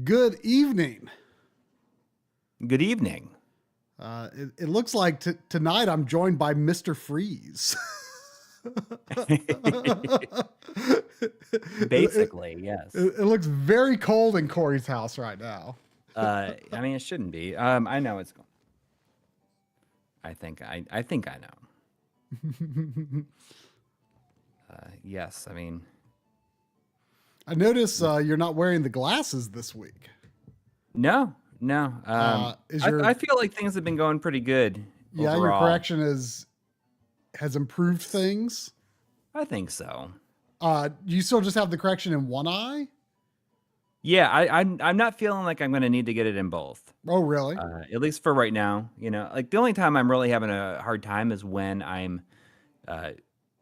Good evening. Good evening. It looks like tonight I'm joined by Mr. Freeze. Basically, yes. It looks very cold in Coury's house right now. I mean, it shouldn't be. I know it's. I think I know. Yes, I mean. I notice you're not wearing the glasses this week. No. I feel like things have been going pretty good. Yeah, overall. your correction has improved things. I think so. You still just have the correction in one eye? Yeah, I'm not feeling like I'm going to need to get it in both. Oh, really? At least for right now. You know, like the only time I'm really having a hard time is when I'm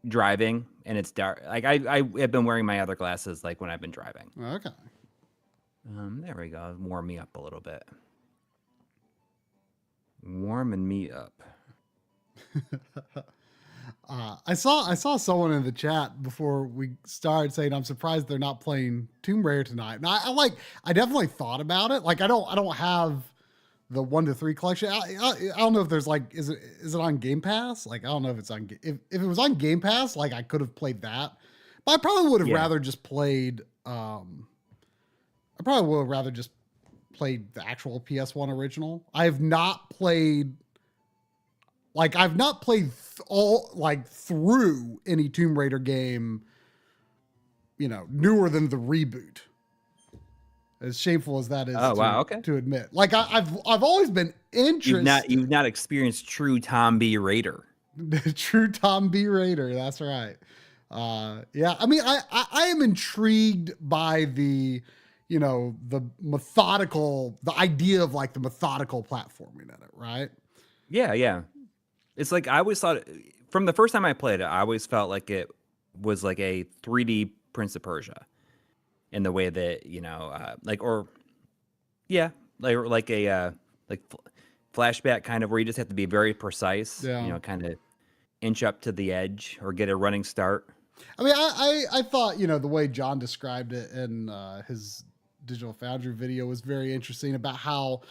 driving and it's dark. Like I have been wearing my other glasses like when I've been driving. Okay. There we go. Warm me up a little bit. Warming me up. I saw someone in the chat before we started saying I'm surprised they're not playing Tomb Raider tonight. And I definitely thought about it. Like I don't have the 1 to 3 collection. I don't know if there's like is it on Game Pass? Like I don't know if it's on if it was on Game Pass, like I could have played that. But I probably would have rather just played the actual PS1 original. I've not played through any Tomb Raider game, you know, newer than the reboot. As shameful as that is to admit. Like I've always been interested. You've not experienced true Tom B. Raider. True Tom B. Raider, that's right. Yeah, I mean I am intrigued by the idea of like the methodical platforming in it, right? Yeah. It's like I always thought from the first time I played it, I always felt like it was like a 3D Prince of Persia in the way that, flashback kind of where you just have to be very precise, kind of inch up to the edge or get a running start. I mean, I thought, the way John described it in his Digital Foundry video was very interesting about how,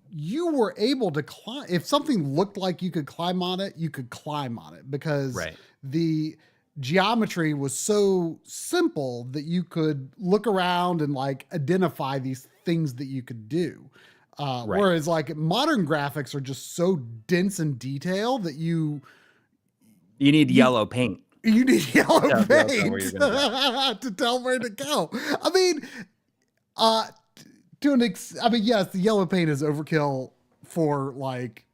you were able to climb. If something looked like you could climb on it, you could climb on it because the geometry was so simple that you could look around and like identify these things that you could do. Whereas like modern graphics are just so dense and detailed that you need yellow paint. You need yellow paint to tell where to go. I mean, yes, the yellow paint is overkill for like.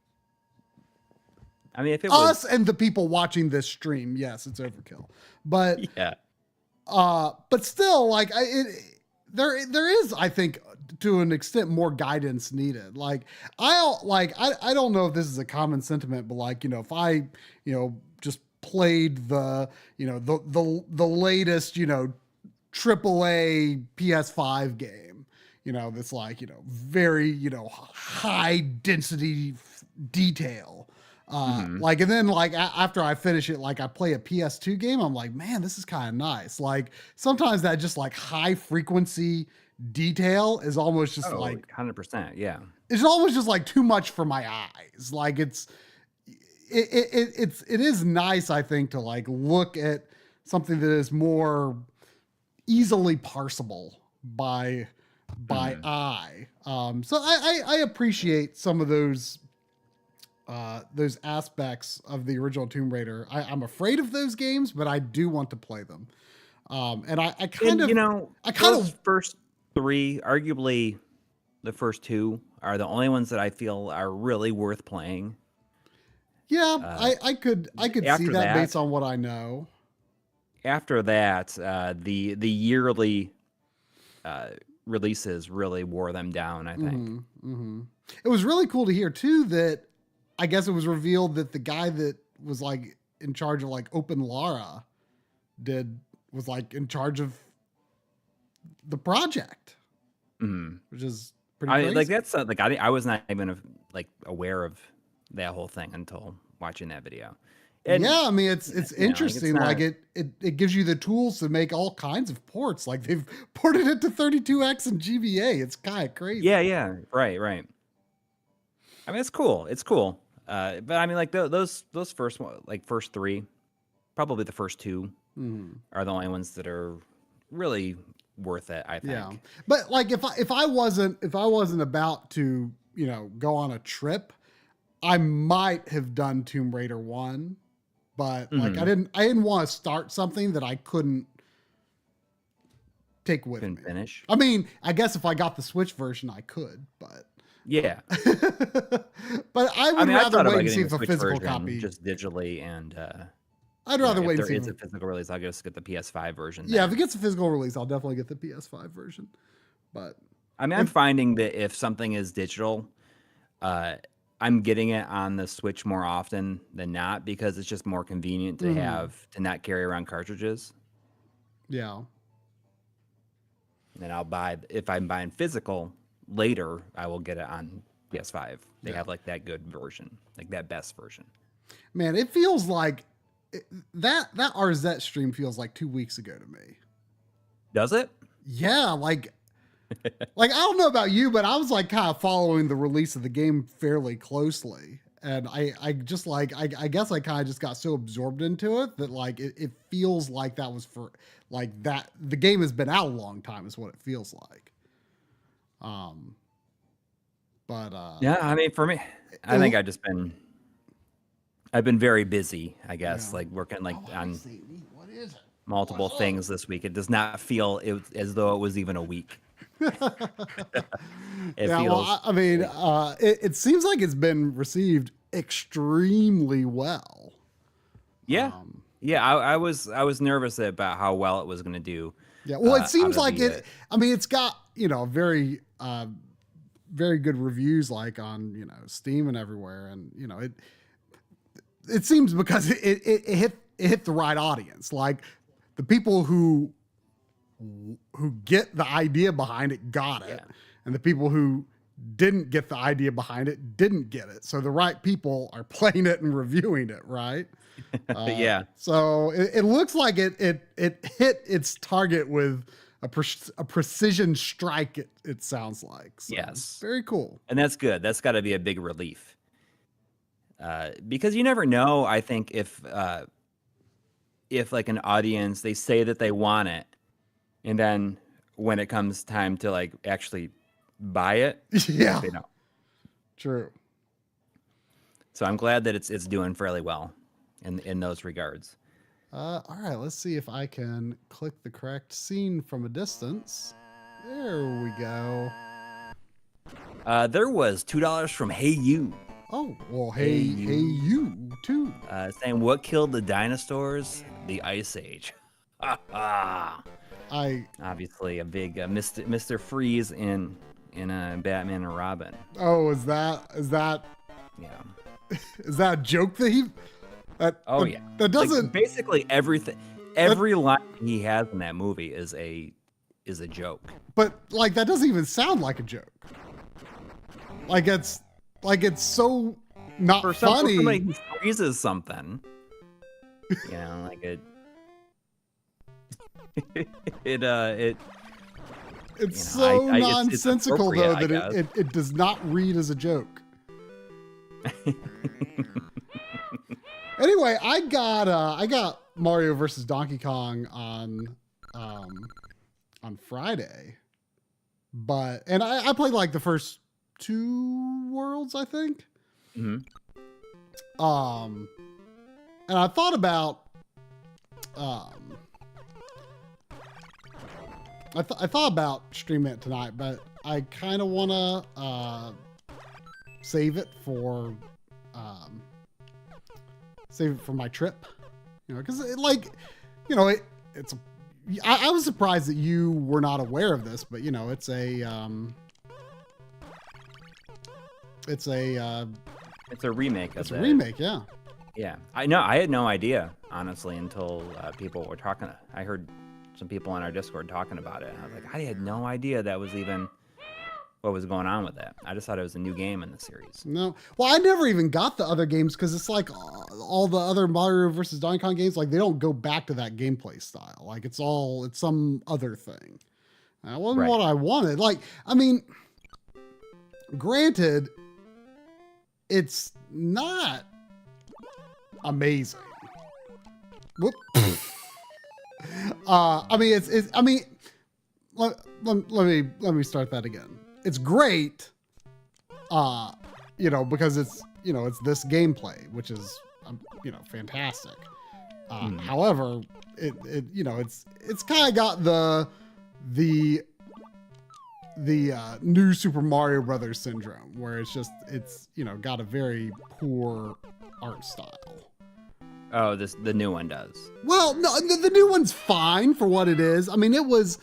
I mean, if it us and the people watching this stream, yes, it's overkill. But but still, like there is, I think, to an extent, more guidance needed. Like I don't know if this is a common sentiment, but like if I just played the latest AAA PS5 game, that's like very high density detail. Like, and then like after I finish it, like I play a PS2 game, I'm like, man, this is kind of nice. Like sometimes that just like high frequency detail is almost just like 100%. Yeah. It's almost just like too much for my eyes. Like it is nice, I think, to like look at something that is more easily parsable by eye. So I appreciate some of those aspects of the original Tomb Raider. I'm afraid of those games, but I do want to play them. And I kind of first 3, arguably the first 2 are the only ones that I feel are really worth playing. Yeah, I could see that based on what I know. After that, the yearly releases really wore them down, I think. It was really cool to hear too that I guess it was revealed that the guy that was like in charge of like Open Lara was like in charge of the project, which is pretty crazy. Like that's like I was not even like aware of that whole thing until watching that video. And, yeah, I mean it's interesting. Like it gives you the tools to make all kinds of ports. Like they've ported it to 32X and GBA. It's kind of crazy. Yeah, right. I mean, it's cool. It's cool. But I mean, like those first one, like first three, probably the first two are the only ones that are really worth it, I think. Yeah. But like if I wasn't about to, go on a trip, I might have done Tomb Raider 1, but like I didn't want to start something that I couldn't take with me. Finish. I mean, I guess if I got the Switch version I could, but yeah. but I would rather wait and see if a physical copy just digitally and I'd rather wait and if see there is a physical release. I'll just get the PS5 version. Yeah, if it gets a physical release, I'll definitely get the PS5 version. But I mean, I'm finding that if something is digital, I'm getting it on the Switch more often than not because it's just more convenient to have to not carry around cartridges. Yeah. And then I'll buy, if I'm buying physical later, I will get it on PS5. They have like that good version, like that best version. Man, it feels like that RZ stream feels like 2 weeks ago to me. Does it? Yeah, like I don't know about you, but I was like kind of following the release of the game fairly closely. And I just like, I guess I kind of just got so absorbed into it that like, it feels like that was for like that. The game has been out a long time is what it feels like. Yeah, I mean, for me, I think I've been very busy, I guess, like working like on multiple things this week. It does not feel as though it was even a week. It seems like it's been received extremely well. Yeah. I was nervous about how well it was going to do. Yeah. Well, it seems like it. I mean, it's got very good reviews, like on Steam and everywhere, and it seems because it hit the right audience, like the people who get the idea behind it got it, and the people who didn't get the idea behind it didn't get it. So the right people are playing it and reviewing it, right? So it looks like it hit its target with a precision strike. It sounds like. So, yes, very cool. And that's good. That's got to be a big relief, because you never know. I think if like an audience, they say that they want it, and then when it comes time to like actually buy it, they don't. True. So I'm glad that it's doing fairly well in those regards. All right, let's see if I can click the correct scene from a distance. There we go. There was $2 from Hey You. Oh, well, hey you too. Saying what killed the dinosaurs? The Ice Age. Obviously a big Mr. Freeze in Batman and Robin. Oh, is that Yeah. Is that a joke that he? That doesn't. Like, basically everything, every line he has in that movie is a joke. But like that doesn't even sound like a joke. Like it's so not for funny. Somebody who freezes something, like it. It's so nonsensical though that it does not read as a joke. Anyway, I got Mario versus Donkey Kong on Friday, and I played like the first 2 worlds, I think. And I thought about I thought about streaming it tonight, but I kind of want to save it for my trip, because I was surprised that you were not aware of this, but it's a remake. It's a remake, yeah. Yeah, I know. I had no idea, honestly, until people were talking. I heard some people on our Discord talking about it, and I was like, I had no idea that was even what was going on with that. I just thought it was a new game in the series. No, well, I never even got the other games because it's like all the other Mario versus Donkey Kong games, like they don't go back to that gameplay style. Like it's some other thing. That wasn't what I wanted. Like, I mean, granted, it's not amazing. Whoop. I mean, I mean, let me start that again. It's great, you know, because it's, you know, it's this gameplay, which is, you know, fantastic. However, it you know, it's kind of got the new Super Mario Brothers syndrome, where it's you know, got a very poor art style. Oh, the new one does. Well, no, the new one's fine for what it is. I mean, it was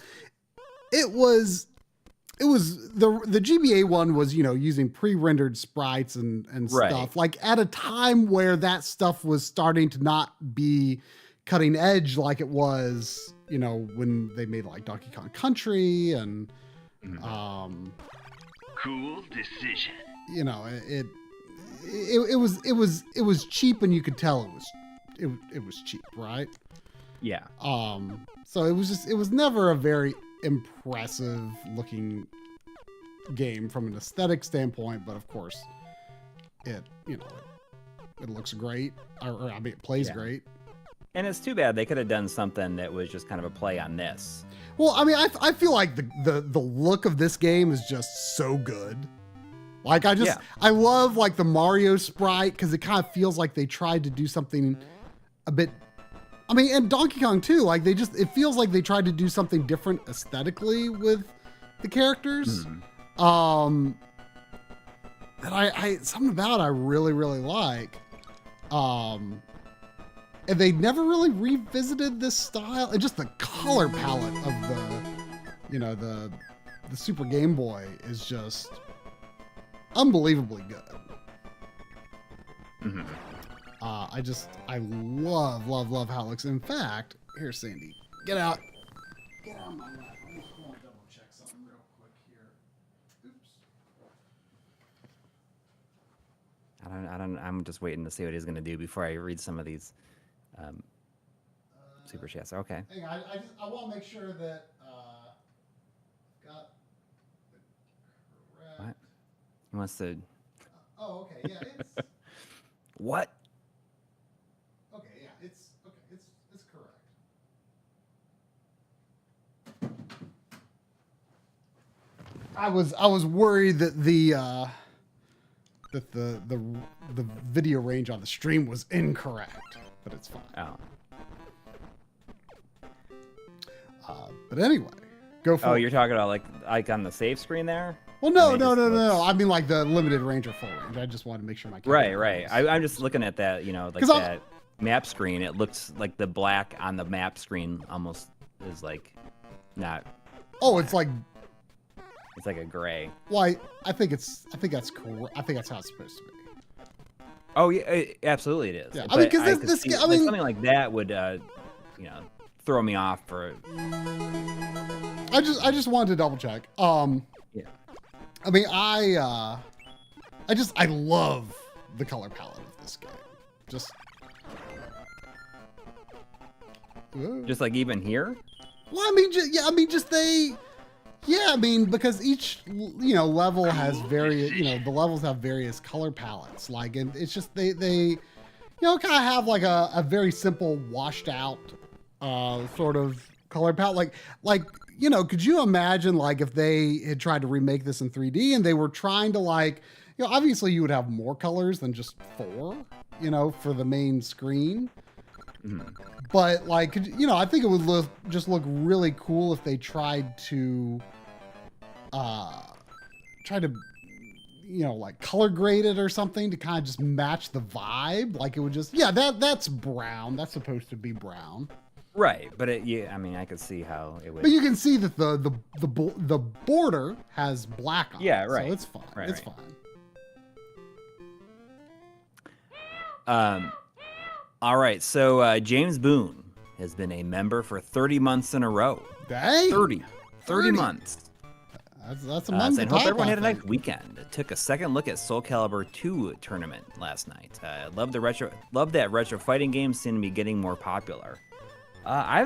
the GBA one was, you know, using pre-rendered sprites and stuff, like at a time where that stuff was starting to not be cutting edge like it was, you know, when they made like Donkey Kong Country and cool decision. You know, it was cheap, and you could tell it was cheap, right? Yeah. So it was never a very impressive looking game from an aesthetic standpoint, but of course it, you know, it looks great, or I mean, it plays great. And it's too bad they could have done something that was just kind of a play on this. Well, I mean, I feel like the look of this game is just so good. Like, I love like the Mario sprite, because it kind of feels like they tried to do something a bit, I mean, and Donkey Kong too, like it feels like they tried to do something different aesthetically with the characters. That I something about it I really, really like. And they never really revisited this style, and just the color palette of the, you know, the Super Game Boy is just unbelievably good. I love how it looks. In fact, here, Sandy, get out of my lap. I'm just going to double check something real quick here. Oops. I'm just waiting to see what he's going to do before I read some of these super chats. Okay. Hang on, I want to make sure that I've got the correct. What? He wants to. Oh, okay. Yeah, it's. What? Okay, yeah, it's correct. I was worried that the video range on the stream was incorrect, but it's fine. Oh. But anyway, go for it. Oh, you're talking about like on the save screen there? Well, no. I mean, like the limited range or full range. I just wanted to make sure my camera Right. I'm just looking at that, you know, like that map screen. It looks like the black on the map screen almost is like not. Oh, it's like a gray. Well, I think that's cool. I think that's how it's supposed to be. Oh yeah, absolutely it is. Yeah, But I mean, because this, like, something like that would, you know, throw me off for. I just wanted to double check. Yeah. I mean, I love the color palette of this game. Just like even here. Well, I mean, because each, you know, level has various, you know, the levels have various color palettes. Like, and it's just they you know, kind of have like a very simple washed out sort of color palette. Like, you know, could you imagine like if they had tried to remake this in 3D and they were trying to like, you know, obviously you would have more colors than just 4, you know, for the main screen. But like, you know, I think it would look really cool if they tried to, you know, like color grade it or something to kind of just match the vibe. Like it would just, yeah, that's brown. That's supposed to be brown. Right, but I mean, I could see how it would. But you can see that the border has black on it. Yeah, right. So it's fine. Right, it's right. fine. All right, so James Boone has been a member for 30 months in a row. Dang. 30 months. That's a month. And hope everyone had a nice weekend. Took a second look at Soul Calibur 2 tournament last night. Love that retro fighting games seem to be getting more popular. I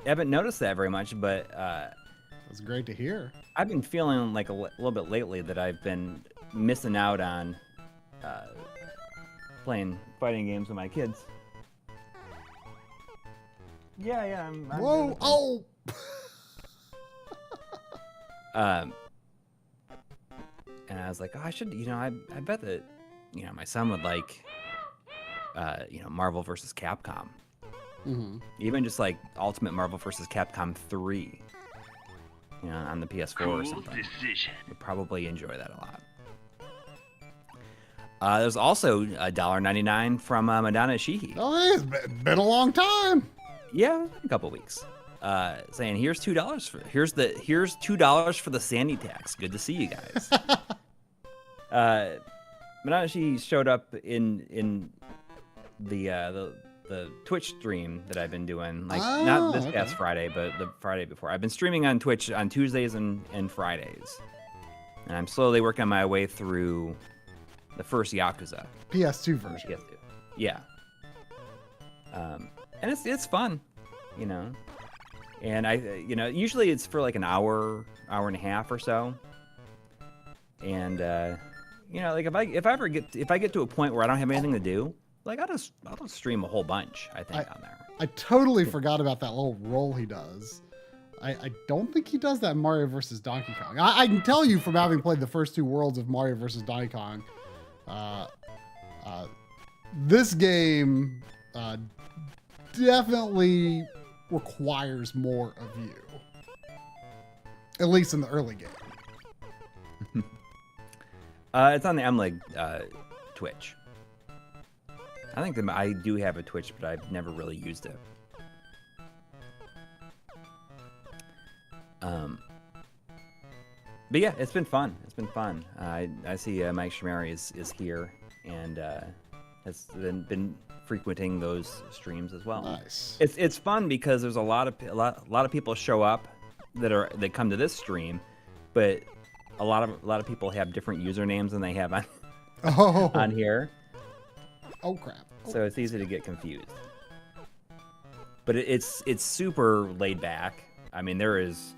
haven't noticed that very much, but it's great to hear. I've been feeling like a little bit lately that I've been missing out on playing fighting games with my kids. Yeah, I'm Whoa! Oh! And I was like, oh, I should, I bet that, my son would like, Marvel vs. Capcom. Mm-hmm. Even just like Ultimate Marvel vs. Capcom 3, on the PS4 or something. Would probably enjoy that a lot. There's also $1.99 from Madonna Sheehy. Oh, it's been a long time. Yeah, a couple weeks. Saying here's $2 for the Sandy tax. Good to see you guys. Madonna Sheehy showed up in the Twitch stream that I've been doing, like not this past Friday, but the Friday before. I've been streaming on Twitch on Tuesdays and Fridays, and I'm slowly working my way through the first Yakuza PS2 version. Yeah. And it's fun, and I usually it's for like an hour and a half or so, and like if I get to a point where I don't have anything to do, like I'll just stream a whole bunch, I think, on there. I totally forgot about that little roll he does. I don't think he does that in Mario vs. Donkey Kong. I can tell you from having played the first 2 worlds of Mario vs. Donkey Kong, this game definitely requires more of you. At least in the early game. It's on the MLiG Twitch. I think I do have a Twitch, but I've never really used it. But yeah, it's been fun. It's been fun. I see Mike Shamari is here and has been frequenting those streams as well. Nice. It's fun because there's a lot of people show up that come to this stream, but a lot of people have different usernames than they have on here. Oh crap. So it's easy to get confused. But it's super laid back. I mean, it's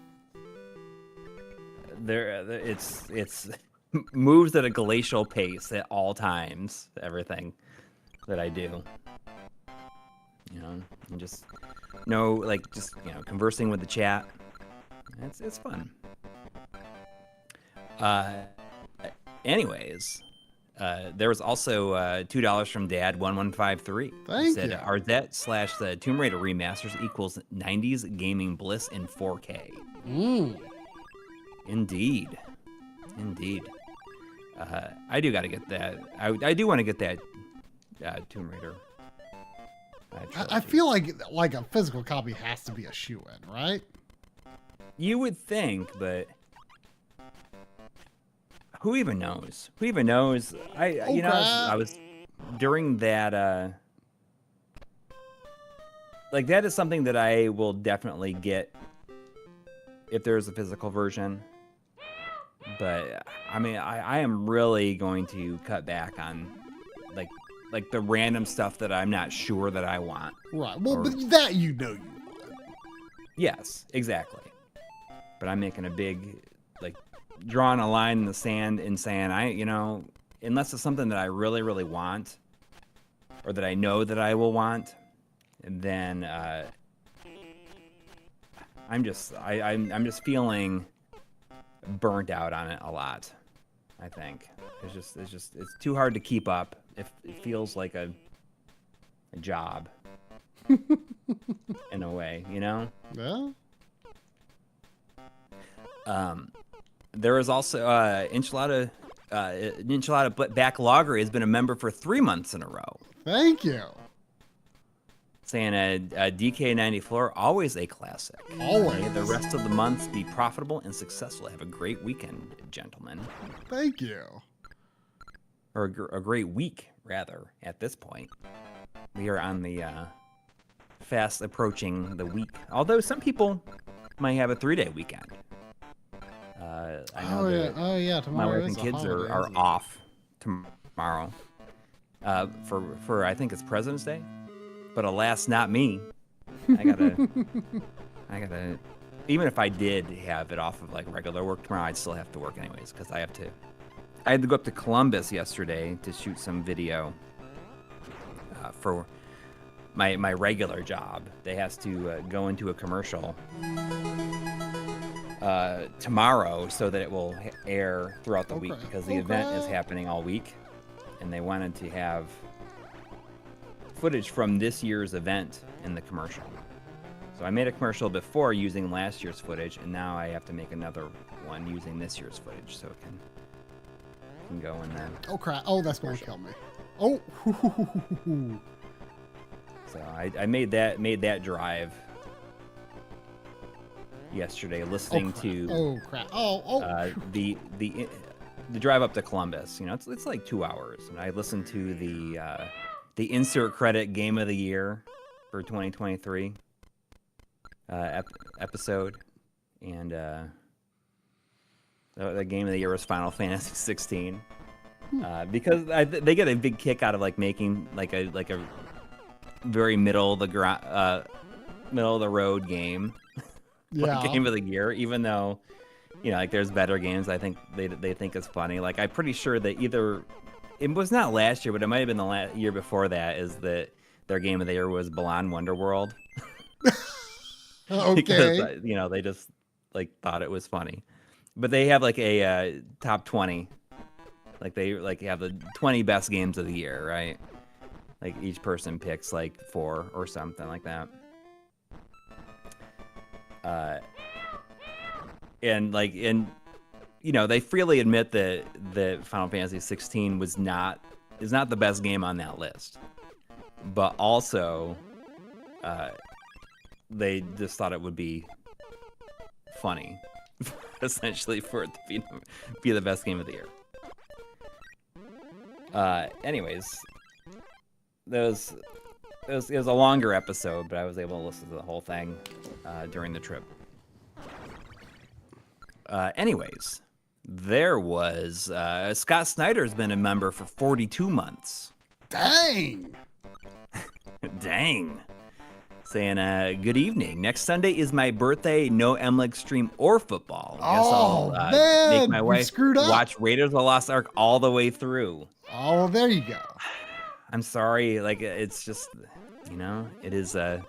moves at a glacial pace at all times. Everything that I do, and just conversing with the chat. It's fun. Anyways. There was also $2 from Dad1153. Thank he said, you. Ardette / the Tomb Raider remasters equals 90s gaming bliss in 4K. Indeed. I do got to get that. I do want to get that Tomb Raider. I feel like a physical copy has to be a shoe-in, right? You would think, but who even knows? I was during that. That is something that I will definitely get if there's a physical version. But I mean, I am really going to cut back on like the random stuff that I'm not sure that I want. Right. Well, but that you want. Yes, exactly. But I'm making a big drawing a line in the sand and saying, unless it's something that I really, really want, or that I know that I will want, then I'm just feeling burnt out on it a lot. I think it's too hard to keep up. It feels like a job in a way, Yeah. There is also Enchilada Backlogger has been a member for 3 months in a row. Thank you. Saying a DK94, always a classic. Always. May the rest of the months be profitable and successful. Have a great weekend, gentlemen. Thank you. Or a great week, rather, at this point. We are on the fast approaching the week. Although some people might have a 3-day weekend. I know tomorrow my wife is and a kids holiday, are isn't it? off tomorrow for I think it's President's Day, but alas, not me. I gotta even if I did have it off of regular work tomorrow, I'd still have to work anyways because I have to I had to go up to Columbus yesterday to shoot some video for my regular job. They has to go into a commercial tomorrow so that it will air throughout the week, because the event is happening all week, and they wanted to have footage from this year's event in the commercial. So I made a commercial before using last year's footage, and now I have to make another one using this year's footage so it can go in there. Oh crap! Oh, that's going to kill me. Oh. So I made that drive yesterday, listening to the drive up to Columbus. You know, it's like 2 hours, and I listened to the insert credit game of the year for 2023 episode, and the game of the year was Final Fantasy 16, because they get a big kick out of like making like a very middle of the road game. Yeah. Like game of the year, even though, you know, like there's better games. I think they think it's funny. Like I'm pretty sure that either it was not last year, but it might have been the year before that, is that their game of the year was Balan Wonderworld. Okay. Because you know, they just like thought it was funny. But they have like a top 20. Like they like have the 20 best games of the year, right? Like each person picks like 4 or something like that. And you know, they freely admit that Final Fantasy 16 is not the best game on that list, but also they just thought it would be funny, essentially, for it to be the best game of the year. Anyways, it was a longer episode, but I was able to listen to the whole thing during the trip. Anyways, there was Scott Snyder's been a member for 42 months. Dang. Dang. Saying, good evening. Next Sunday is my birthday. No MLiG stream or football. Guess I'll man, make my wife watch Raiders of the Lost Ark all the way through. Oh, there you go. I'm sorry. Like, it's just, you know, it is. I'm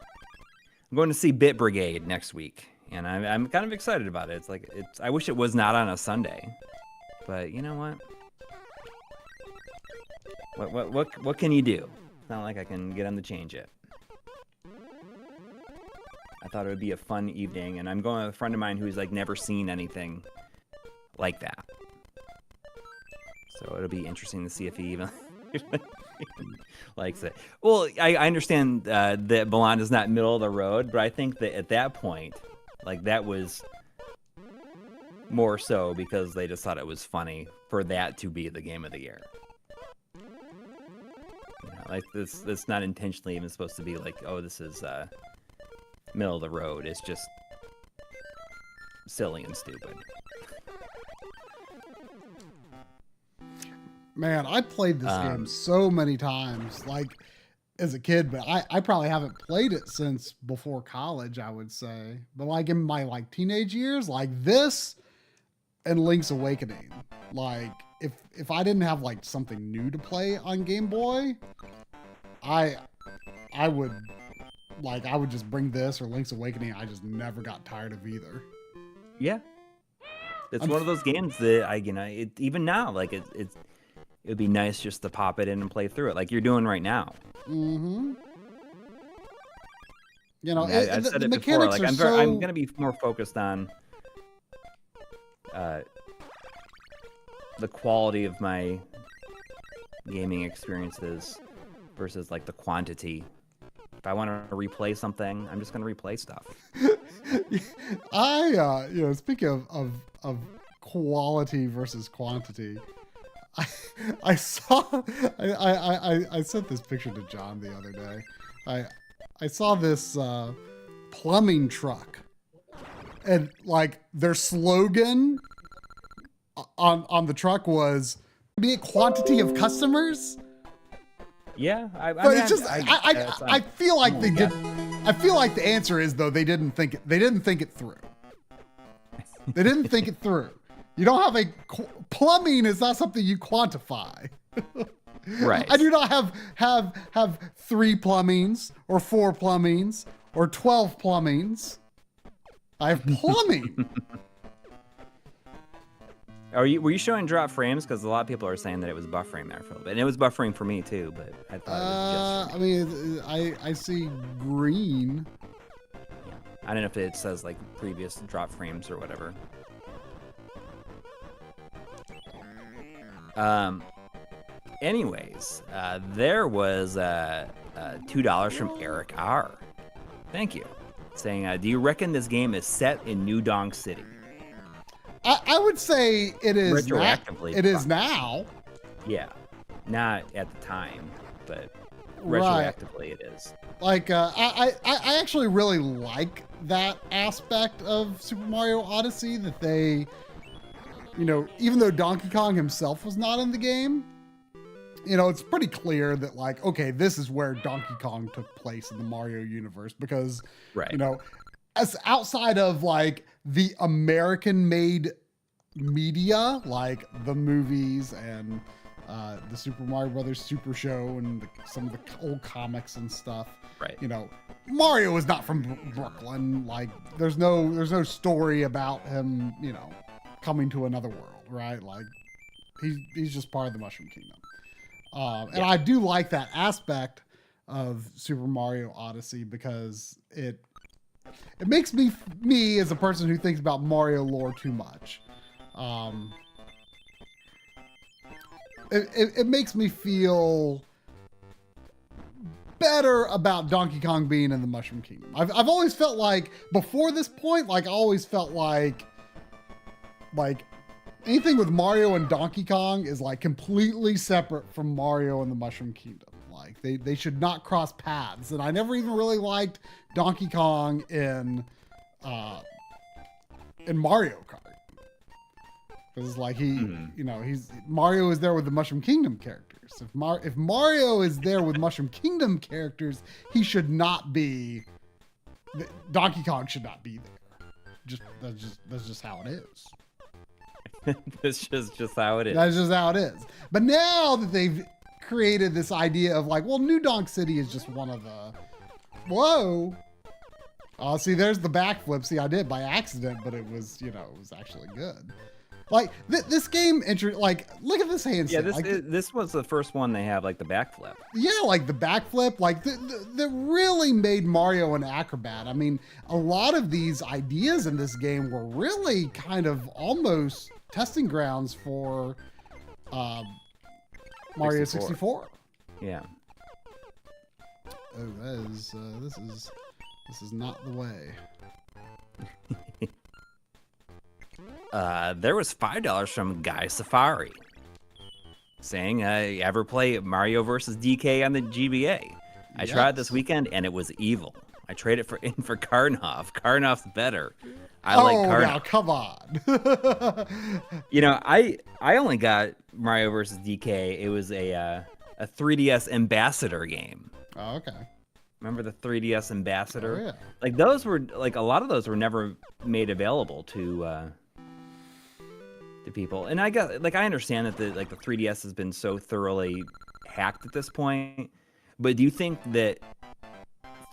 going to see Bit Brigade next week, and I'm kind of excited about it. It's like I wish it was not on a Sunday, but you know what? What can you do? It's not like I can get them to change it. I thought it would be a fun evening, and I'm going with a friend of mine who's like never seen anything like that. So it'll be interesting to see if he even likes it. Well, I understand that Balan is not middle of the road, but I think that at that point, like that was more so because they just thought it was funny for that to be the game of the year. You know, like this not intentionally even supposed to be like, oh, this is middle of the road. It's just silly and stupid. Man, I played this game so many times, like as a kid, but I probably haven't played it since before college, I would say. But like in my like teenage years, like this and Link's Awakening, like if I didn't have like something new to play on Game Boy, I would just bring this or Link's Awakening. I just never got tired of either. Yeah, it's one of those games that even now, like it would be nice just to pop it in and play through it, like you're doing right now. Mm-hmm. You know, I've said it before. Like I'm gonna be more focused on the quality of my gaming experiences versus like the quantity. If I want to replay something, I'm just going to replay stuff. Speaking of quality versus quantity, I saw I sent this picture to John the other day. I saw this plumbing truck, and like their slogan on the truck was "Be a quantity of customers." Yeah, I feel like they did. I feel like the answer is though they didn't think it through. They didn't think it through. You don't have plumbing is not something you quantify. Right. I do not have 3 plumbings or 4 plumbings or 12 plumbings. I have plumbing. Were you showing drop frames? Because a lot of people are saying that it was buffering there, Phil. And it was buffering for me too, but I thought it was just. I mean, I see green. Yeah. I don't know if it says like previous drop frames or whatever. Anyways, there was $2 from Eric R. Thank you. Saying, do you reckon this game is set in New Donk City? I would say it is retroactively. It is now. Yeah, not at the time, but Right. retroactively it is. Like, I actually really like that aspect of Super Mario Odyssey, that they, you know, even though Donkey Kong himself was not in the game, you know, it's pretty clear that, like, okay, this is where Donkey Kong took place in the Mario universe, because, Right. you know, as outside of like the American-made media, like the movies and the Super Mario Brothers Super Show and some of the old comics and stuff. Right. You know, Mario is not from Brooklyn. Like, there's no story about him, you know, coming to another world, right? Like, he's just part of the Mushroom Kingdom. And I do like that aspect of Super Mario Odyssey, because it makes me as a person who thinks about Mario lore too much. It makes me feel better about Donkey Kong being in the Mushroom Kingdom. I've always felt like, before this point, like I always felt like anything with Mario and Donkey Kong is like completely separate from Mario and the Mushroom Kingdom. Like they should not cross paths. And I never even really liked Donkey Kong in Mario Kart. Because like you know, Mario is there with the Mushroom Kingdom characters. If Mario is there with Mushroom Kingdom characters, he should not be. Donkey Kong should not be there. That's just how it is. That's just how it is. That's just how it is. But now that they've created this idea of like, well, New Donk City is just one of the. Whoa. Oh, see, there's the backflip. See, I did by accident, but it was, you know, it was actually good. Like this game, like, look at this handstand. Yeah, this was the first one they have, like the backflip. Yeah, like the backflip, like that really made Mario an acrobat. I mean, a lot of these ideas in this game were really kind of almost testing grounds for Mario 64. Yeah. Oh, that is this is not the way. There was $5 from Guy Safari saying, ever play Mario vs. DK on the GBA? I tried it this weekend and it was evil. I traded in for Karnov. Karnov's better. I like Karnov. Now come on. You know, I only got Mario vs. DK. It was a 3DS Ambassador game. Oh, okay. Remember the 3DS Ambassador? Oh, yeah. Like those were like a lot of those were never made available to people. And I guess like I understand that the 3DS has been so thoroughly hacked at this point. But do you think that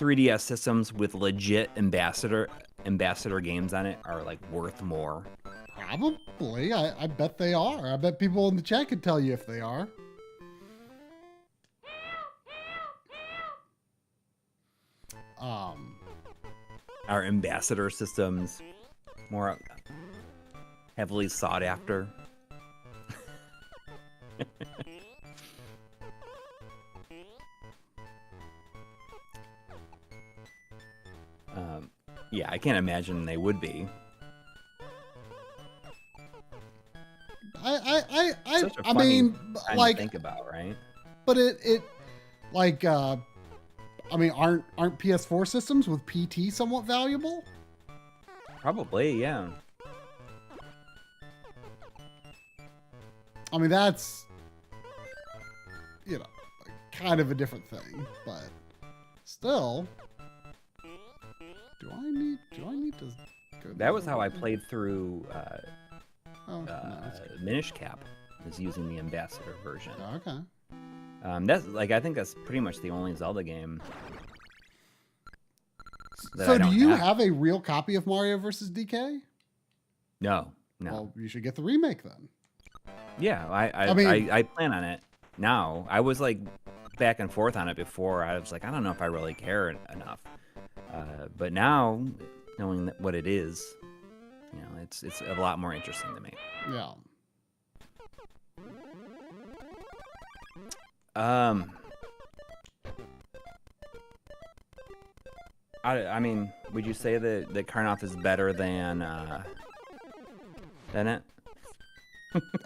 3DS systems with legit ambassador games on it are like worth more? Probably. I bet they are. I bet people in the chat could tell you if they are. Are ambassador systems more heavily sought after? Yeah, I can't imagine they would be. I mean, like, think about, right? But it like I mean, aren't PS4 systems with PT somewhat valuable? Probably, yeah. I mean, that's, you know, kind of a different thing, but still. Do I need to go? That was how I played through Oh, no, Minish Cap is using the Ambassador version. oh, okay. That's like I think that's pretty much the only Zelda game. That So I do don't you have a real copy of Mario vs. DK? No. Well, you should get the remake then. Yeah, I mean- I plan on it now. I was like back and forth on it before. I was like, I don't know if I really care enough. But now, knowing what it is, you know, it's a lot more interesting to me. Yeah. I mean, would you say that Karnoff is better than it?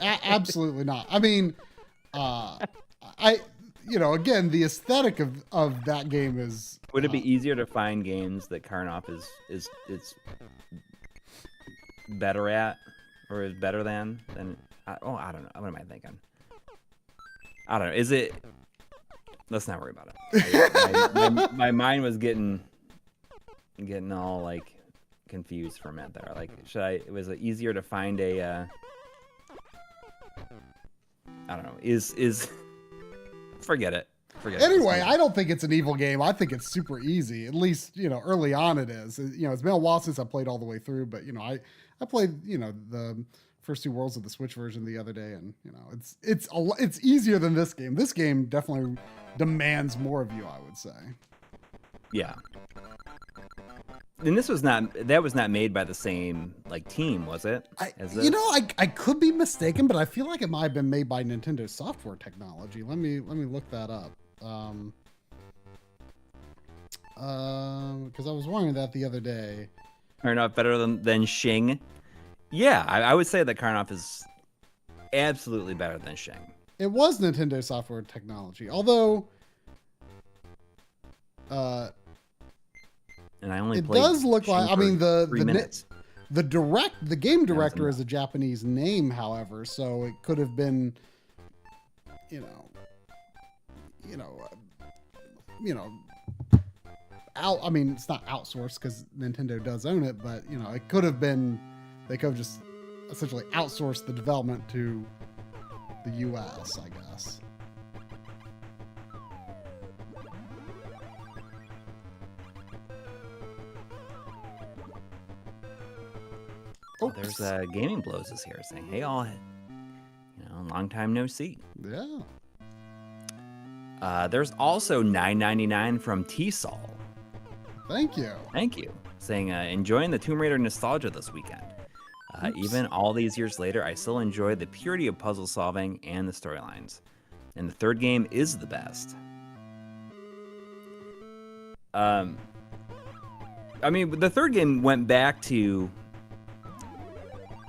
Absolutely not. I mean, again, the aesthetic of that game is. Would it be easier to find games that Karnoff is better at, or is better than? I don't know. What am I thinking? I don't know. Is it? Let's not worry about it. My mind was getting all like confused for a minute there. Like, was it easier to find a? I don't know. Is forget it. Anyway, I don't think it's an evil game. I think it's super easy. At least, early on it is. It's been a while since I played all the way through, but I played, the first 2 worlds of the Switch version the other day, and it's easier than this game. This game definitely demands more of you, I would say. Yeah. And that was not made by the same team, was it? I could be mistaken, but I feel like it might have been made by Nintendo Software Technology. Let me look that up. Because I was wondering that the other day. Karnoff better than Shing? Yeah, I would say that Karnoff is absolutely better than Shing. It was Nintendo Software Technology, although and I only it played does look Shing like. I for mean, 3 minutes. the game director is a Japanese name, however, so it could have been, I mean, it's not outsourced because Nintendo does own it, but it could have been. They could have just essentially outsourced the development to the U.S., I guess. Oh, there's Gaming Blows is here saying, "Hey all, long time no see." Yeah. There's also $9.99 from T-Sol. Thank you. Thank you. Saying, enjoying the Tomb Raider nostalgia this weekend. Even all these years later, I still enjoy the purity of puzzle solving and the storylines. And the third game is the best. I mean, the third game went back to...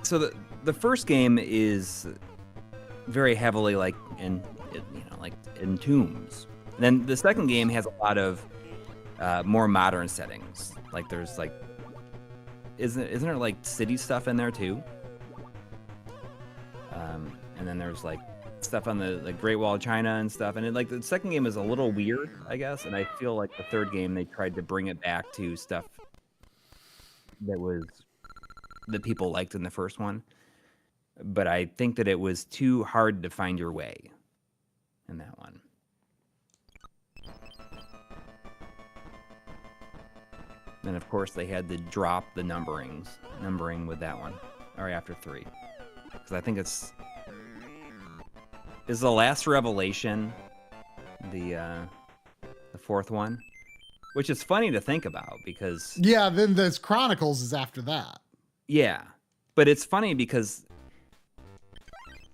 So the first game is very heavily in tombs. And then the second game has a lot of more modern settings. Like there's isn't there city stuff in there too? And then there's stuff on the Great Wall of China and stuff. And the second game is a little weird, I guess. And I feel like the third game they tried to bring it back to stuff that people liked in the first one. But I think that it was too hard to find your way in that one. And of course they had to drop the numbering with that one, or after 3, because I think is the last revelation the fourth one, which is funny to think about because then there's Chronicles is after that. Yeah, but it's funny because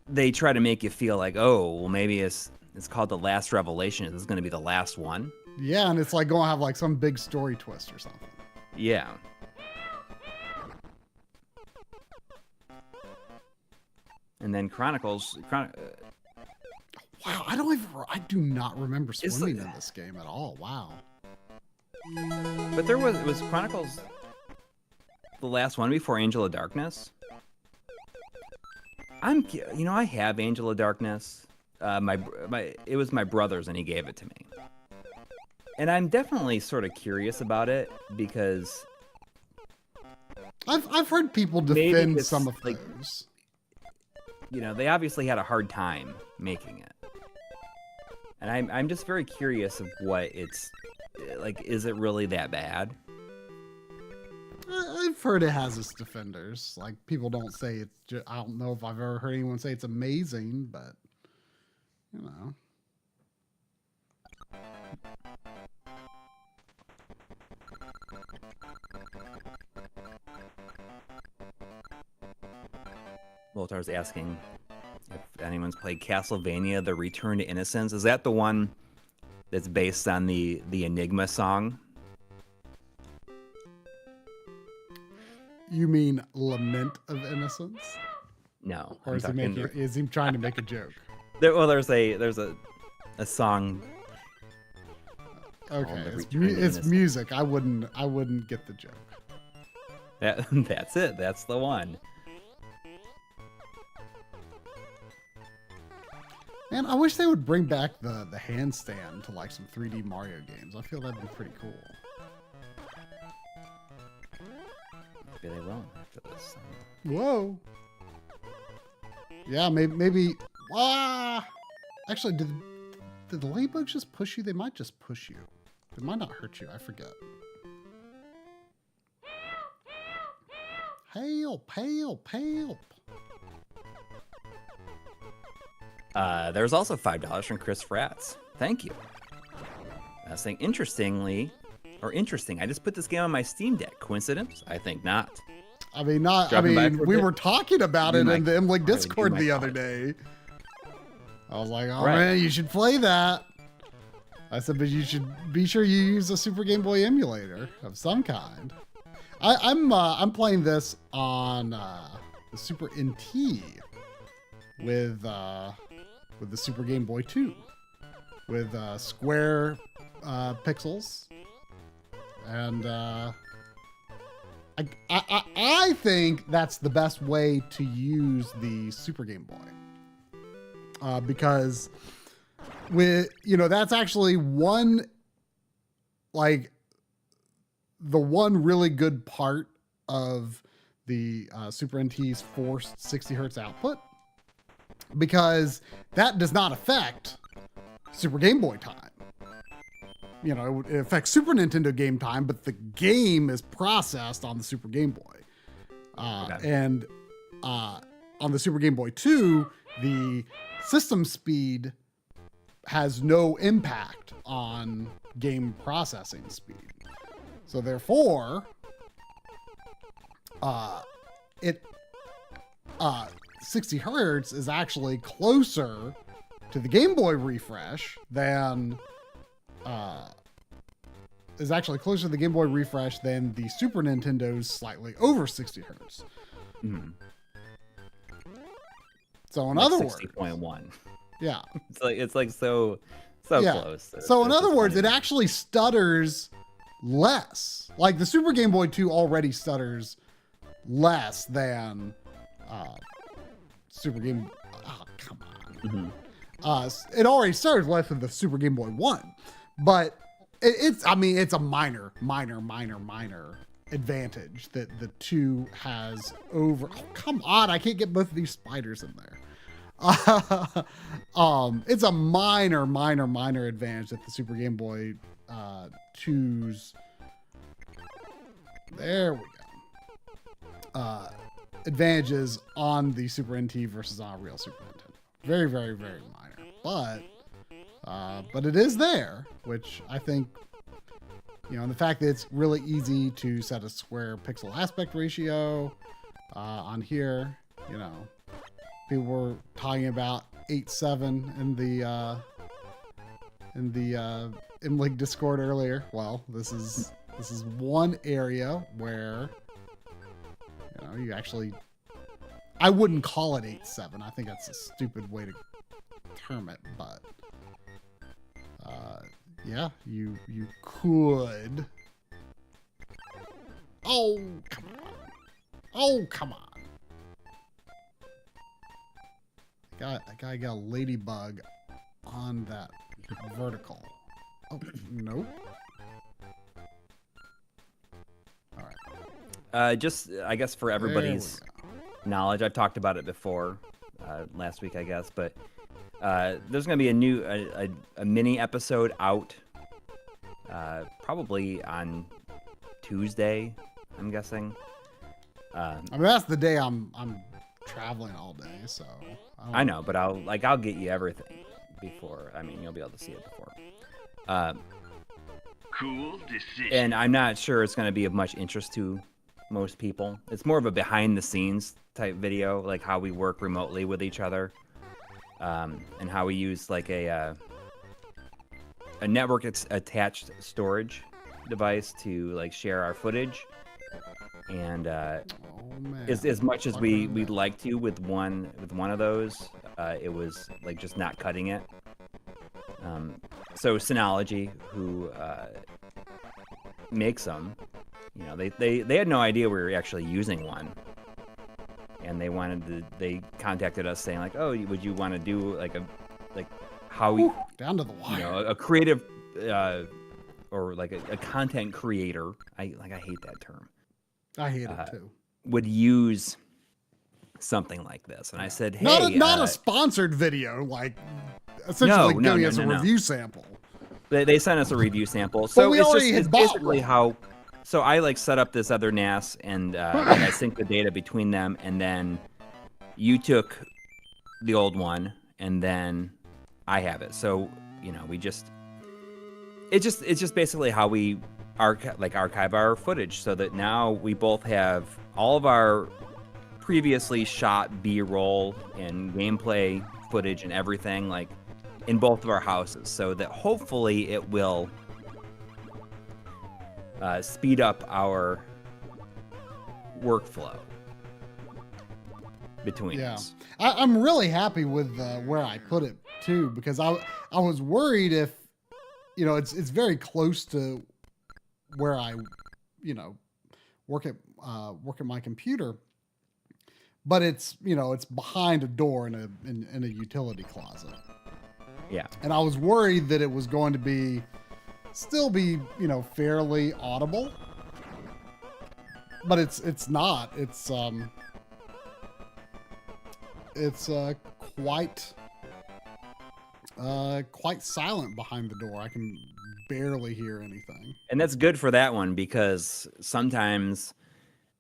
they try to make you feel like, oh, well, maybe it's called the last revelation. This is going to be the last one. Yeah, and it's going to have some big story twist or something. Yeah. And then Chronicles. Wow, I do not remember swimming in this game at all. Wow. But was Chronicles the last one before Angel of Darkness? I have Angel of Darkness. It was my brother's and he gave it to me. And I'm definitely sort of curious about it because I've heard people defend some of those. you know, they obviously had a hard time making it. And I'm just very curious of what it's like. Is it really that bad? I've heard it has its defenders. Like, people don't say it's just, I don't know if I've ever heard anyone say it's amazing, but, you know. Lotar's asking if anyone's played Castlevania: The Return to Innocence. Is that the one that's based on the Enigma song? You mean Lament of Innocence? No. Or is he trying to make a joke? There's a song. Okay, it's music. I wouldn't get the joke. That's it. That's the one. Man, I wish they would bring back the handstand to like some 3D Mario games. I feel that'd be pretty cool. Maybe they will after this. Whoa. Yeah, maybe. Actually, did the ladybugs just push you? They might just push you. They might not hurt you. I forget. Help! Help! Help! There's also $5 from Chris Fratz. Thank you. Saying interesting. I just put this game on my Steam Deck. Coincidence? I think not. I mean, we were talking about it in the MLiG Discord the other day. I was like, oh man, you should play that. I said, but you should be sure you use a Super Game Boy emulator of some kind. I'm playing this on the Super NT with the Super Game Boy 2 with square pixels, and I think that's the best way to use the Super Game Boy, because that's actually the one really good part of the Super NT's forced 60 hertz output, because that does not affect Super Game Boy time. It affects Super Nintendo game time, but the game is processed on the Super Game Boy. And on the Super Game Boy 2, the system speed has no impact on game processing speed. So therefore, 60 hertz is actually closer to the Game Boy refresh than the Super Nintendo's slightly over 60 hertz. Mm-hmm. So in other words, 60.1. Yeah, it's like so close. So in other words, it actually stutters less. Like the Super Game Boy 2 already stutters less than Super Game. Oh, come on. Mm-hmm. It already stutters less than the Super Game Boy 1, but it's a minor advantage that the 2 has over. Oh, come on, I can't get both of these spiders in there. It's a minor advantage that the Super Game Boy 2's. There we go. Advantages on the Super NT versus on a real Super Nintendo. Very, very, very minor, but it is there, which I think, and the fact that it's really easy to set a square pixel aspect ratio on here, people were talking about 8:7 in the MLiG Discord earlier. Well, this is one area where you actually, I wouldn't call it 8:7. I think that's a stupid way to term it, but yeah, you could. Oh, come on. Oh, come on. That guy got a ladybug on that vertical. Oh, nope. All right. Just, I guess, for everybody's knowledge, I've talked about it before. last week, I guess. But there's going to be a new a mini episode out probably on Tuesday, I'm guessing. I mean, that's the day I'm traveling all day, so I know, but I'll get you everything before. I mean, you'll be able to see it before. Cool decision. And I'm not sure it's going to be of much interest to most people. It's more of a behind the scenes type video, like how we work remotely with each other, and how we use like a network attached storage device to like share our footage. And as much as we'd like to with one of those, it was like just not cutting it. So Synology, who makes them, you know, they had no idea we were actually using one, and they contacted us saying like, oh, would you want to do like how we down to the wire, you know, a creative or like a content creator. I hate that term. I hate it too. Would use something like this, and I said, hey, not a sponsored video, like essentially giving us a review sample. They sent us a review sample, so it's basically how. So I like set up this other NAS, and I synced the data between them, and then you took the old one, and then I have it. So you know, it's just basically how we archive our footage, so that now we both have all of our previously shot B-roll and gameplay footage and everything like in both of our houses, so that hopefully it will speed up our workflow between us. I'm really happy with where I put it too, because I was worried if, you know, it's very close to where I, you know, work at my computer, but it's, you know, it's behind a door in a utility closet. Yeah. And I was worried that it was going to still be, you know, fairly audible, but it's not. It's quite silent behind the door. I can barely hear anything. And that's good for that one, because sometimes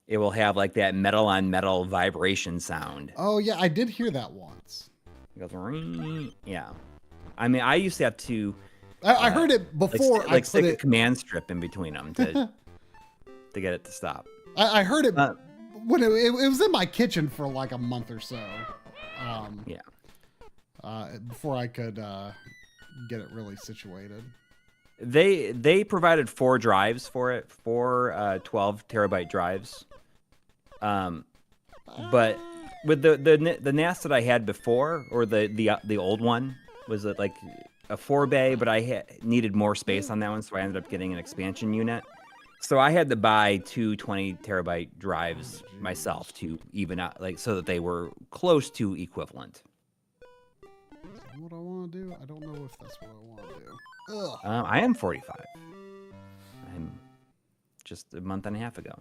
it will have like that metal on metal vibration sound. Oh yeah, I did hear that once. It goes ring. Yeah. I mean, I used to have to I heard it before. Like stick a command strip in between them to get it to stop. I heard it when it was in my kitchen for like a month or so. Before I could get it really situated. They provided 4 drives for it, 4 12 terabyte drives. But with the NAS that I had before, or the old one, was it like a 4-bay, but I needed more space on that one, so I ended up getting an expansion unit. So I had to buy 2 20 terabyte drives myself to even out, like, so that they were close to equivalent. Is that what I want to do? I don't know if that's what I want to do. Ugh. I am 45. I'm just a month and a half ago.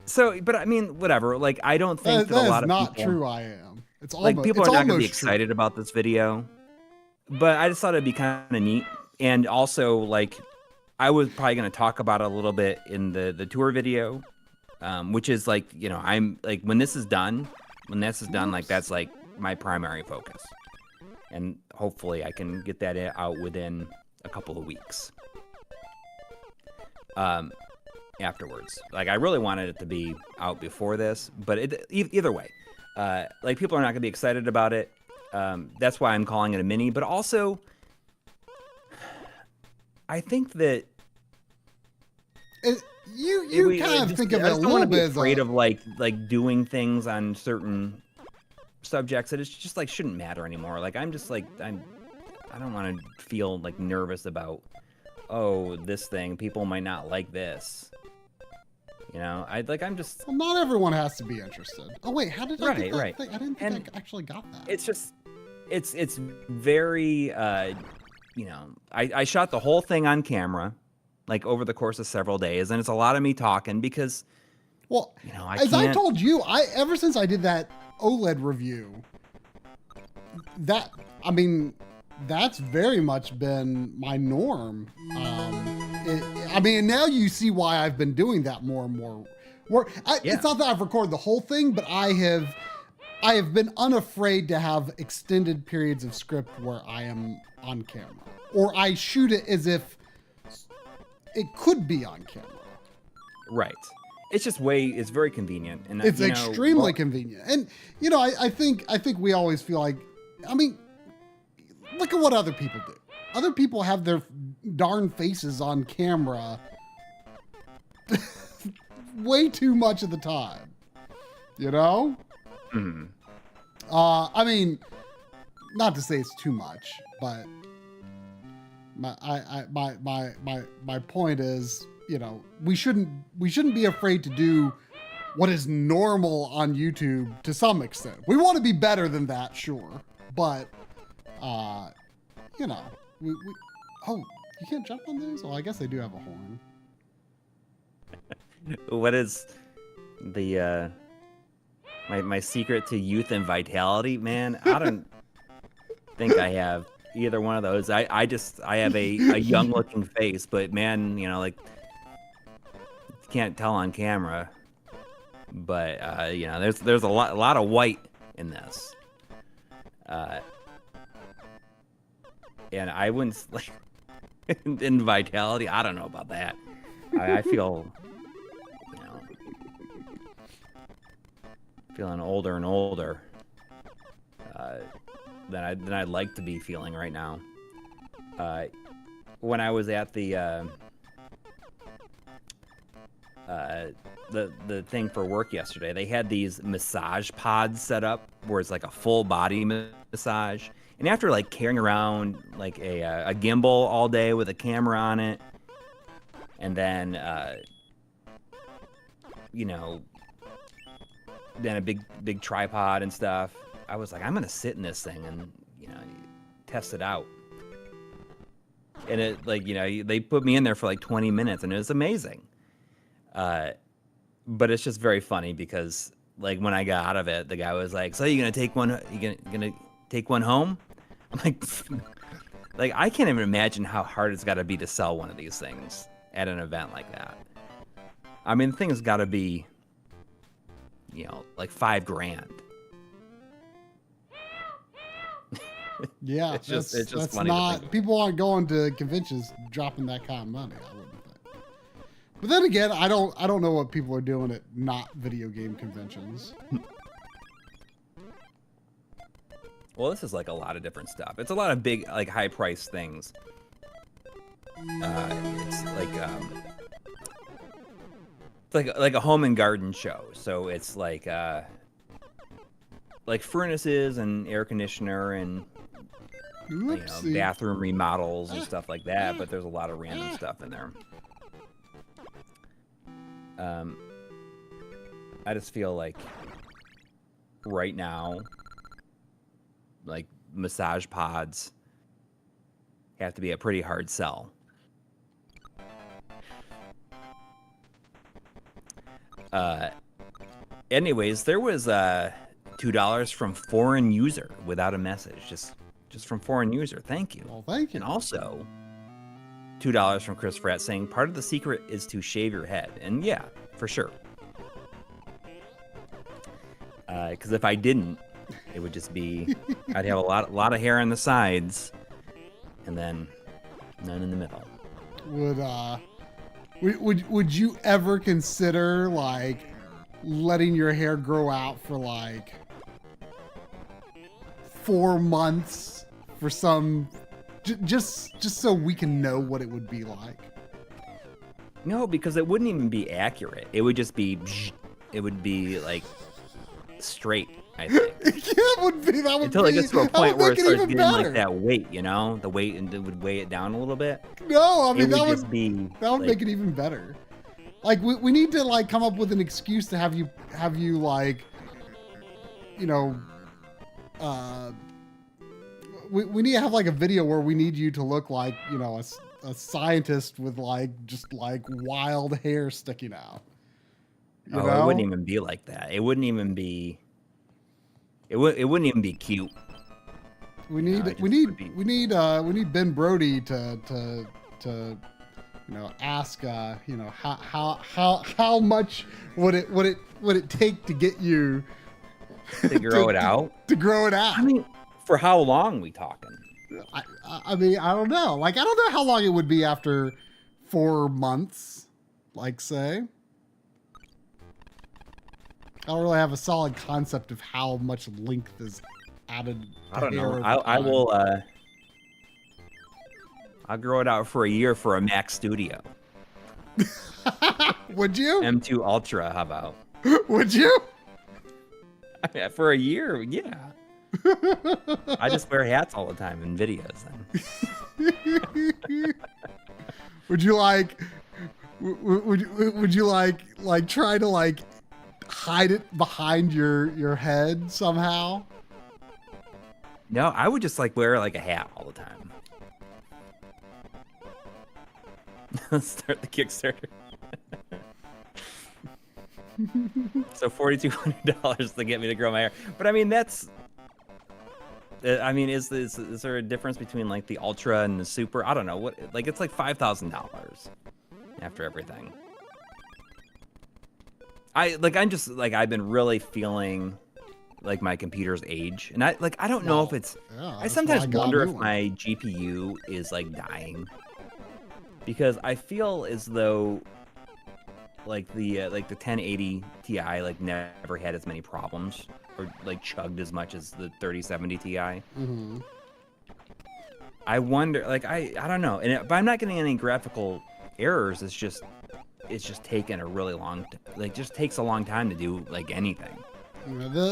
So, but I mean, whatever. Like, I don't think that a lot of people. That's not true. I am. It's almost, like, people are not going to be excited true. about this video, but I just thought it'd be kind of neat. And also, like, I was probably going to talk about it a little bit in the tour video, which is like, you know, I'm like, when this is done, like, that's like my primary focus. And hopefully I can get that out within a couple of weeks. Afterwards, like, I really wanted it to be out before this, but either way, like, people are not going to be excited about it. That's why I'm calling it a mini. But also, I think that you kind of think of it a little bit as afraid of like doing things on certain subjects that it's just like shouldn't matter anymore. Like, I'm just like I don't want to feel like nervous about, oh, this thing, people might not like this. You know, I'm just. Well, not everyone has to be interested. Oh wait, how did I get that right. thing? I didn't think I actually got that. It's just, it's very, you know, I shot the whole thing on camera, like over the course of several days, and it's a lot of me talking because. Well, You know, I as I can't. told you, ever since I did that OLED review, that's very much been my norm. Now you see why I've been doing that more and more. It's not that I've recorded the whole thing, but I have been unafraid to have extended periods of script where I am on camera, or I shoot it as if it could be on camera. Right. It's just it's very convenient. And it's extremely convenient. And, I think we always feel like, look at what other people do. Other people have their darn faces on camera way too much of the time, Mm. Not to say it's too much, but my point is, we shouldn't be afraid to do what is normal on YouTube to some extent. We want to be better than that, sure, but we you can't jump on those? Well, I guess they do have a horn. What is the my secret to youth and vitality, man? I don't think I have either one of those. I have a young looking face, but man, you can't tell on camera. But there's a lot of white in this. And I wouldn't in vitality. I don't know about that. I feel, feeling older and older than I'd like to be feeling right now. When I was at the thing for work yesterday, they had these massage pods set up where it's like a full body massage. And after like carrying around like a gimbal all day with a camera on it, and then then a big tripod and stuff, I was like, I'm gonna sit in this thing and test it out. And it they put me in there for like 20 minutes, and it was amazing. But it's just very funny because like when I got out of it, the guy was like, "So you gonna take one? You gonna take one home?" I'm like I can't even imagine how hard it's got to be to sell one of these things at an event like that. The thing has got to be, like $5,000. Yeah, it's just funny. People aren't going to conventions dropping that kind of money, I wouldn't think. But then again, I don't know what people are doing at not video game conventions. Well, this is like a lot of different stuff. It's a lot of big, like high price things. It's like a home and garden show. So it's like furnaces and air conditioner and bathroom remodels and stuff like that. But there's a lot of random stuff in there. I just feel like right now, like massage pods have to be a pretty hard sell. Anyways, there was $2 from foreign user without a message, just from foreign user. Thank you. Well, thank you. And also $2 from Chris Fratt saying part of the secret is to shave your head. And yeah, for sure. Because if I didn't, it would just be I'd have a lot of hair on the sides, and then none in the middle. Would you ever consider like letting your hair grow out for like 4 months for some just so we can know what it would be like? No, because it wouldn't even be accurate. It would just be like straight, I think. Yeah, until it gets to a point where it starts getting like that weight, the weight, and it would weigh it down a little bit. No, that would like, make it even better. Like we need to like come up with an excuse to have you like, we need to have like a video where we need you to look like a scientist with like just like wild hair sticking out. You Oh, know? it wouldn't even be like that. It wouldn't even be. It wouldn't even be cute. We You know, need it we just need would be- we need we need Ben Brody to ask how much would it take to get you to grow it out. to grow it out. I mean, for how long we talking? I mean, I don't know. Like, I don't know how long it would be after 4 months, like, say. I don't really have a solid concept of how much length is added. I don't know. over I time. will. I'll grow it out for a year for a Mac Studio. Would you? M2 Ultra. How about? Would you? For a year, yeah. I just wear hats all the time in videos. Then. Would you like? Would you like try to like hide it behind your head somehow? No, I would just like wear like a hat all the time. Let's start the Kickstarter. So $4,200 to get me to grow my hair. But I mean, that's. I mean, is there a difference between like the Ultra and the Super? I don't know what. Like, it's like $5,000 after everything. I've been really feeling like my computer's age, and I don't know if it's. Yeah, I that's sometimes why I got a wonder new if one. my GPU is like dying, because I feel as though like the 1080 Ti like never had as many problems or like chugged as much as the 3070 Ti. Mm-hmm. I wonder, like I don't know, but I'm not getting any graphical errors. It's just taken a really long, just takes a long time to do like anything.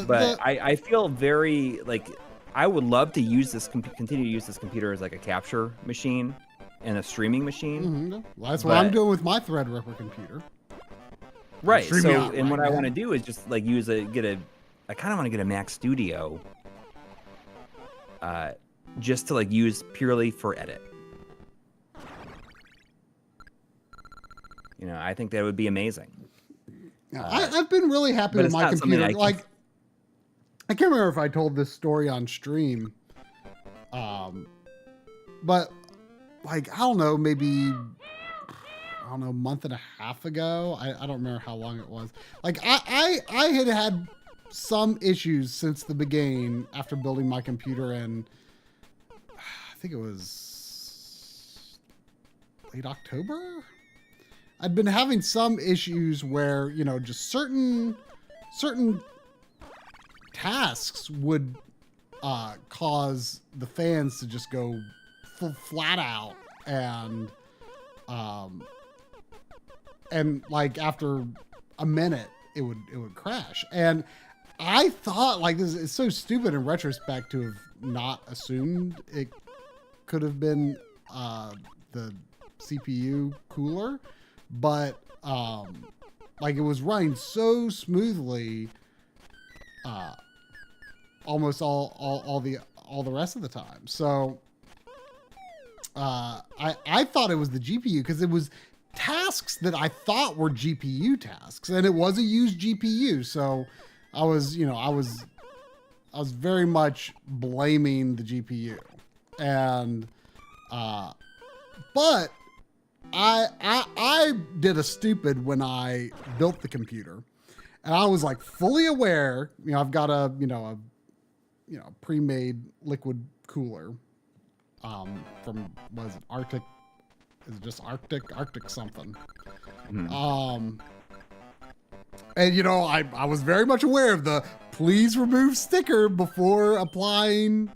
But I feel very like I would love to use this continue to use this computer as like a capture machine and a streaming machine. Mm-hmm. Well, that's what I'm doing with my Threadripper computer. Right. Stream So, out and right what I now. want to do is just like I kind of want to get a Mac Studio, just to like use purely for edit. You know, I think that would be amazing. Yeah, I've been really happy but with it's my not something computer. I can- Like, I can't remember if I told this story on stream, but like I don't know, maybe a month and a half ago. I don't remember how long it was. Like I had some issues since the beginning after building my computer in, I think it was late October. I'd been having some issues where, just certain tasks would cause the fans to just go flat out and like after a minute it would crash. And I thought, like, this is so stupid in retrospect to have not assumed it could have been the CPU cooler, but like it was running so smoothly almost all the rest of the time. So I thought it was the GPU because it was tasks that I thought were GPU tasks, and it was a used GPU. So I was very much blaming the GPU, and but I did a stupid when I built the computer, and I was like fully aware. I've got a pre-made liquid cooler from, what is it, Arctic? Is it just Arctic something? Mhm. And I was very much aware of the please remove sticker before applying.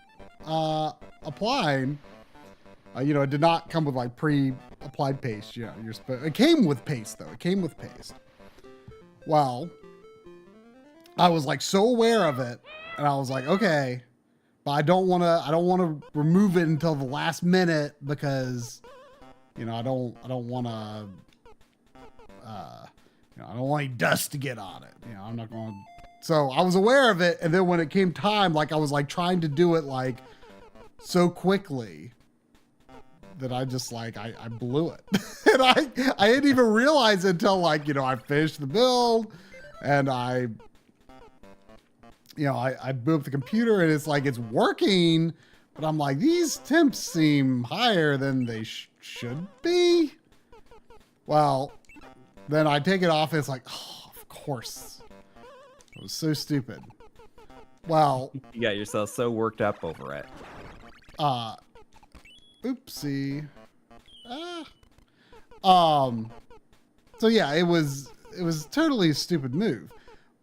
It did not come with like pre-applied paste. It came with paste though. It came with paste. Well, I was like so aware of it, and I was like, okay, but I don't want to remove it until the last minute because, I don't want to, I don't want any dust to get on it. I'm not going to. So I was aware of it, and then when it came time, like I was like trying to do it like so quickly that I just like I blew it. And I didn't even realize it until like I finished the build, And I boot up the computer and it's like, it's working, but I'm like, these temps seem higher than they should be. Well, then I take it off and it's like, oh, of course. It was so stupid. Well, You got yourself so worked up over it. Oopsie. So yeah, it was totally a stupid move.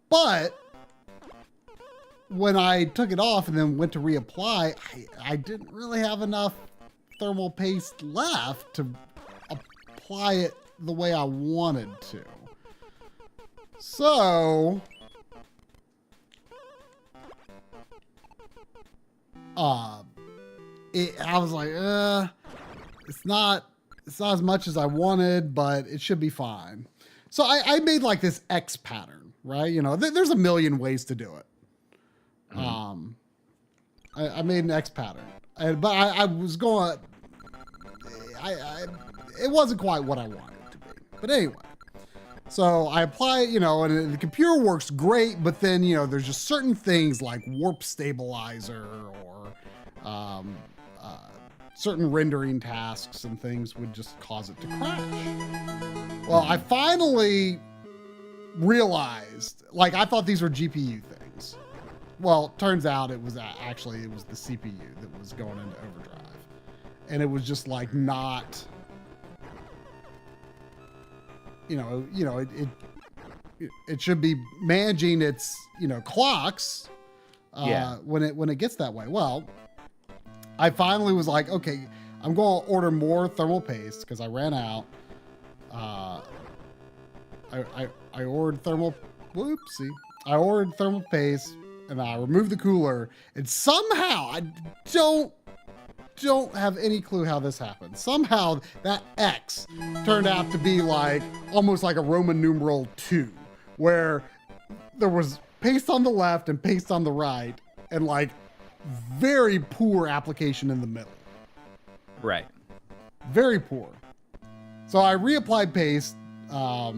But when I took it off and then went to reapply, I didn't really have enough thermal paste left to apply it the way I wanted to. So I was like, it's not as much as I wanted, but it should be fine. So I made like this X pattern, right? You know, there's a million ways to do it. Mm-hmm. I made an X pattern, but I was going, it wasn't quite what I wanted it to be. But anyway, so I apply it, you know, and the computer works great, but then, you know, there's just certain things like warp stabilizer or certain rendering tasks and things would just cause it to crash. Well, I finally realized, like, I thought these were GPU things. Well, turns out it was the CPU that was going into overdrive. And it was just like not, it should be managing its, clocks when it gets that way. Well, I finally was like, okay, I'm going to order more thermal paste because I ran out. I ordered thermal, whoopsie. I ordered thermal paste and I removed the cooler, and somehow I don't have any clue how this happened. Somehow that X turned out to be like almost like a Roman numeral 2, where there was paste on the left and paste on the right, and like very poor application in the middle. Right. Very poor. So I reapplied paste, I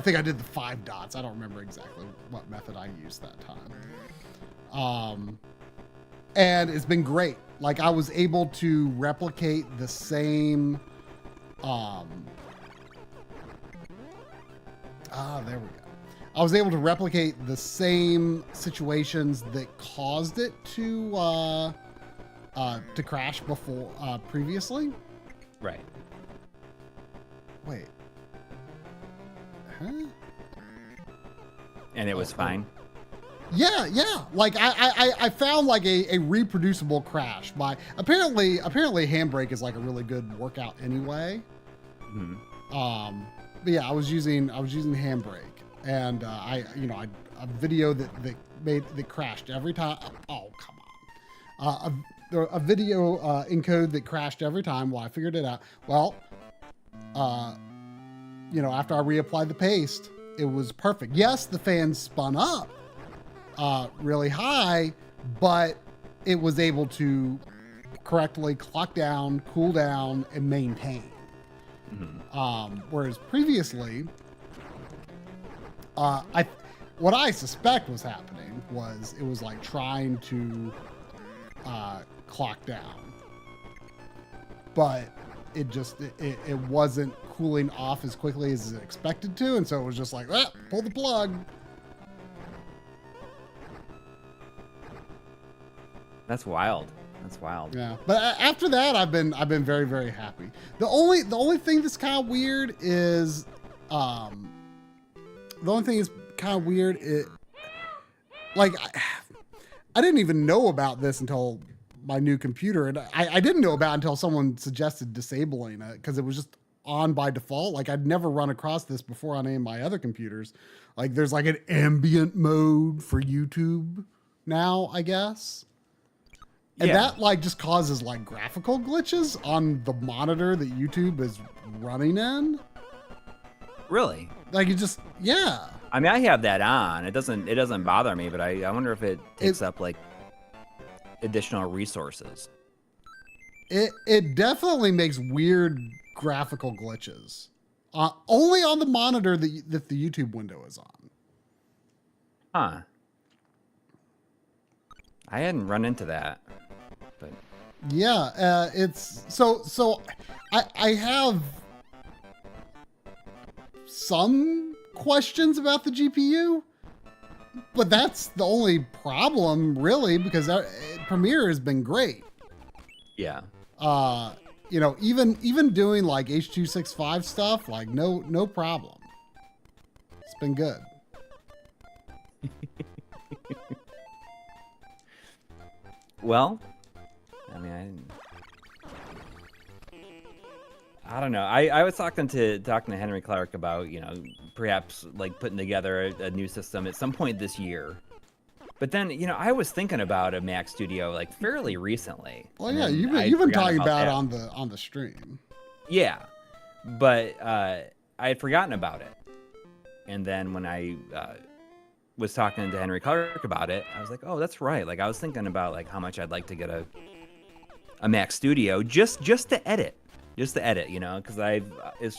think I did the 5 dots. I don't remember exactly what method I used that time. And it's been great. Like, I was able to replicate the same, there we go. I was able to replicate the same situations that caused it to crash before, previously. Right. Wait. Huh? And it was fine. Yeah. Like I found like a reproducible crash by apparently Handbrake is like a really good workout anyway. Mm-hmm. But yeah, I was using Handbrake, and a video that crashed every time. Oh, come on. A video encode that crashed every time. Well, I figured it out. Well, after I reapplied the paste, it was perfect. Yes, the fan spun up really high, but it was able to correctly clock down, cool down, and maintain. Mm-hmm. Whereas previously, what I suspect was happening was it was like trying to clock down, but it wasn't cooling off as quickly as it expected to, and so it was just like, pull the plug. That's wild. Yeah, but after that, I've been very, very happy. The only thing that's kind of weird is, I didn't even know about this until my new computer, and I didn't know about it until someone suggested disabling it because it was just on by default. Like, I'd never run across this before on any of my other computers. Like, there's like an ambient mode for YouTube now, I guess. And that like just causes like graphical glitches on the monitor that YouTube is running in. Really? Like, it just, yeah. I mean, I have that on. It doesn't bother me, but I wonder if it takes up like additional resources. It definitely makes weird graphical glitches. Only on the monitor that the YouTube window is on. Huh. I hadn't run into that, but yeah, it's so I have some questions about the GPU, but that's the only problem really, because Premiere has been great. yeah. You know, even doing like H.265 stuff, like no problem. It's been good. Well, I mean, I don't know. I was talking to Henry Clark about, you know, perhaps like putting together a new system at some point this year. But then, you know, I was thinking about a Mac Studio like fairly recently. Well, yeah, you've been talking about it on the stream. Yeah, but I had forgotten about it. And then when I was talking to Henry Clark about it, I was like, oh, that's right. Like I was thinking about like how much I'd like to get a Mac Studio just to edit, you know, because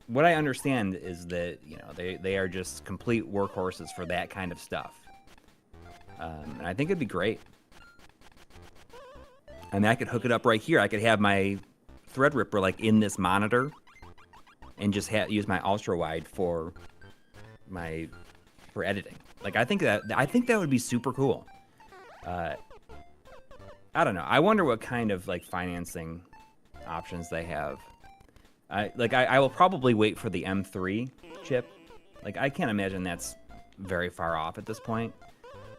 what I understand is that, you know, they are just complete workhorses for that kind of stuff. And I think it'd be great. I mean, I could hook it up right here. I could have my Threadripper like in this monitor, and just use my ultra wide for editing. Like I think that would be super cool. I don't know. I wonder what kind of like financing options they have. I will probably wait for the M3 chip. Like I can't imagine that's very far off at this point.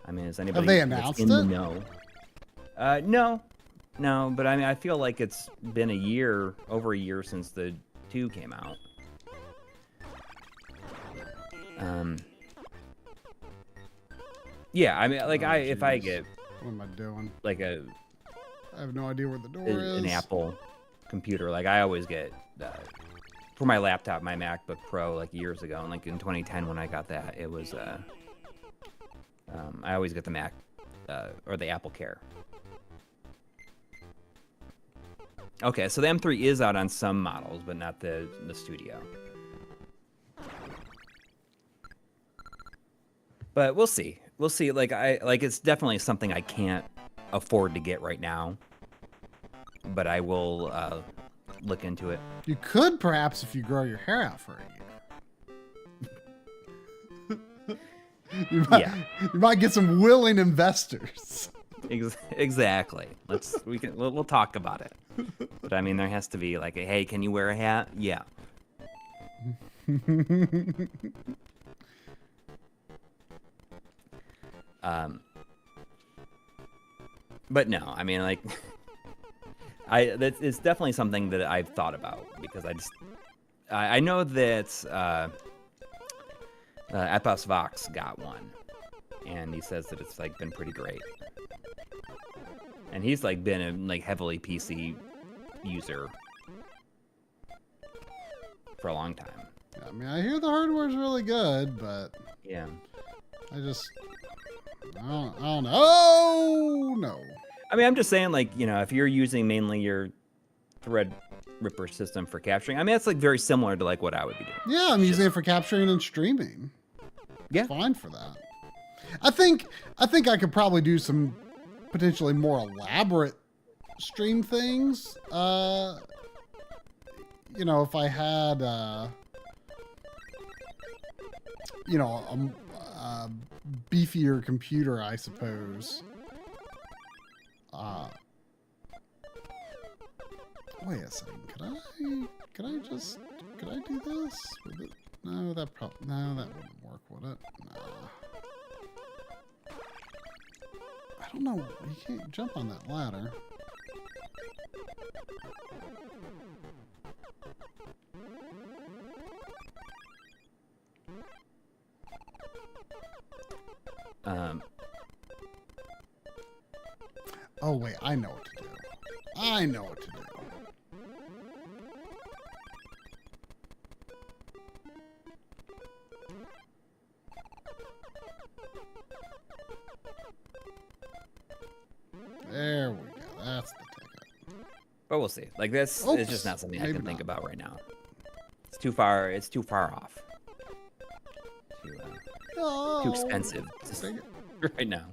I mean, is anybody have they announced in the it? No. No, but I mean, I feel like it's been over a year since the 2 came out. Yeah, I mean, like if I get, what am I doing? Like I have no idea where the door is. An Apple computer, like I always get for my laptop, my MacBook Pro, like years ago, and like in 2010 when I got that, it was I always get the Mac or the Apple Care. Okay, so the M3 is out on some models, but not the Studio. But we'll see. We'll see. Like it's definitely something I can't afford to get right now. But I will look into it. You could perhaps if you grow your hair out for a year. You might get some willing investors. Exactly. We'll talk about it. But I mean, there has to be like, hey, can you wear a hat? Yeah. But no, I mean, like, it's definitely something that I've thought about, because I know that Epos Vox got one, and he says that it's like been pretty great. And he's like been a like heavily PC user for a long time. I mean, I hear the hardware's really good, but yeah, I don't know. Oh no. I mean, I'm just saying, like, you know, if you're using mainly your Threadripper system for capturing, I mean, that's like very similar to like what I would be doing. Yeah, I'm using it for capturing and streaming. Yeah, it's fine for that. I think I could probably do some potentially more elaborate stream things. You know, if I had you know, a beefier computer, I suppose. Wait a second. Could I do this? No, that wouldn't work, would it? Nah. I don't know. You can't jump on that ladder. Oh wait, I know what to do. There we go. That's the ticket. but we'll see. Like this, it's just not something I can think about right now. It's too far. It's too far off. Too expensive right now.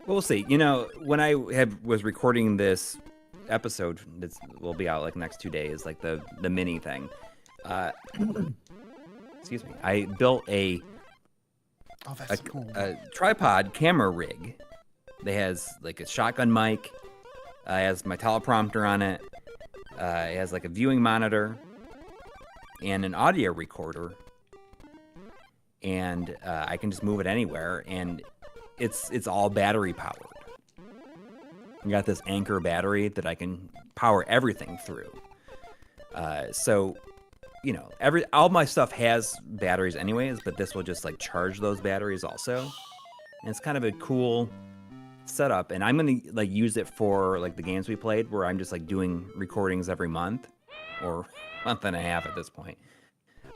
We'll see. You know, when I was recording this episode, this will be out like next 2 days, like the mini thing. Excuse me. I built a tripod camera rig that has like a shotgun mic. It has my teleprompter on it. It has like a viewing monitor and an audio recorder. And I can just move it anywhere, and it's all battery powered. I got this Anchor battery that I can power everything through. So, you know, all my stuff has batteries anyways, but this will just like charge those batteries also. And it's kind of a cool setup, and I'm gonna like use it for like the games we played, where I'm just like doing recordings every month or month and a half at this point.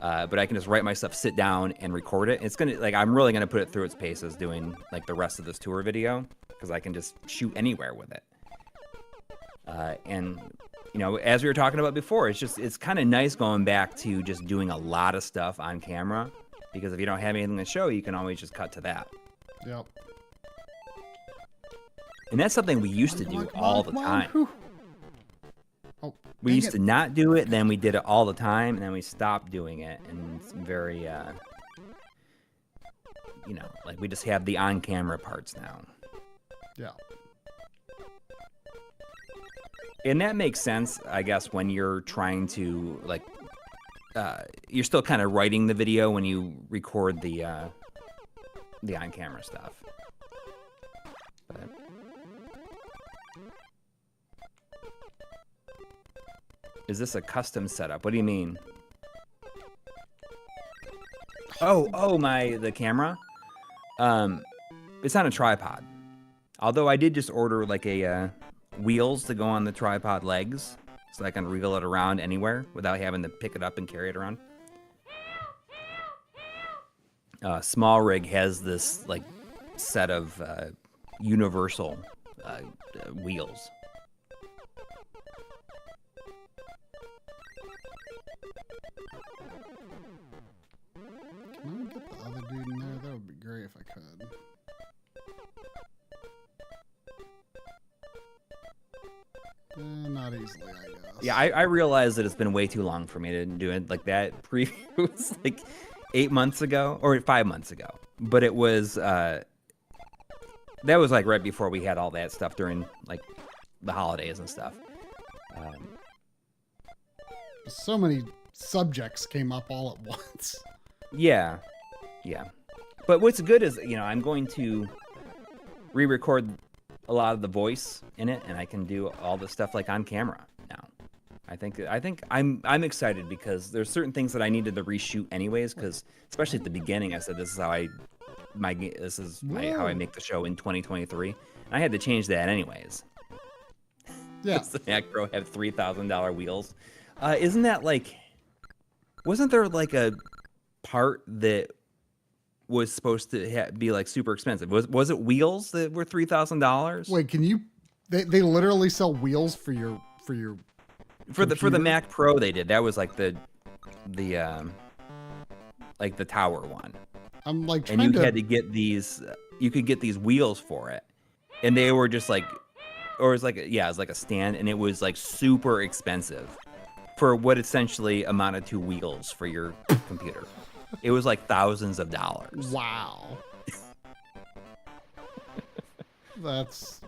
But I can just write my stuff, sit down, and record it. It's gonna like I'm really gonna put it through its paces doing like the rest of this tour video, because I can just shoot anywhere with it. And you know, as we were talking about before, it's kind of nice going back to just doing a lot of stuff on camera, because if you don't have anything to show, you can always just cut to that. Yep. And that's something we used to do all the time. Oh, we used to not do it, then we did it all the time, and then we stopped doing it. And it's very, you know, like we just have the on-camera parts now. Yeah. And that makes sense, I guess, when you're trying to, like, you're still kind of writing the video when you record the on-camera stuff. But... Is this a custom setup? What do you mean? Oh, the camera? It's on a tripod. Although I did just order like a wheels to go on the tripod legs, so I can wriggle it around anywhere without having to pick it up and carry it around. Small Rig has this like set of universal wheels. Can I get the other dude in there? That would be great if I could. Not easily, I guess. Yeah, I realized that it's been way too long for me to do it like that. Preview was like 8 months ago, or 5 months ago. But it was, that was like right before we had all that stuff during like the holidays and stuff. So many subjects came up all at once. Yeah. But what's good is, you know, I'm going to re-record a lot of the voice in it, and I can do all the stuff like on camera now. I think I'm excited, because there's certain things that I needed to reshoot anyways, because especially at the beginning I said this is how I make the show in 2023, and I had to change that anyways. Yeah. The Mac Pro had $3,000 wheels. Isn't that like? Wasn't there like a part that was supposed to be like super expensive? Was it wheels that were $3,000? Wait, can you? They literally sell wheels for the Mac Pro. They did. That was like the like the tower one. I'm like, and you had to get these. You could get these wheels for it, and they were just like, or it was like, yeah, it was like a stand, and it was like super expensive for what essentially amounted to wheels for your computer. It was like thousands of dollars. Wow. That's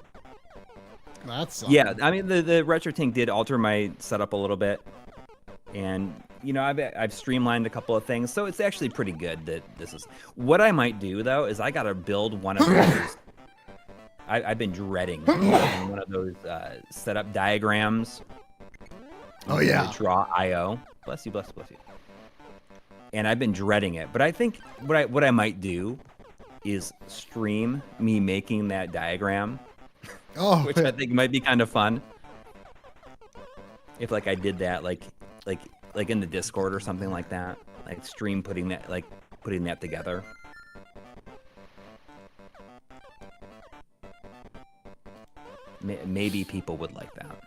yeah. I mean, the Retrode did alter my setup a little bit, and you know, I've streamlined a couple of things, so it's actually pretty good that this is. What I might do though is I gotta build one of those. I've been dreading one of those setup diagrams. Oh yeah. Draw IO. Bless you. And I've been dreading it, but I think what I might do is stream me making that diagram, which I think might be kind of fun. If like I did that, like in the Discord or something like that, like stream putting that together. Maybe people would like that.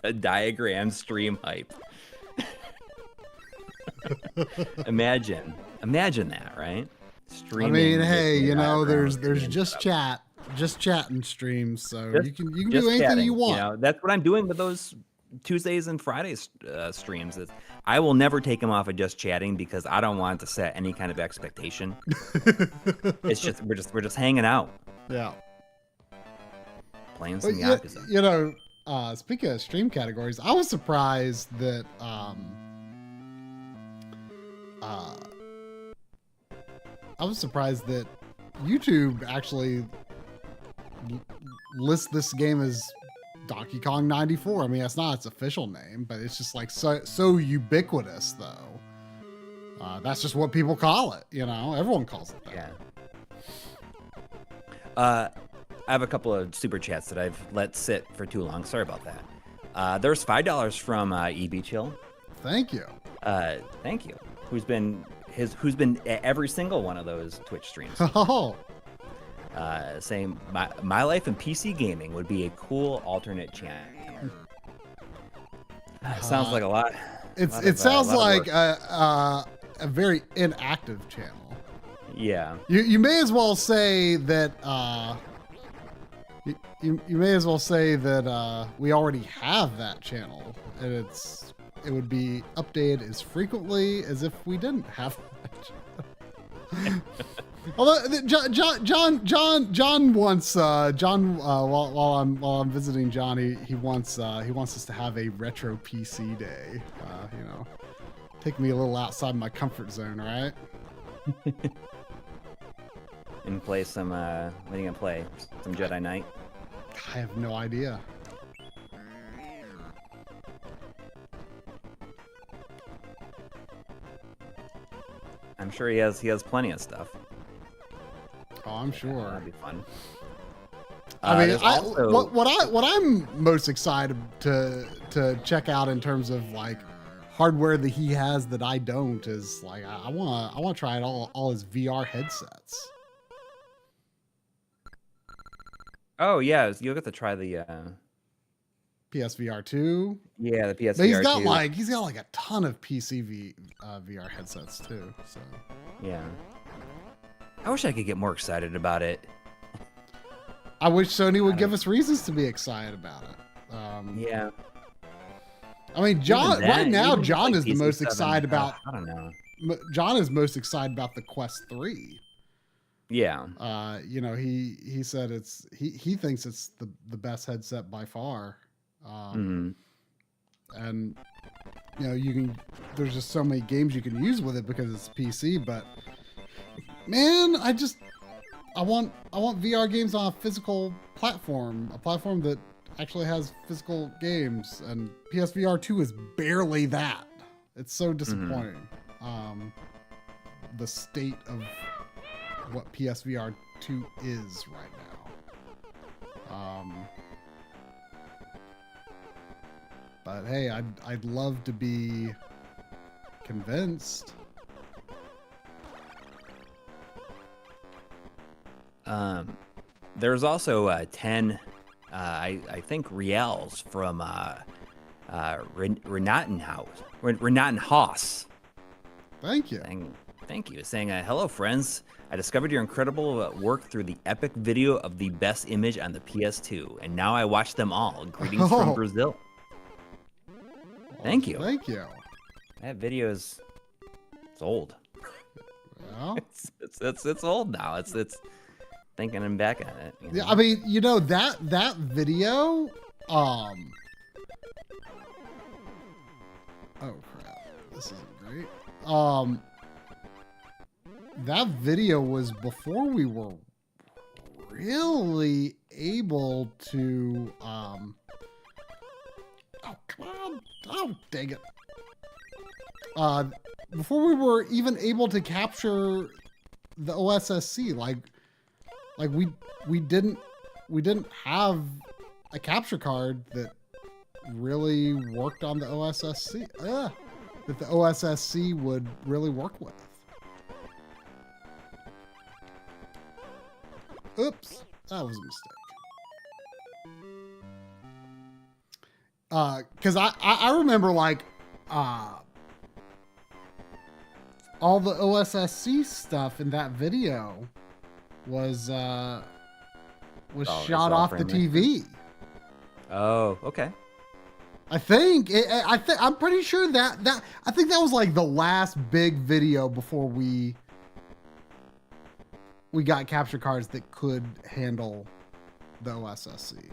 a diagram stream hype. Imagine that, right? Streaming. I mean, hey, with you know, diagrams there's and just stuff. just chatting streams, so Just, you can do just anything chatting, you want. You know, that's what I'm doing with those Tuesdays and Fridays streams. I will never take them off of just chatting because I don't want to set any kind of expectation. It's just we're just hanging out, Yeah. playing But some Yakuza. you know, speaking of stream categories, I was surprised that YouTube actually lists this game as Donkey Kong 94. I mean, that's not its official name, but it's just like so ubiquitous, though. That's just what people call it. You know, everyone calls it that. Yeah. I have a couple of super chats that I've let sit for too long. Sorry about that. There's $5 from EB Chill. Thank you. Thank you. Who's been at every single one of those Twitch streams. Oh. Saying my life in PC gaming would be a cool alternate channel. Sounds like a lot. It sounds like a very inactive channel. Yeah. You may as well say that you may as well say that we already have that channel, and it would be updated as frequently as if we didn't have that. Although John wants while I'm visiting John, he wants us to have a retro PC day. You know, take me a little outside my comfort zone, right? And play some. What are you gonna play? Some Jedi Knight. I have no idea. I'm sure he has plenty of stuff. Oh, I'm sure. That'd be fun. I mean, what I'm most excited to check out in terms of like hardware that he has that I don't is like I want to try it all his VR headsets. Oh yeah, you'll get to try the PSVR 2. Yeah, the PSVR 2. But he's got like a ton of PC VR headsets too. So yeah, I wish I could get more excited about it. I wish Sony would give us reasons to be excited about it. Yeah. I mean, John is the most excited about. I don't know. John is most excited about the Quest 3. Yeah. You know, he said he thinks it's the best headset by far. And you know, there's just so many games you can use with it because it's PC, but man, I want VR games on a physical platform, a platform that actually has physical games, and PSVR 2 is barely that. It's so disappointing. The state of what PSVR 2 is right now. But hey, I'd love to be convinced. There's also 10, I think, reals from Renattenhaus. Thank you. Thank you. Saying, hello, friends. I discovered your incredible work through the epic video of the best image on the PS2, and now I watch them all. Greetings from Brazil. Thank you. Thank you. That video it's old. Well, it's old now. It's thinking and back at it. You know? Yeah, I mean, you know, that video. Oh crap! This isn't great. That video was before we were really able to. Oh come on! Oh dang it! Before we were even able to capture the OSSC, like we didn't have a capture card that really worked on the OSSC. That the OSSC would really work with. Oops, that was a mistake. because I remember like all the OSSC stuff in that video was shot off the TV. Oh, okay. I think I'm pretty sure that I think that was like the last big video before we got capture cards that could handle the OSSC.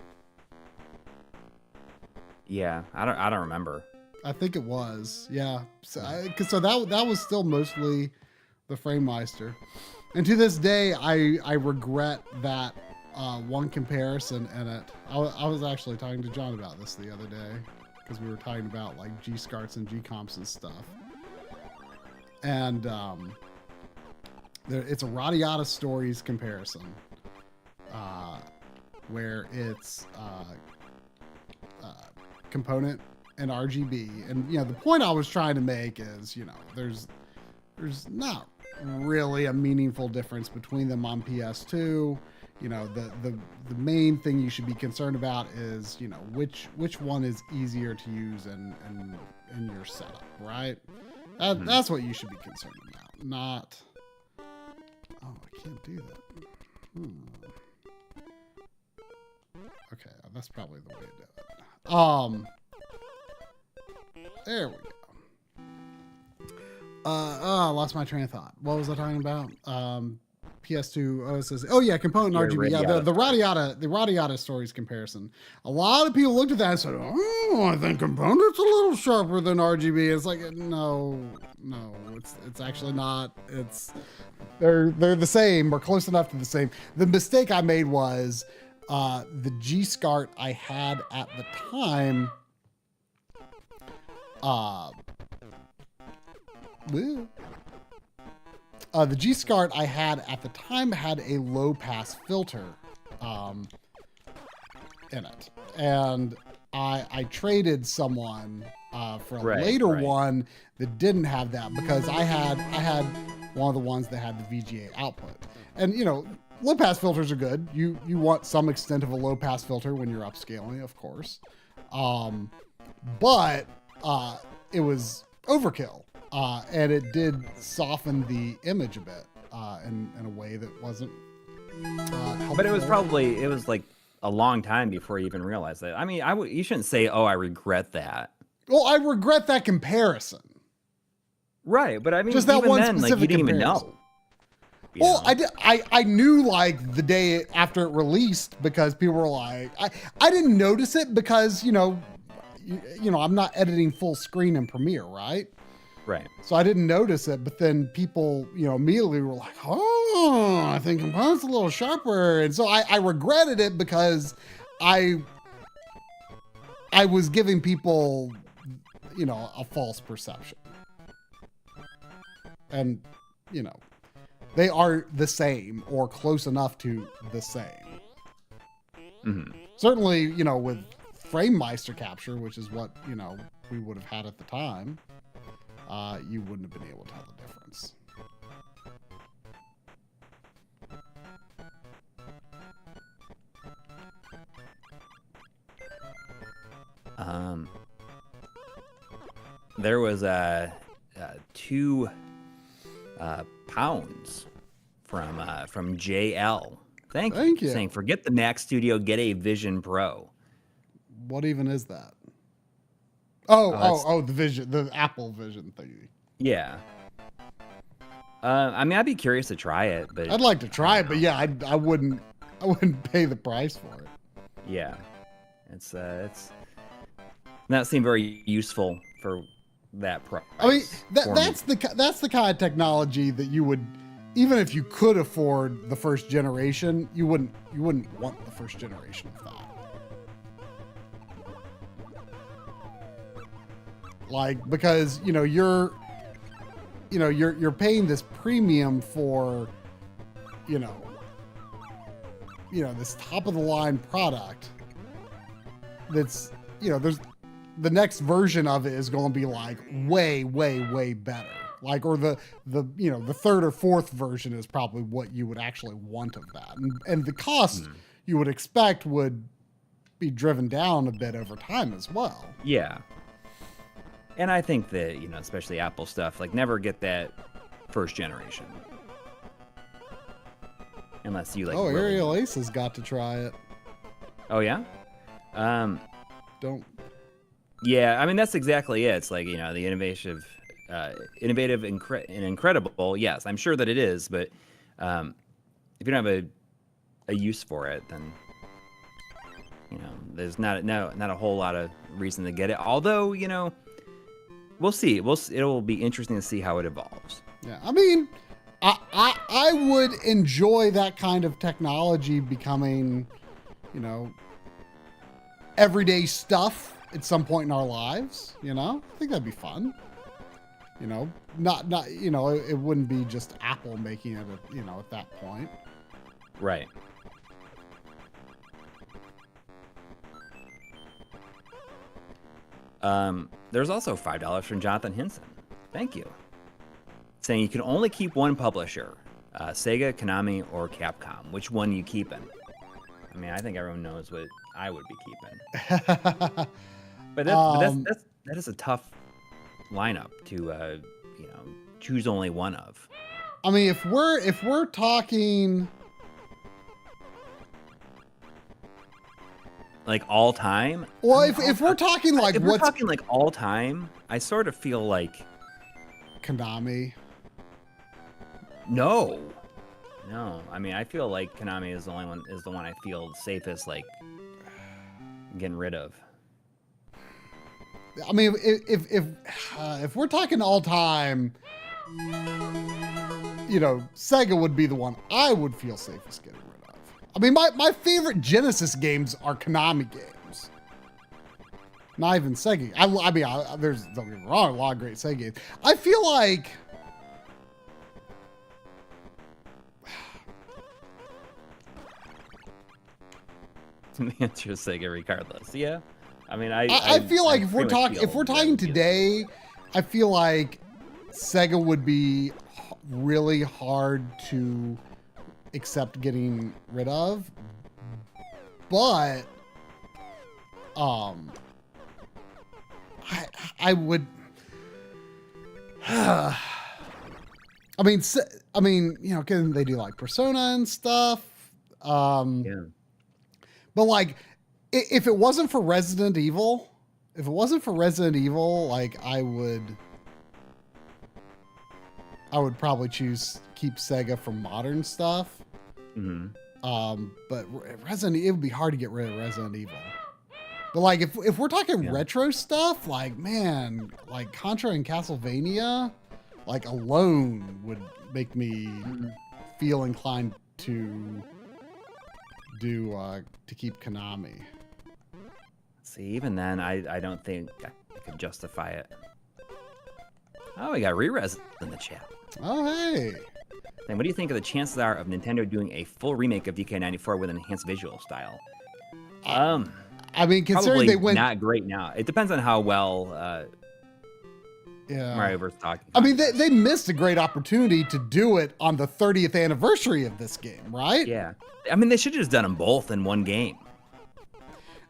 Yeah, I don't remember. I think it was, yeah. So that was still mostly the FrameMeister, and to this day, I regret that one comparison in it. I was actually talking to John about this the other day because we were talking about like G-SCARTs and G-Comps and stuff, and it's a Radiata Stories comparison, where it's component and RGB. And, the point I was trying to make is, there's not really a meaningful difference between them on PS2. The main thing you should be concerned about is, which one is easier to use in your setup, right? That's what you should be concerned about, not... Oh, I can't do that. Okay, that's probably the way to do it. There we go. I lost my train of thought. What was I talking about? PS2 OSS. Oh yeah, component RGB. Yeah, the Radiata Stories comparison. A lot of people looked at that and said, "Oh, I think component's a little sharper than RGB." It's like, no, it's actually not. They're the same or close enough to the same. The mistake I made was the G-SCART I had at the time. The G-SCART I had at the time had a low pass filter in it, and I traded someone for a later one that didn't have that because I had one of the ones that had the VGA output. And low pass filters are good. You want some extent of a low pass filter when you're upscaling, of course, but it was overkill. And it did soften the image a bit in a way that wasn't helpful. But it was like a long time before you even realized that. I mean, you shouldn't say, "Oh, I regret that." Well, I regret that comparison. Right, but I mean, just that even one then, specific like, you didn't comparison. even know. Well, I knew like the day after it released because people were like, I didn't notice it because I'm not editing full screen in Premiere, right? Right. So I didn't notice it, but then people, immediately were like, "Oh, I think component's a little sharper," and so I regretted it because I was giving people, a false perception, and they are the same or close enough to the same. Mm-hmm. Certainly, with FrameMeister capture, which is what we would have had at the time. You wouldn't have been able to tell the difference. There was 2 pounds from JL. Thank you. Saying, "Forget the Mac Studio, get a Vision Pro." What even is that? The Vision, the Apple Vision thingy. Yeah. I mean, I'd be curious to try it, but I'd like to try it, but yeah, I wouldn't pay the price for it. Yeah, it's not seem very useful for that price. I mean, that's the kind of technology that you would, even if you could afford the first generation, you wouldn't want the first generation of that. Like, because you're paying this premium for this top of the line product that's there's the next version of it is going to be like way better, like, or the third or fourth version is probably what you would actually want of that, and the cost you would expect would be driven down a bit over time as well. Yeah. And I think that, especially Apple stuff, like never get that first generation. Unless you like. Oh, really... Aerial Ace has got to try it. Oh, yeah? Don't. Yeah, I mean, that's exactly it. It's like, the innovative and incredible. Yes, I'm sure that it is. But if you don't have a use for it, then, there's not a whole lot of reason to get it. Although, we'll see. It'll be interesting to see how it evolves. Yeah, I mean, I would enjoy that kind of technology becoming, everyday stuff at some point in our lives. I think that'd be fun. Not it wouldn't be just Apple making it, at that point. Right. There's also $5 from Jonathan Hinson. Thank you. Saying you can only keep one publisher, Sega, Konami, or Capcom. Which one you keeping? I mean, I think everyone knows what I would be keeping. But that is a tough lineup to choose only one of. I mean, if we're talking like all time. Well, if we're talking like if we're talking like all time, I sort of feel like Konami. No. I mean, I feel like Konami is the one I feel safest like getting rid of. I mean, if we're talking all time, Sega would be the one I would feel safest getting rid of. I mean, my favorite Genesis games are Konami games. Not even Sega. I mean, there's, don't get me wrong, a lot of great Sega games. I feel like The answer is Sega regardless. Yeah. I mean, I feel like if we're talking today, I feel like Sega would be really hard to accept getting rid of, but I would. I mean, because they do like Persona and stuff. Yeah. But like, if it wasn't for Resident Evil, like I would probably keep Sega from modern stuff. Mm-hmm. But it would be hard to get rid of Resident Evil. But like, if we're talking retro stuff, like, man, like Contra and Castlevania, like alone would make me feel inclined to keep Konami. See, even then, I don't think I could justify it. Oh, we got Re-Res in the chat. Oh, hey. Then what do you think of the chances are of Nintendo doing a full remake of DK94 with an enhanced visual style? I mean, considering they went not great now. It depends on how well Mario vs. Talking. I mean, they missed a great opportunity to do it on the 30th anniversary of this game, right? Yeah. I mean, they should have just done them both in one game.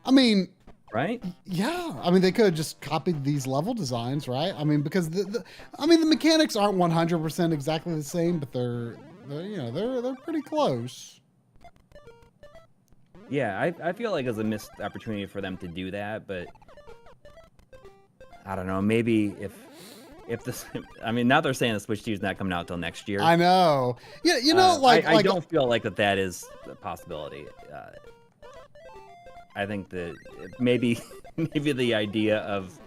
I mean, right? Yeah. I mean, they could have just copied these level designs, right? I mean, because the mechanics aren't 100% exactly the same, but they're pretty close. Yeah, I feel like it was a missed opportunity for them to do that, but I don't know. Maybe if this, I mean, now they're saying the Switch 2 is not coming out till next year. I know. Yeah, I don't feel like that is a possibility. I think that maybe the idea of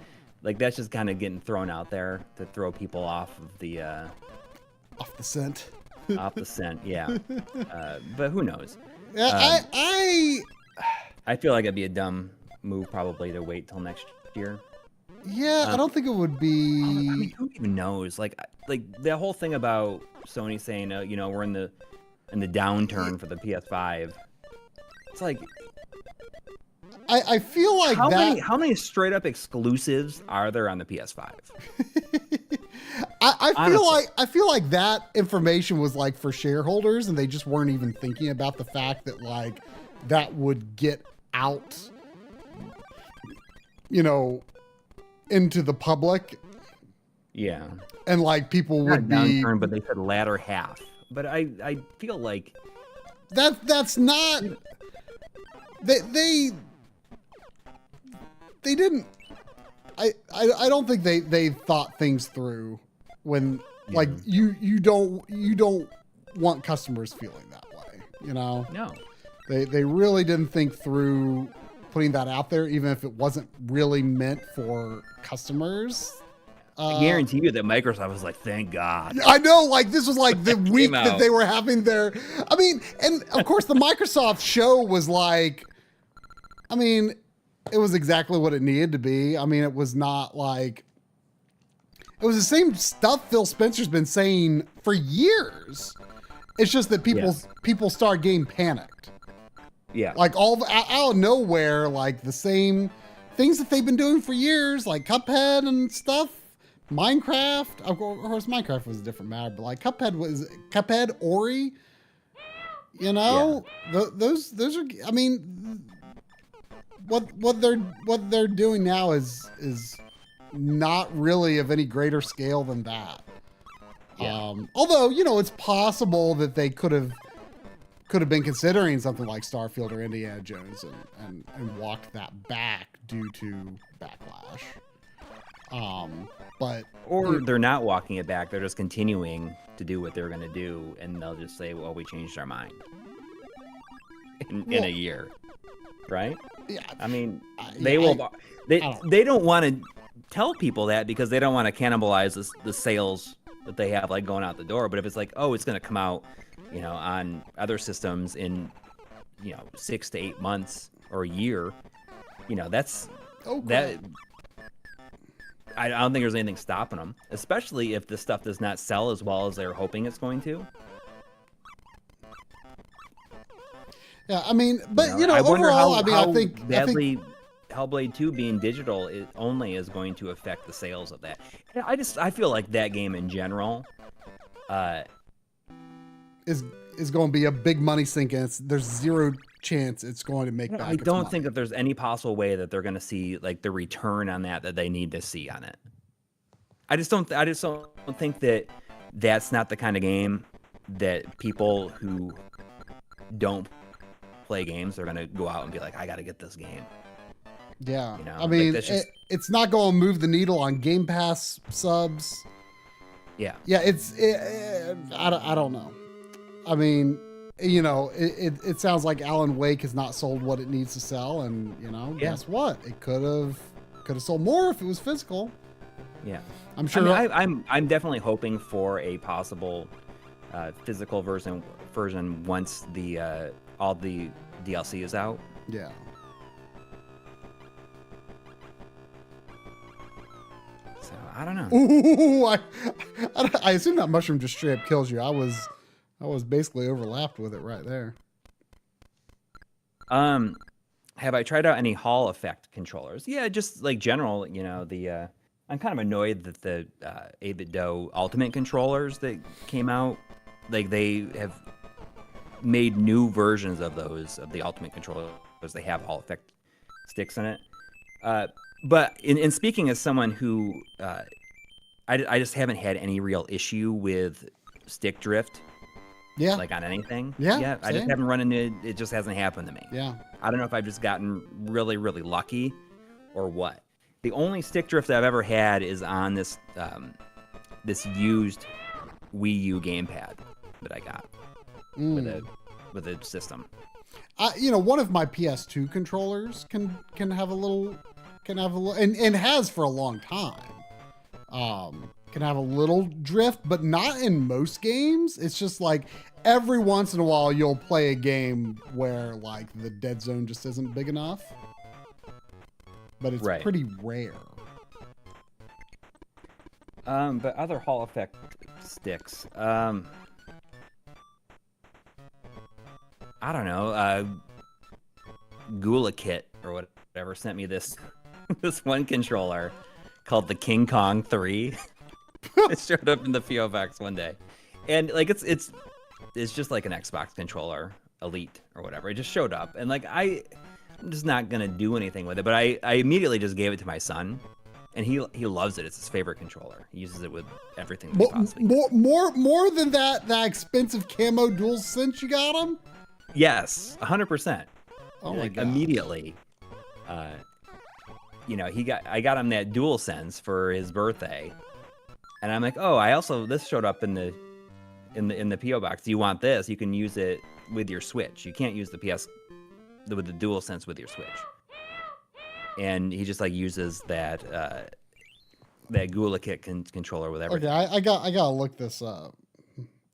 like that's just kind of getting thrown out there to throw people off of the off the scent. Off the scent, yeah. But who knows? Yeah, I feel like it'd be a dumb move probably to wait till next year. Yeah, I don't think it would be. I mean, who even knows? Like the whole thing about Sony saying, we're in the downturn for the PS5. It's like, I feel like how many straight up exclusives are there on the PS5? I feel like that information was like for shareholders, and they just weren't even thinking about the fact that like that would get out you know, into the public. Yeah. And like people would be downturn, but they said latter half. But I feel like that's not they didn't I don't think they thought things through when like you don't want customers feeling that way, you know? No. They really didn't think through putting that out there, even if it wasn't really meant for customers. I guarantee you that Microsoft was like, thank God. I know, like this was like the week that they were having their, I mean, and of course the Microsoft show was like, I mean, it was exactly what it needed to be. I mean, it was not like, it was the same stuff Phil Spencer's been saying for years. It's just that people start getting panicked. Yeah. Like out of nowhere, like the same things that they've been doing for years, like Cuphead and stuff. Minecraft, of course, Minecraft was a different matter, but like Cuphead, Ori, you know, those are. I mean, what they're doing now is not really of any greater scale than that. Yeah. Although you know, it's possible that they could have been considering something like Starfield or Indiana Jones and walked that back due to backlash. Or they're not walking it back. They're just continuing to do what they're going to do, and they'll just say, "Well, we changed our mind in a year," right? Yeah. I mean, they don't want to tell people that because they don't want to cannibalize the sales that they have like going out the door. But if it's like, oh, it's going to come out, you know, on other systems in, you know, 6 to 8 months or a year, you know, that's that. I don't think there's anything stopping them, especially if the stuff does not sell as well as they're hoping it's going to. Yeah, I mean, but you know, overall, I mean, I think badly Hellblade 2 being digital only is going to affect the sales of that. I feel like that game in general is going to be a big money sink, and there's zero chance it's going to make back. I don't think that there's any possible way that they're going to see like the return on that they need to see on it. I just don't think that that's not the kind of game that people who don't play games are going to go out and be like, I got to get this game. Yeah, you know, I mean, like it's not going to move the needle on Game Pass subs. Yeah, I don't know. I mean, you know, it sounds like Alan Wake has not sold what it needs to sell, and you know, guess what? It could have sold more if it was physical. Yeah, I'm sure. I mean, I'm definitely hoping for a possible physical version once the all the DLC is out. Yeah. So I don't know. Ooh, I assume that mushroom just straight up kills you. I was basically overlapped with it right there. Have I tried out any Hall effect controllers? Yeah, just like general, you know, I'm kind of annoyed that the 8BitDo Ultimate controllers that came out, like they have made new versions of those, of the Ultimate controllers. They have Hall effect sticks in it. But in speaking as someone who, I just haven't had any real issue with stick drift. Yeah. Like on anything. Yeah. I just haven't run into it. It just hasn't happened to me. Yeah. I don't know if I've just gotten really, really lucky or what. The only stick drift I've ever had is on this this used Wii U gamepad that I got with a system. You know, one of my PS2 controllers can have a little and has for a long time. Can have a little drift, but not in most games. It's just like every once in a while you'll play a game where like the dead zone just isn't big enough. But it's pretty rare. But other Hall effect sticks. I don't know. Gula Kit or whatever sent me this this one controller called the King Kong 3. It showed up in the PO Box one day, and like it's just like an Xbox controller, Elite or whatever. It just showed up, and like I just not gonna do anything with it. But I immediately just gave it to my son, and he loves it. It's his favorite controller. He uses it with everything that he possibly can. More than that expensive camo DualSense you got him? Yes, 100%. Oh my God. Immediately. You know, I got him that DualSense for his birthday, and I'm like, oh, this showed up in the PO box. Do you want this? You can use it with your Switch. You can't use the with the DualSense with your Switch. And he just like uses that Gula Kit controller with everything. Okay, I gotta look this up.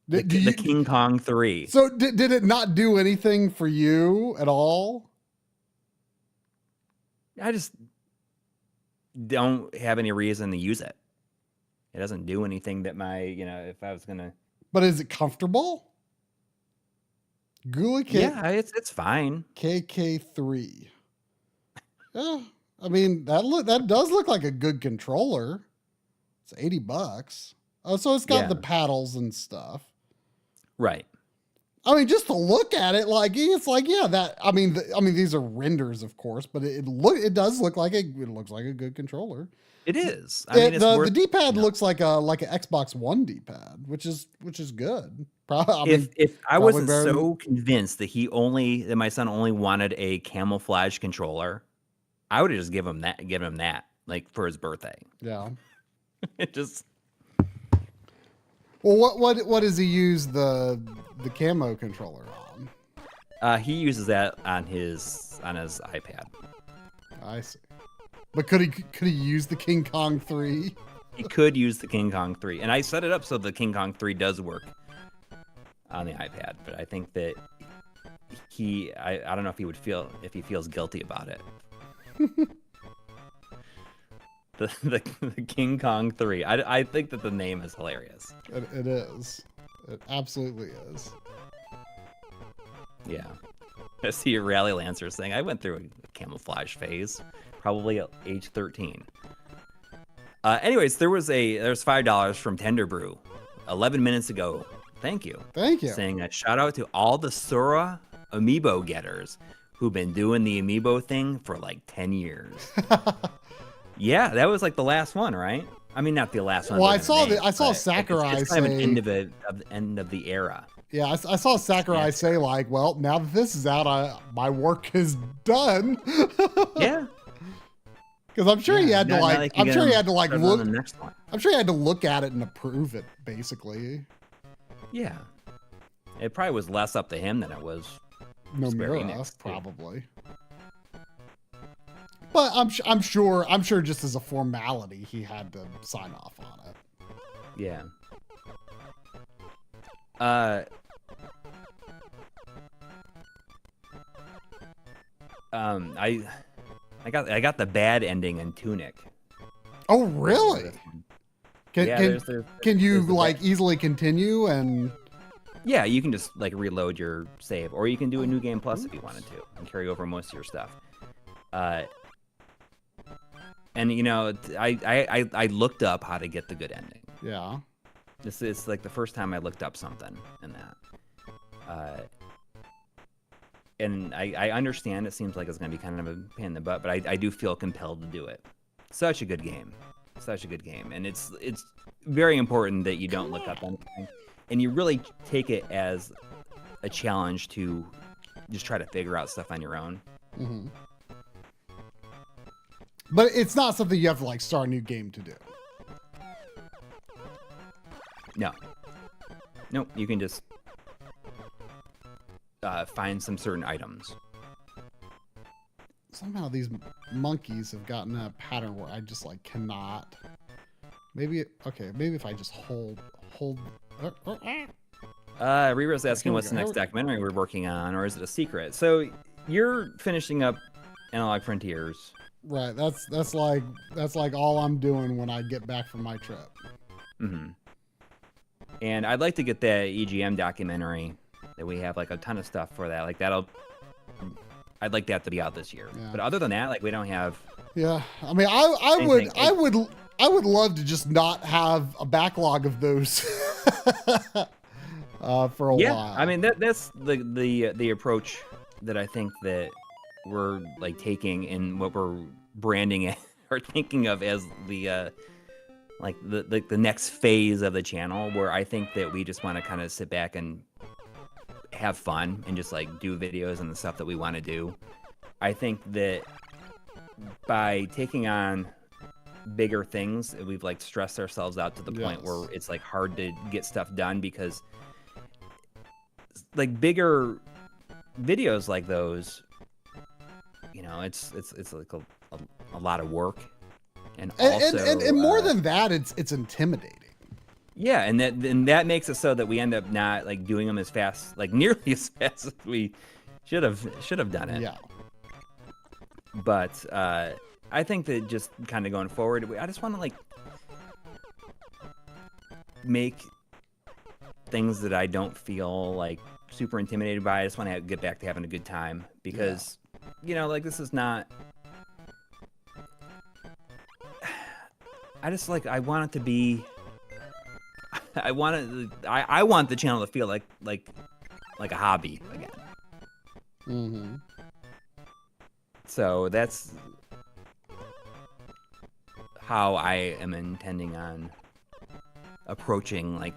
The King Kong 3. So did it not do anything for you at all? I just don't have any reason to use it. It doesn't do anything that if I was gonna. But is it comfortable? Gula Kit. Yeah, it's fine. KK3. Yeah, I mean that does look like a good controller. It's $80. Oh, so it's got the paddles and stuff. Right. I mean, just to look at it, it's like that. I mean, these are renders, of course, but it does look like it looks like a good controller. It is. I mean, the D-pad looks like an Xbox One D-pad, which is good. If I wasn't so convinced that my son only wanted a camouflage controller, I would have just given him that like for his birthday. Yeah. It just. Well, what does he use the camo controller on? He uses that on his iPad. I see. But could he use the King Kong 3? He could use the King Kong 3, and I set it up so the King Kong 3 does work on the iPad. But I think that I don't know if he feels guilty about it. The King Kong 3. I think that the name is hilarious. It is. It absolutely is. Yeah. I see your Rally Lancer saying, I went through a camouflage phase, probably at age 13. Anyways, there's $5 from Tender Brew 11 minutes ago. Thank you. Thank you. Saying a shout out to all the Sora amiibo getters who've been doing the amiibo thing for like 10 years. Yeah, that was like the last one, right? I mean, not the last one. Well, I saw Sakurai it's kind of an end of the era. Yeah, I saw Sakurai say like, well, now that this is out, my work is done. Yeah. Because I'm sure he had to look. I'm sure he had to look at it and approve it, basically. Yeah. It probably was less up to him than it was Nomura, probably. But I'm sure just as a formality, he had to sign off on it. Yeah. I got the bad ending in Tunic. Oh, really? Can you like easily continue and? Yeah, you can just like reload your save, or you can do a new game plus if you wanted to, and carry over most of your stuff. And I looked up how to get the good ending. Yeah. This is like the first time I looked up something in that. And I understand it seems like it's going to be kind of a pain in the butt, but I do feel compelled to do it. Such a good game. And it's very important that you don't look up anything. And you really take it as a challenge to just try to figure out stuff on your own. Mm-hmm. But it's not something you have to like start a new game to do. No, you can just find some certain items. Somehow these monkeys have gotten a pattern where I just like cannot. Maybe if I just hold. Rira's asking what's the next documentary we're working on, or is it a secret? So you're finishing up Analog Frontiers. Right. That's like all I'm doing when I get back from my trip. Mm-hmm. And I'd like to get that EGM documentary that we have like a ton of stuff for that. Like I'd like that to be out this year. Yeah. But other than that, like we don't have. Yeah. I mean, I would love to just not have a backlog of those for a while. I mean that's the approach that I think that we're like taking and what we're branding it or thinking of as the like the next phase of the channel, where I think that we just want to kind of sit back and have fun and just like do videos and the stuff that we want to do. I think that by taking on bigger things, we've like stressed ourselves out to the point where it's like hard to get stuff done, because like bigger videos like those, you know, it's like a lot of work, and more than that, it's intimidating. Yeah, and that makes it so that we end up not like doing them as fast, like nearly as fast as we should have done it. Yeah. But I think that just kind of going forward, I just want to like make things that I don't feel like super intimidated by. I just want to get back to having a good time, because you know, like, this is not. I just like, I want it to be. I want the channel to feel like a hobby again. Mm-hmm. So that's how I am intending on approaching like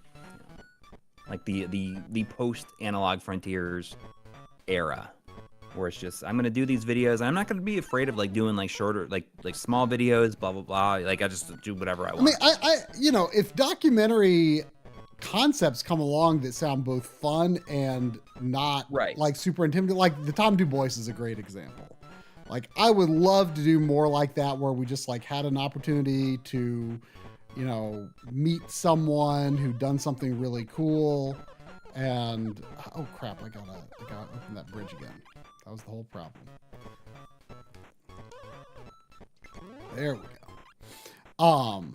the post Analog Frontiers era, where it's just, I'm gonna do these videos and I'm not gonna be afraid of like doing like shorter, like small videos, blah blah blah. Like, I just do whatever I want. I mean, I you know, if documentary concepts come along that sound both fun and not like super intimidating, like the Tom Du Bois is a great example. Like, I would love to do more like that, where we just like had an opportunity to, you know, meet someone who done something really cool. And oh crap, I gotta open that bridge again. That was the whole problem. There we go.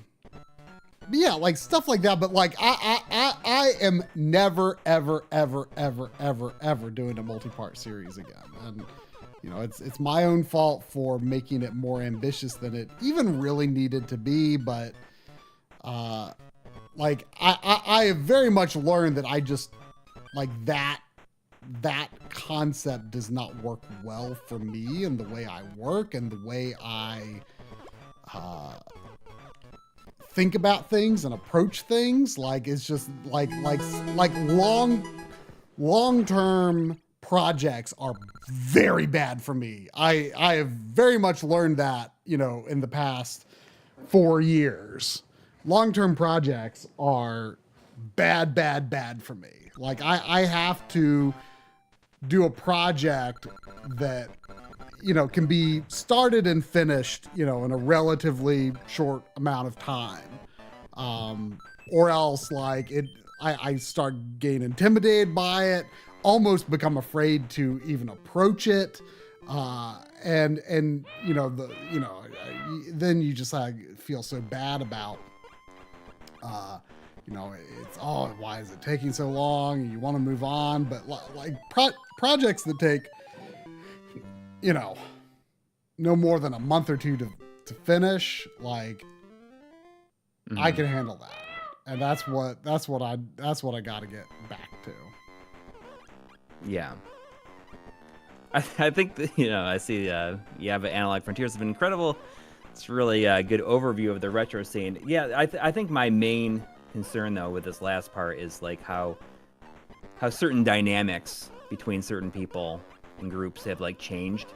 But yeah, like stuff like that. But like, I am never, ever, ever, ever, ever, ever doing a multi-part series again. And you know, it's my own fault for making it more ambitious than it even really needed to be. But like, I have very much learned that I just like that concept does not work well for me and the way I work and the way I think about things and approach things. Like, it's just like long-term projects are very bad for me. I have very much learned that, you know, in the past 4 years. Long-term projects are bad for me. Like, I have to do a project that, you know, can be started and finished, you know, in a relatively short amount of time. Or else, like, I start getting intimidated by it, almost become afraid to even approach it. And you know, then you just feel so bad about, you know, it's, oh, why is it taking so long? And you want to move on, but like projects that take, you know, no more than a month or two to finish, like, I can handle that. And that's what I got to get back to. Yeah. I think that, you know, I see, but Analog Frontiers have been incredible. It's really a good overview of the retro scene. Yeah, I think my main concern, though, with this last part is, like, how certain dynamics between certain people and groups have, like, changed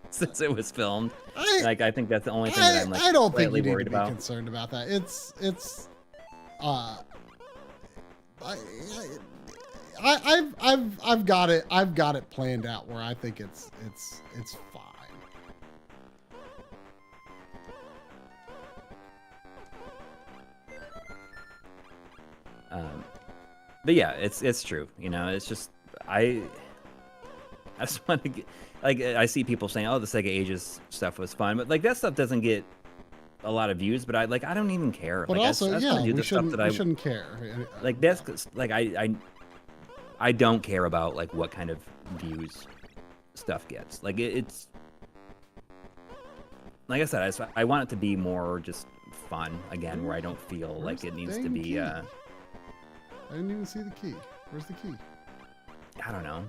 since it was filmed. I think that's the only thing that I'm, like, I don't think you need worried to be about. concerned about that. I've got it planned out where I think it's fine. But yeah, it's true. You know, it's just, I just want to get, like, I see people saying, oh, the Sega Ages stuff was fun, but like, that stuff doesn't get a lot of views, but I don't even care. But like, also, I yeah, do we the shouldn't, stuff that we shouldn't care. Like, that's like, I don't care about like what kind of views stuff gets. Like, it's like I said, I want it to be more just fun again, where I don't feel like it needs to be. Key? I didn't even see the key. Where's the key? I don't know.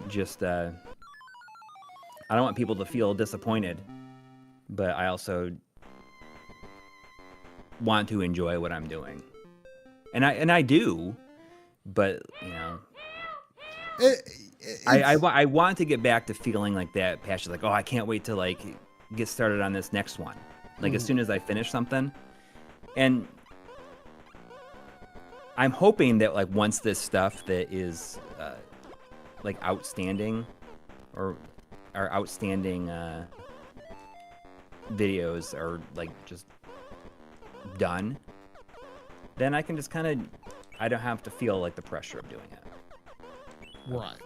Just I don't want people to feel disappointed, but I also want to enjoy what I'm doing, and I do, but you know, I want to get back to feeling like that passion, like, oh, I can't wait to like get started on this next one, like as soon as I finish something, and I'm hoping that like once this stuff that is like outstanding or outstanding videos are like just done, then I can just kind of, I don't have to feel like the pressure of doing it. Right.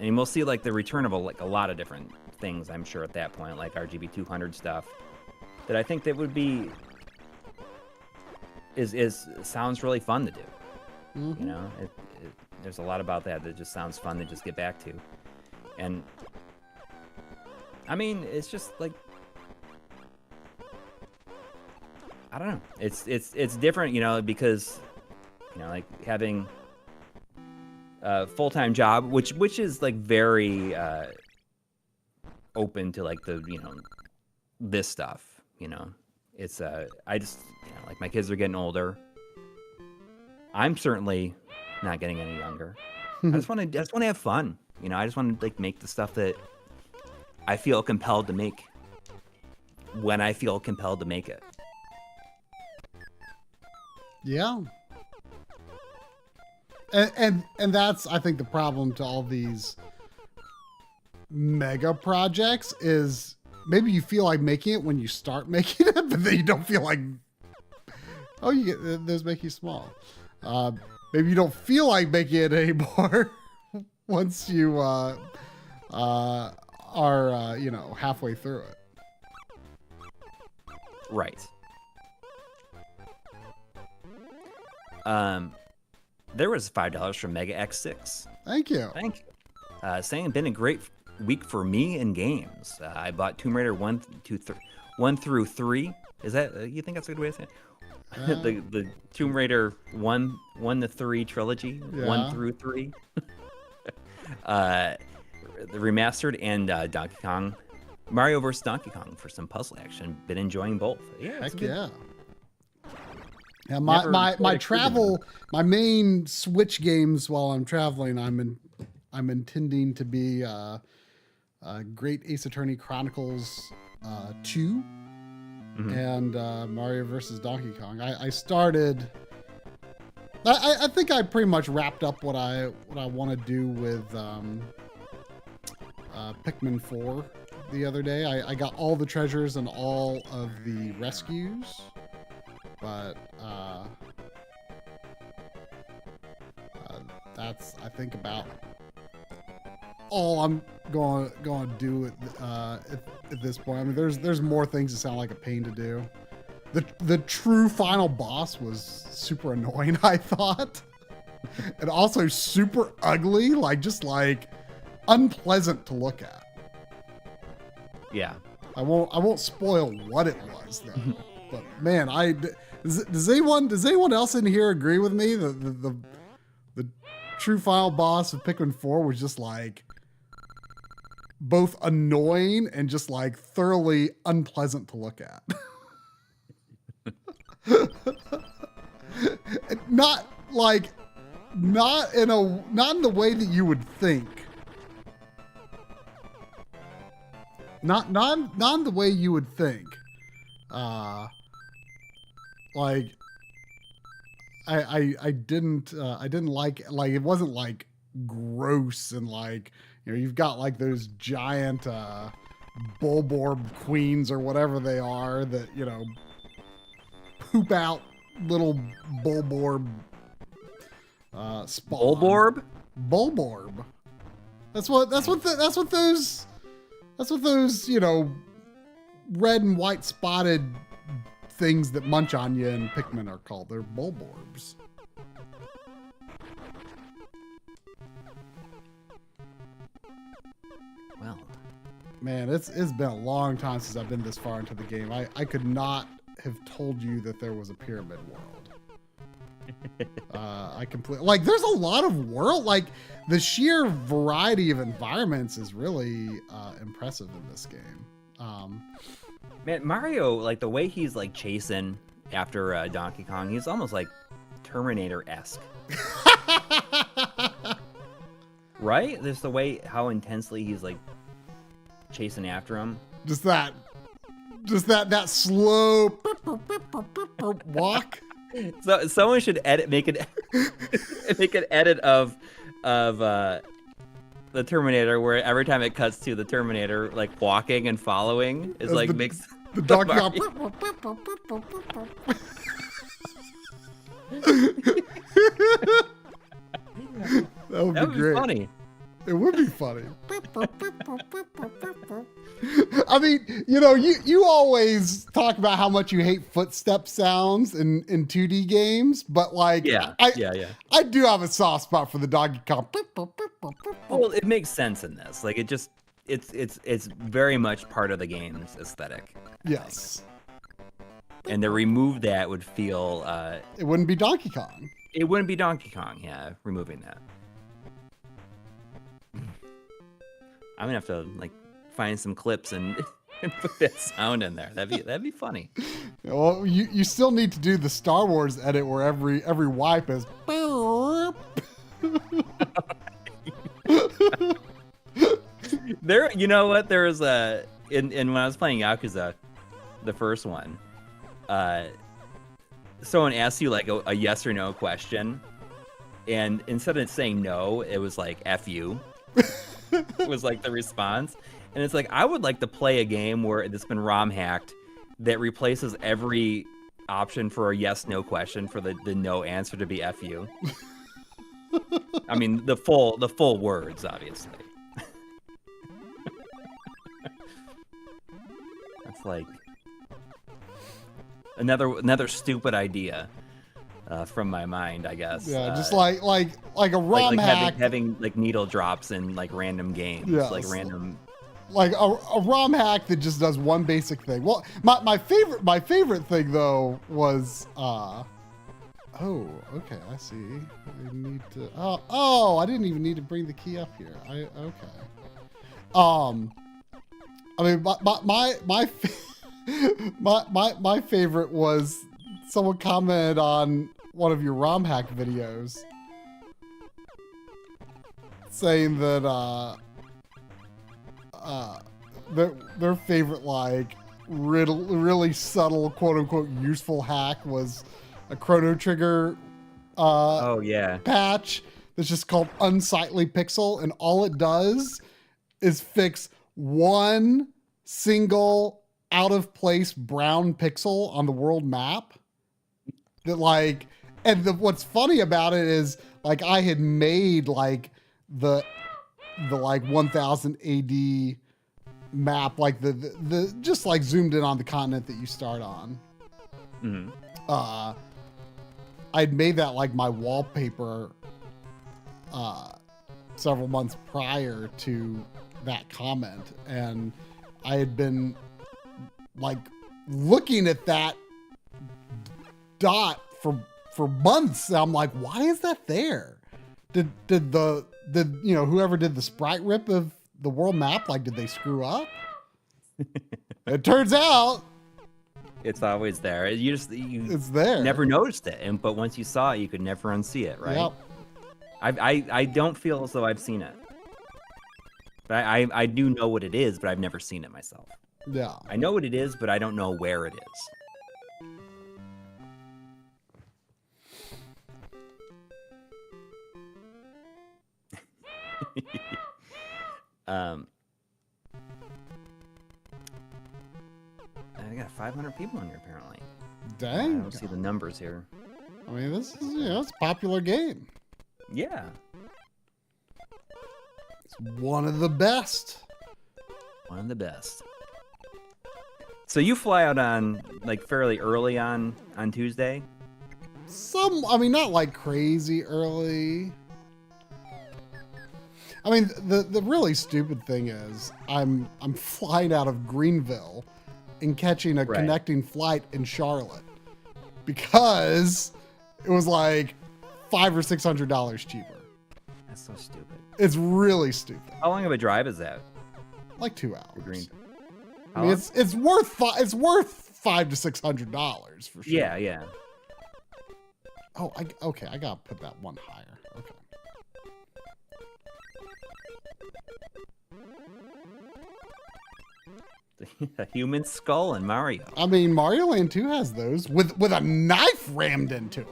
And we'll see like the return of like a lot of different things, I'm sure, at that point, like RGB 200 stuff that I think that would be is sounds really fun to do. Mm-hmm. You know, there's a lot about that just sounds fun to just get back to. And I mean, it's just like, I don't know. It's different, you know, because, you know, like having a full-time job, which is like very open to like the, you know, this stuff, you know. It's I just, you know, like my kids are getting older. I'm certainly not getting any younger. I just want to have fun, you know. I just want to like make the stuff that I feel compelled to make when I feel compelled to make it. Yeah. And that's, I think, the problem to all these mega projects is maybe you feel like making it when you start making it, but then you don't feel like, oh, you get those make you small. Maybe you don't feel like making it anymore once you are you know, halfway through it. Right. There was $5 from Mega X6. Thank you. Thank you. Saying been a great week for me in games. I bought Tomb Raider 1 through 3. Is that you think that's a good way to say it? The Tomb Raider 1 to 3 trilogy, yeah. 1 through 3. The remastered and Donkey Kong, Mario vs. Donkey Kong for some puzzle action. Been enjoying both. Yeah, heck good. yeah. Yeah, my travel, my main Switch games while I'm traveling, I'm intending to be Great Ace Attorney Chronicles 2 and Mario vs. Donkey Kong. I started. I think I pretty much wrapped up what I want to do with Pikmin 4 the other day. I got all the treasures and all of the rescues. But that's, I think, about all I'm going to do at this point. I mean, there's more things that sound like a pain to do. The true final boss was super annoying, I thought, and also super ugly, just unpleasant to look at. Yeah, I won't spoil what it was though. But man, does anyone else in here agree with me that the true final boss of Pikmin 4 was just both annoying and just thoroughly unpleasant to look at? Not in the way that you would think. Not in the way you would think. I didn't like it wasn't gross and you've got those giant Bulborb queens or whatever they are that poop out little Bulborb spawn. Bulborb. That's what those red and white spotted things that munch on you in Pikmin are called. They're Bulborbs. Well, man, it's been a long time since I've been this far into the game. I could not have told you that there was a pyramid world. I completely like. There's a lot of world. Like the sheer variety of environments is really impressive in this game. Man, Mario, like the way he's like chasing after Donkey Kong, he's almost like Terminator-esque. Right? There's the way how intensely he's like chasing after him. Just that slow walk. So someone should make an edit of the Terminator where every time it cuts to the Terminator like walking and following is like makes the Donkey Kong. That would be great. Funny. It would be funny. I mean, you know, you always talk about how much you hate footstep sounds in 2D games, but like, I do have a soft spot for the Donkey Kong. Well, it makes sense in this. Like, it's very much part of the game's aesthetic. Yes. And to remove that would feel. It wouldn't be Donkey Kong. It wouldn't be Donkey Kong. Yeah, removing that. I'm gonna have to like find some clips and put that sound in there. That'd be funny. Well, you still need to do the Star Wars edit where every wipe is. There, you know what? There was in when I was playing Yakuza, the first one, someone asked you like a yes or no question, and instead of saying no, it was like F you. Was like the response, and it's like I would like to play a game where it's been ROM hacked that replaces every option for a yes no question for the no answer to be F you. I mean the full words, obviously. That's like another stupid idea from my mind, I guess. Yeah, just like a ROM hack. Having like needle drops in like random games, yes. like random. Like a ROM hack that just does one basic thing. Well, my favorite thing though was oh, okay, I see. I need to. Oh, I didn't even need to bring the key up here. Okay. I mean, my favorite was someone commented on one of your ROM hack videos saying that their favorite like really subtle quote unquote useful hack was a Chrono Trigger patch that's just called Unsightly Pixel, and all it does is fix one single out of place brown pixel on the world map. That like, and what's funny about it is like I had made like the like 1000 AD map, like the just like zoomed in on the continent that you start on. Mm-hmm. I'd made that like my wallpaper several months prior to that comment, and I had been like looking at that dot for months. I'm like, why is that there? Did you know, whoever did the sprite rip of the world map, like, did they screw up? It turns out it's always there. It's there. Never noticed it, but once you saw it, you could never unsee it, right? Yep. I don't feel as though I've seen it, but I do know what it is, but I've never seen it myself. Yeah. I know what it is, but I don't know where it is. I got 500 people in here apparently. Dang. I don't see the numbers here. I mean, this is, you know, it's a popular game. Yeah. It's one of the best. One of the best. So you fly out on like fairly early on Tuesday? I mean, not like crazy early. I mean, the really stupid thing is I'm flying out of Greenville and catching a connecting flight in Charlotte because It was like $500 or $600 cheaper. That's so stupid. It's really stupid. How long of a drive is that? Like 2 hours. The green. I mean, it's worth $500 to $600 for sure. Yeah, yeah. Oh, okay. I gotta put that one higher. Okay. A human skull in Mario. I mean, Mario Land 2 has those with a knife rammed into it.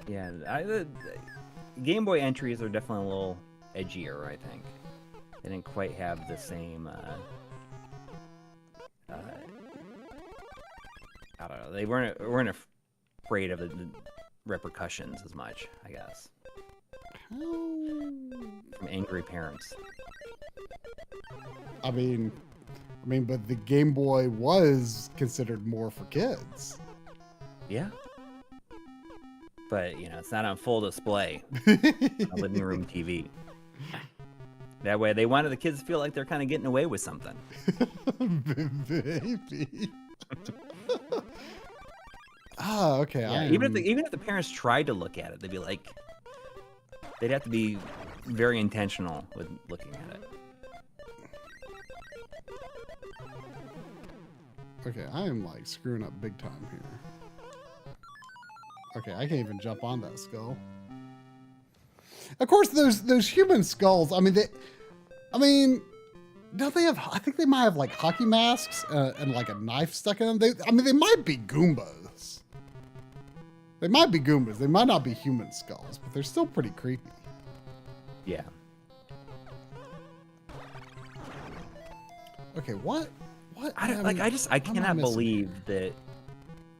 Yeah, the Game Boy entries are definitely a little edgier, I think. They didn't quite have the same, I don't know, they weren't afraid of the repercussions as much, I guess. From angry parents. I mean, but the Game Boy was considered more for kids. Yeah. But, you know, it's not on full display on a living room TV. That way, they wanted the kids to feel like they're kind of getting away with something. Baby. Ah, okay. Yeah, even if the parents tried to look at it, they'd be like, they'd have to be very intentional with looking at it. Okay, I am like screwing up big time here. Okay, I can't even jump on that skull. Of course, those human skulls. I mean, don't they have? I think they might have like hockey masks and like a knife stuck in them. They might be Goombas. They might be Goombas. They might not be human skulls, but they're still pretty creepy. Yeah. Okay, what? I cannot believe that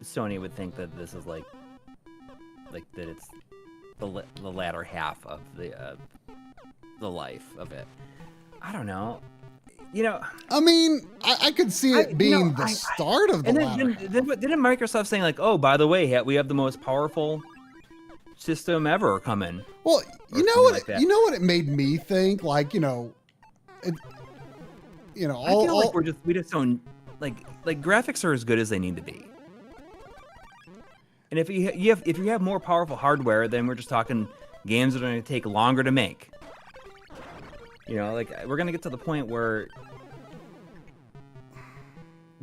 Sony would think that this is like that it's the latter half of the life of it. I don't know. You know, I mean, I could see it being the start of the latter. Didn't Microsoft saying like, oh, by the way, we have the most powerful system ever coming? Well, you know what it made me think? Like, I feel like we just don't like graphics are as good as they need to be. And if you have more powerful hardware, then we're just talking games that are going to take longer to make. You know, like we're going to get to the point where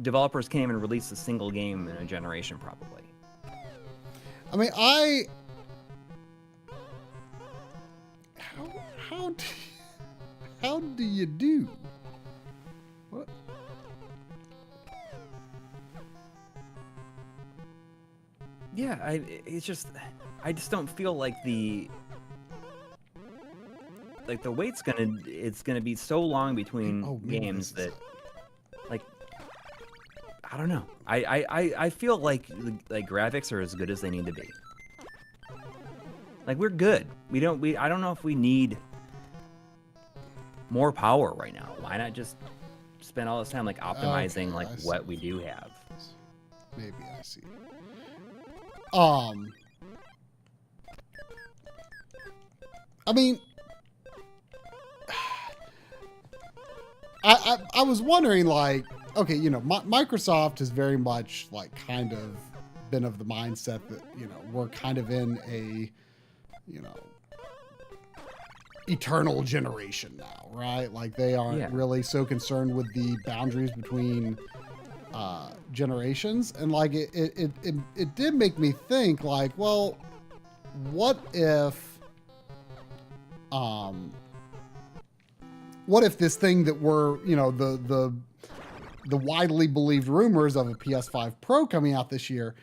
developers can't even release a single game in a generation, probably. I mean, how do you do? What? Yeah, I just don't feel like the wait's gonna be so long between games that, like, I don't know. I feel like graphics are as good as they need to be. Like, we're good. I don't know if we need more power right now. Why not just spend all this time like optimizing what we do have? Maybe I see. I mean, I was wondering, like, okay, Microsoft has very much like kind of been of the mindset that, we're kind of in a, eternal generation now, right? Like they aren't really so concerned with the boundaries between generations. And like it did make me think, like, well, what if this thing that we're, the widely believed rumors of a PS5 Pro coming out this year,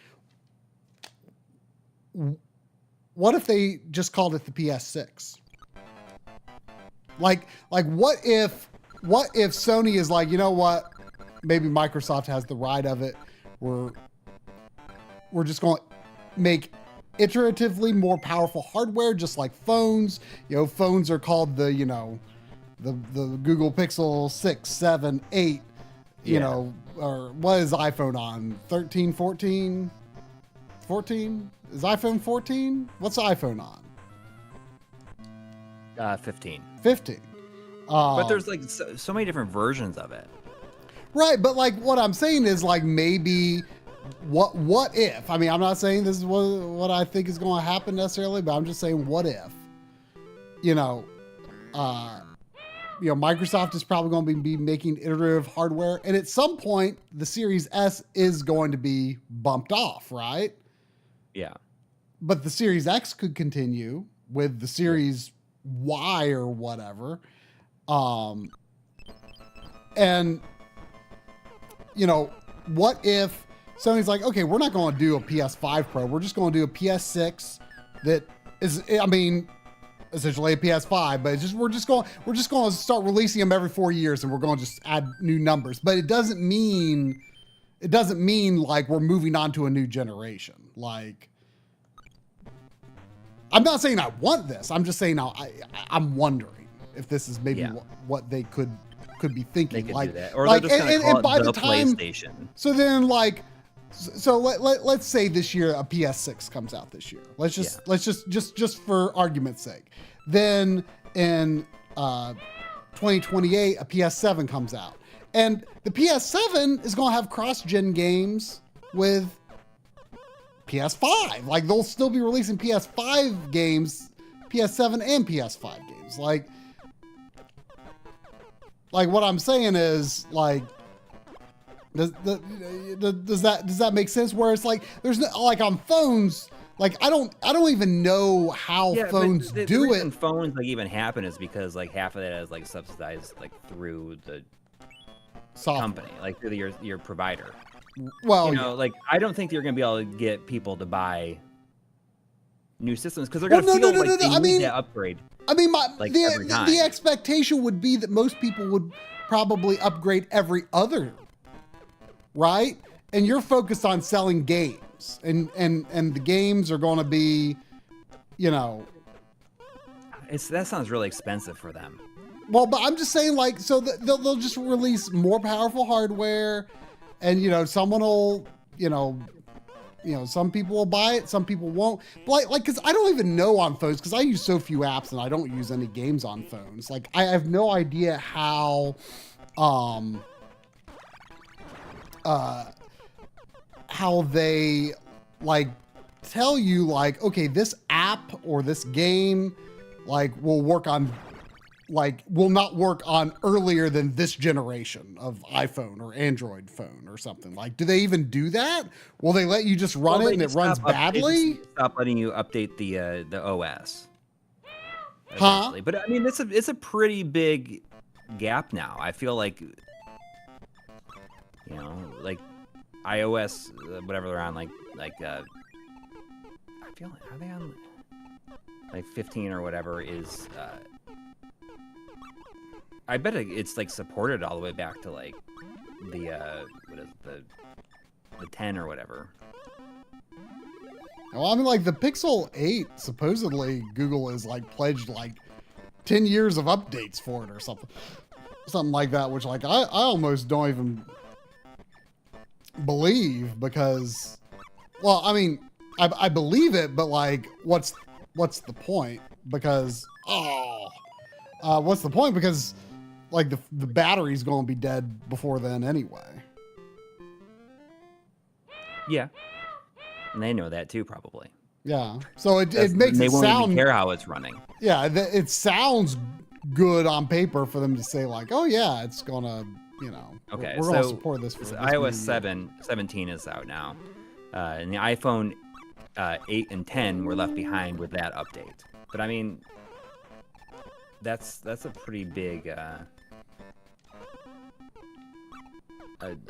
what if they just called it the PS6? Like what if Sony is like, you know what? Maybe Microsoft has the right of it. We're just going to make iteratively more powerful hardware, just like phones. Phones are called the Google Pixel 6, 7, 8, or what is iPhone on? 13, 14? 14? Is iPhone 14? What's the iPhone on? 15. 15. But there's like so many different versions of it. Right, but like what I'm saying is like maybe what if? I mean, I'm not saying this is what I think is going to happen necessarily, but I'm just saying what if? You know, Microsoft is probably going to be making iterative hardware, and at some point the Series S is going to be bumped off, right? Yeah. But the Series X could continue with the Series Y or whatever. And what if Sony's like, okay, we're not going to do a PS5 Pro. We're just going to do a PS6 that is, I mean, essentially a PS5, but we're just going to start releasing them every 4 years, and we're going to just add new numbers. But it doesn't mean like we're moving on to a new generation. Like, I'm not saying I want this. I'm just saying I'm wondering if this is maybe what they could be thinking. They could like do that. Or like, they're just going to call by it the time, PlayStation. So then like, so let's say this year a PS6 comes out this year. Let's just for argument's sake. Then in 2028 a PS7 comes out. And the PS7 is going to have cross-gen games with PS5. Like, they'll still be releasing PS5 games, PS7 and PS5 games. Like what I'm saying is, like, does that make sense? Where it's like, there's no, like, on phones, like, I don't even know how phones do the reason it. Phones like even happen is because like half of that is like subsidized like through the company, like through your provider. Well, like I don't think you're gonna be able to get people to buy new systems because they're gonna feel like they need that upgrade. I mean, the expectation would be that most people would probably upgrade every other, right? And you're focused on selling games, and the games are going to be, that sounds really expensive for them. Well, but I'm just saying, like, so they'll just release more powerful hardware, and someone will, some people will buy it, some people won't. But like, because I don't even know on phones, because I use so few apps and I don't use any games on phones. Like, I have no idea how they like tell you like, okay, this app or this game like will not work on earlier than this generation of iPhone or Android phone or something. Like, do they even do that? Will they let you just run it and it runs badly? Stop letting you update the OS. Huh? But I mean, it's a pretty big gap now. I feel like, like iOS, whatever they're on, like I feel like, are they on like 15 or whatever is, I bet it's like supported all the way back to like the 10 or whatever. Well, I mean, like the Pixel 8, supposedly Google is like pledged like 10 years of updates for it or something like that, which like I almost don't even believe, because, well, I mean, I believe it, but like, what's the point? Because what's the point? Because like the battery's going to be dead before then anyway. Yeah, and they know that too, probably. Yeah, so it makes it sound. They won't even care how it's running. Yeah, it sounds good on paper for them to say like, oh yeah, it's gonna, okay, we're gonna support this. iOS 17 is out now, and the iPhone 8 and 10 were left behind with that update. But I mean, that's a pretty big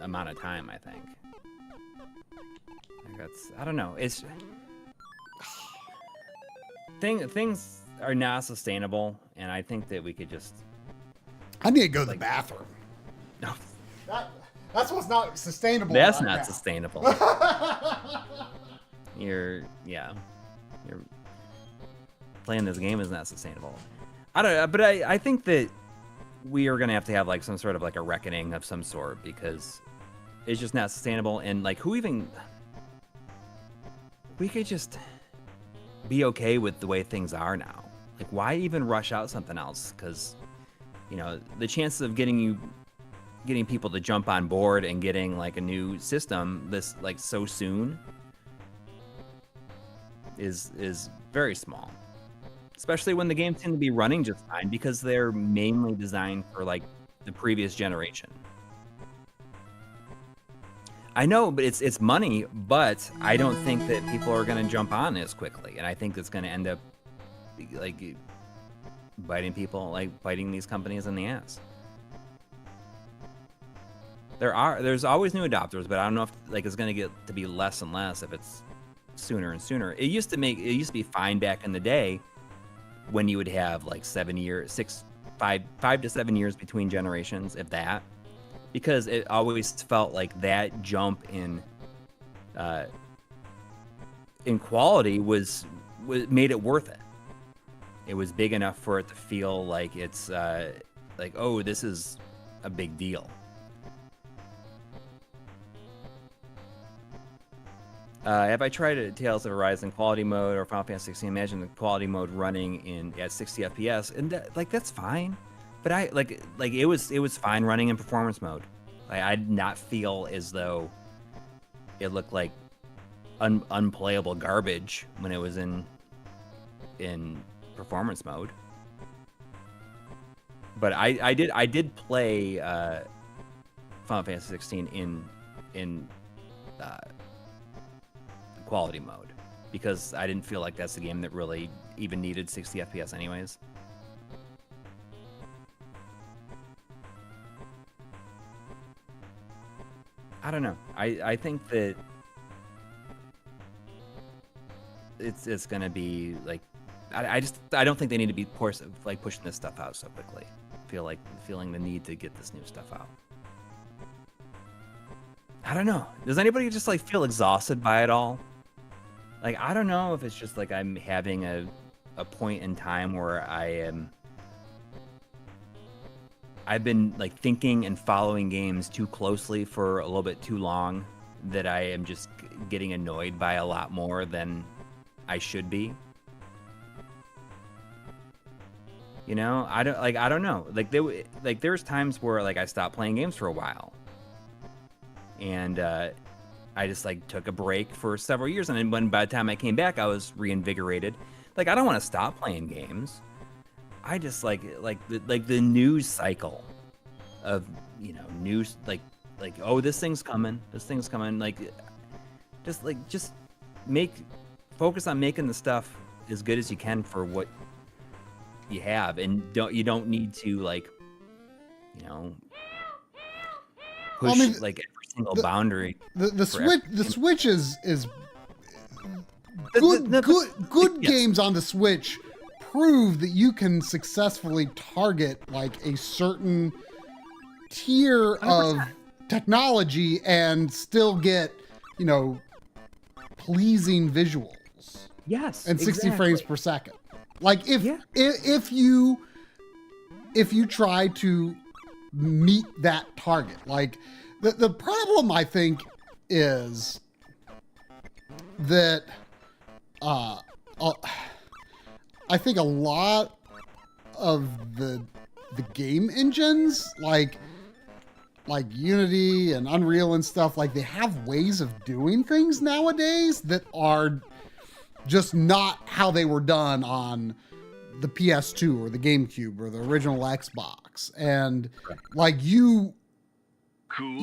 amount of time, I think. I don't know. It's things are not sustainable, and I think that we could just. I need to go to the bathroom. No. That's what's not sustainable. That's not sustainable. You're playing this game is not sustainable. I don't know, but I think that we are gonna have to have like some sort of like a reckoning of some sort, because it's just not sustainable. And like, we could just be okay with the way things are now. Like, why even rush out something else? Because the chances of getting getting people to jump on board and getting like a new system this like so soon is very small, especially when the games seem to be running just fine because they're mainly designed for like the previous generation. I know, but it's money, but I don't think that people are going to jump on as quickly, and I think that's going to end up like biting these companies in the ass. There's always new adopters, but I don't know if like it's going to get to be less and less if it's sooner and sooner. It used to be fine back in the day when you would have like 5 to 7 years between generations, if that, because it always felt like that jump in quality was made it worth it. It was big enough for it to feel like it's like, oh, this is a big deal. Have I tried a Tales of Arise in quality mode or Final Fantasy 16? Imagine the quality mode running at 60 FPS, and that's fine. But it was fine running in performance mode. I did not feel as though it looked like unplayable garbage when it was in performance mode. But I did play Final Fantasy 16 in quality mode because I didn't feel like that's the game that really even needed 60 FPS anyways. I don't know. I think that it's gonna be like I don't think they need to be pushing this stuff out so quickly. Feeling the need to get this new stuff out. I don't know. Does anybody just like feel exhausted by it all? Like, I don't know if it's just like I'm having a point in time where I've been like thinking and following games too closely for a little bit too long that I am just getting annoyed by a lot more than I should be. You know, I don't know. Like there's times where like I stopped playing games for a while. And I just like took a break for several years, and then by the time I came back, I was reinvigorated. Like, I don't want to stop playing games. I just like the news cycle of, you know, news like oh, this thing's coming, like just focus on making the stuff as good as you can for what you have, and you don't need to like, you know, push like every single boundary. The Switch is good yes. Games on the Switch prove that you can successfully target like a certain tier 100%. of technology and still get, you know, pleasing visuals. Yes, and 60 exactly. frames per second. Like if you try to meet that target, like the problem I think is that I think a lot of the game engines like Unity and Unreal and stuff, like they have ways of doing things nowadays that are just not how they were done on the PS2 or the GameCube or the original Xbox. And like you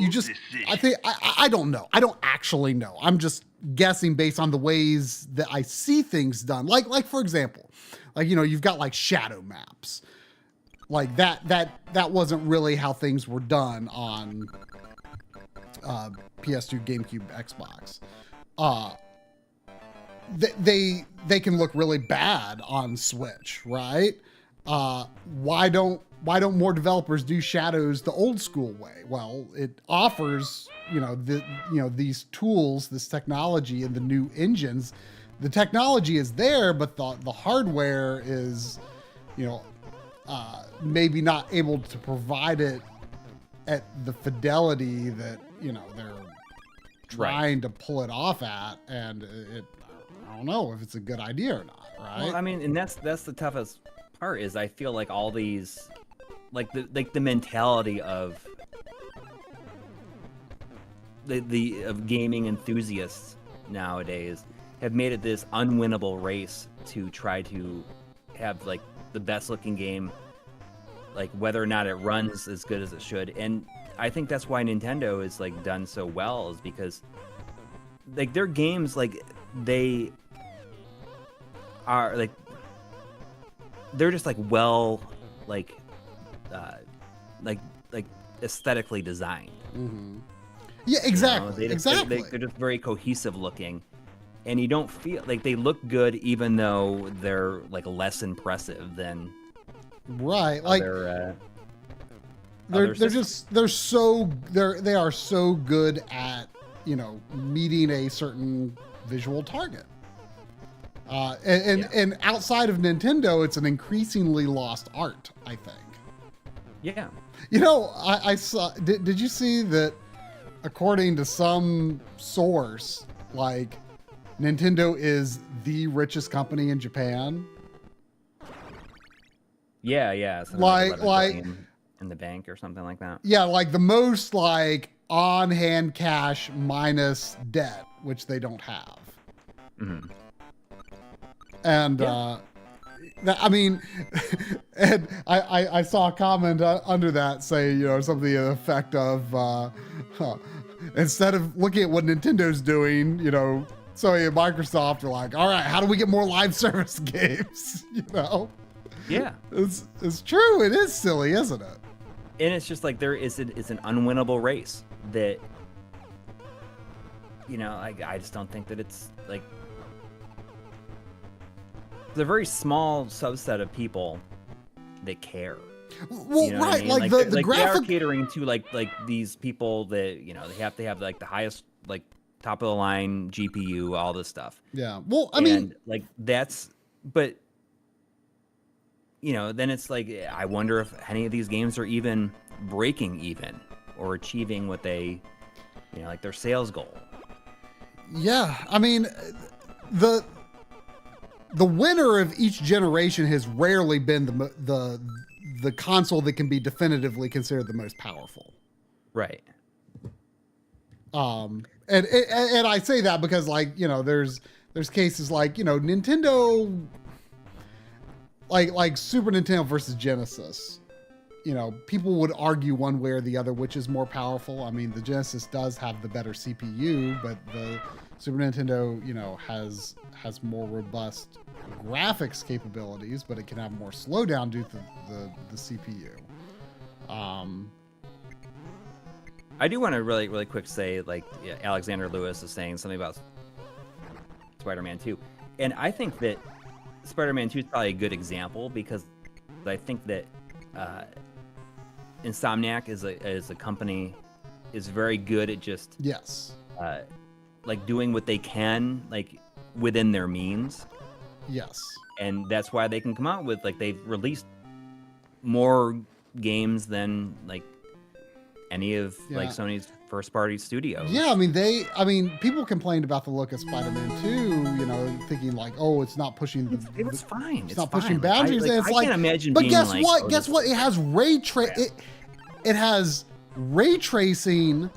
just, I think, I don't know. I don't actually know. I'm just guessing based on the ways that I see things done. Like for example, like, you know, you've got like shadow maps. Like that wasn't really how things were done on PS2, GameCube, Xbox. They can look really bad on Switch, right? Why don't more developers do shadows the old school way? Well, it offers, these tools, this technology, and the new engines. The technology is there, but the hardware is, maybe not able to provide it at the fidelity that, they're trying to pull it off at, and I don't know if it's a good idea or not, right? Well, I mean, and that's the toughest part is I feel like all these, like the mentality of of gaming enthusiasts nowadays have made it this unwinnable race to try to have like the best looking game, like whether or not it runs as good as it should. And I think that's why Nintendo is like done so well, is because like their games, like they are like they're just like well like aesthetically designed. Mm-hmm. Yeah, exactly. You know, Exactly. They're just very cohesive looking, and you don't feel like they look good, even though they're like less impressive than right. Like other, they are so good at, you know, meeting a certain visual target. And outside of Nintendo, it's an increasingly lost art, I think. Yeah. You know, I saw. Did you see that? According to some source, like Nintendo is the richest company in Japan. Yeah. Like in the bank or something like that. Yeah, like the most like on-hand cash minus debt, which they don't have. Mm-hmm. And I mean, and I saw a comment under that saying, you know, something to the effect of, instead of looking at what Nintendo's doing, you know, Sony and Microsoft are like, all right, how do we get more live service games? You know? Yeah. It's true. It is silly, isn't it? And it's just like it's an unwinnable race that, you know, I just don't think that it's like, it's a very small subset of people that care. Well, you know right, what I mean? like the they graphic are catering to like these people that, you know, they have to have like the highest, like top of the line GPU, all this stuff. Yeah. Well, I mean, like that's, but you know, then it's like, I wonder if any of these games are even breaking even or achieving what they, you know, like their sales goal. Yeah. I mean, the winner of each generation has rarely been the console that can be definitively considered the most powerful. Right. And I say that because, like, you know, there's cases like, you know, Nintendo, like Super Nintendo versus Genesis. You know, people would argue one way or the other which is more powerful. I mean, the Genesis does have the better CPU, but the Super Nintendo, you know, has more robust graphics capabilities, but it can have more slowdown due to the CPU. I do want to really quick say, like, Alexander Lewis is saying something about Spider-Man 2, and I think that Spider-Man 2 is probably a good example because I think that Insomniac is a company is very good at just like doing what they can, like within their means. Yes. And that's why they can come out with, like, they've released more games than like any of like Sony's first party studios. Yeah, I mean people complained about the look of Spider-Man 2, you know, thinking like, oh, it's not pushing it was fine. It's not pushing boundaries. Like, and it's I can't imagine but being guess like, what? oh, Guess what? It has it has ray tracing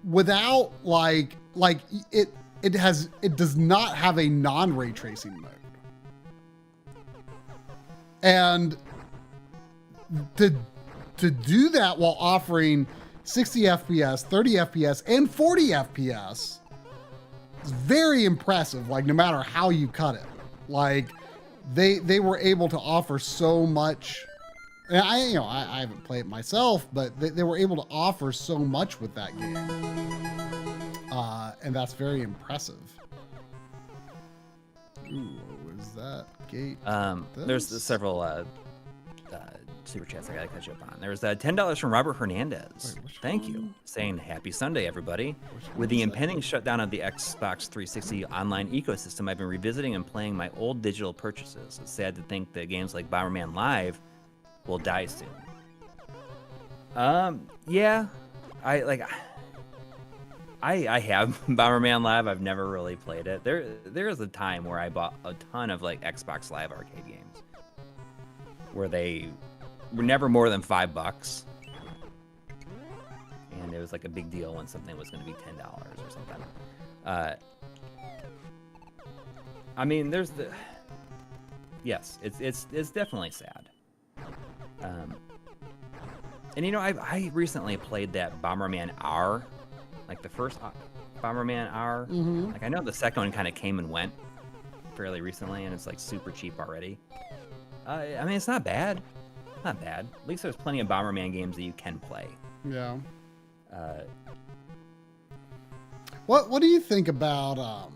without like it does not have a non-ray tracing mode. And to do that while offering 60 FPS, 30 FPS, and 40 FPS is very impressive, like no matter how you cut it. Like they were able to offer so much. And I haven't played it myself, but they were able to offer so much with that game. And that's very impressive. Ooh, what was that? Gate? There's several super chats I gotta catch up on. There's $10 from Robert Hernandez. Thank you. Saying happy Sunday, everybody. With the impending shutdown of the Xbox 360 online ecosystem, I've been revisiting and playing my old digital purchases. It's sad to think that games like Bomberman Live will die soon. Yeah, I have Bomberman Live. I've never really played it. There is a time where I bought a ton of like Xbox Live arcade games where they were never more than $5. it was like a big deal when something was going to be $10 or something. I mean, there's the yes, it's definitely sad. And you know, I recently played that Bomberman R, like the first Bomberman R. Mm-hmm. Like I know the second one kind of came and went fairly recently, and it's like super cheap already. I mean, it's not bad. Not bad. At least there's plenty of Bomberman games that you can play. Yeah. What do you think about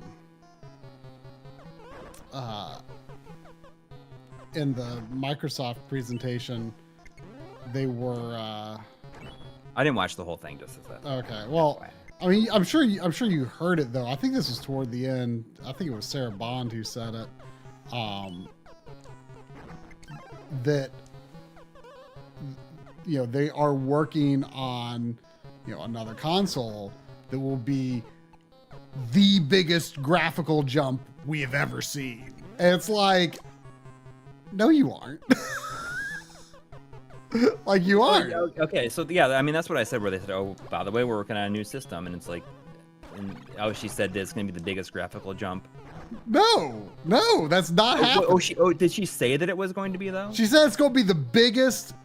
in the Microsoft presentation, they were I didn't watch the whole thing, just as that. okay. Well, I mean, I'm sure you heard it though. I think this was toward the end. I think it was Sarah Bond who said it. That you know, they are working on, you know, another console that will be the biggest graphical jump we have ever seen. And it's like, no, you aren't. Like, you aren't. Okay, so yeah, I mean, that's what I said, where they said, oh, by the way, we're working on a new system, and it's like, she said that it's going to be the biggest graphical jump. No, that's not happening. Did she say that it was going to be, though? She said it's going to be the biggest,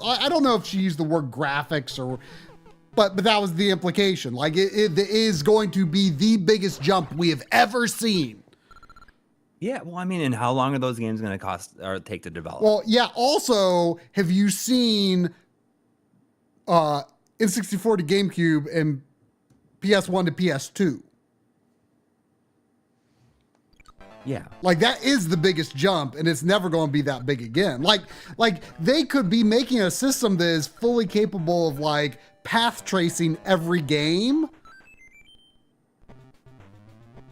I don't know if she used the word graphics or, but that was the implication. Like, it is going to be the biggest jump we have ever seen. Yeah, well, I mean, and how long are those games going to cost or take to develop? Well, yeah, also, have you seen N64 to GameCube and PS1 to PS2? Yeah. Like, that is the biggest jump, and it's never going to be that big again. Like they could be making a system that is fully capable of, like, path tracing every game.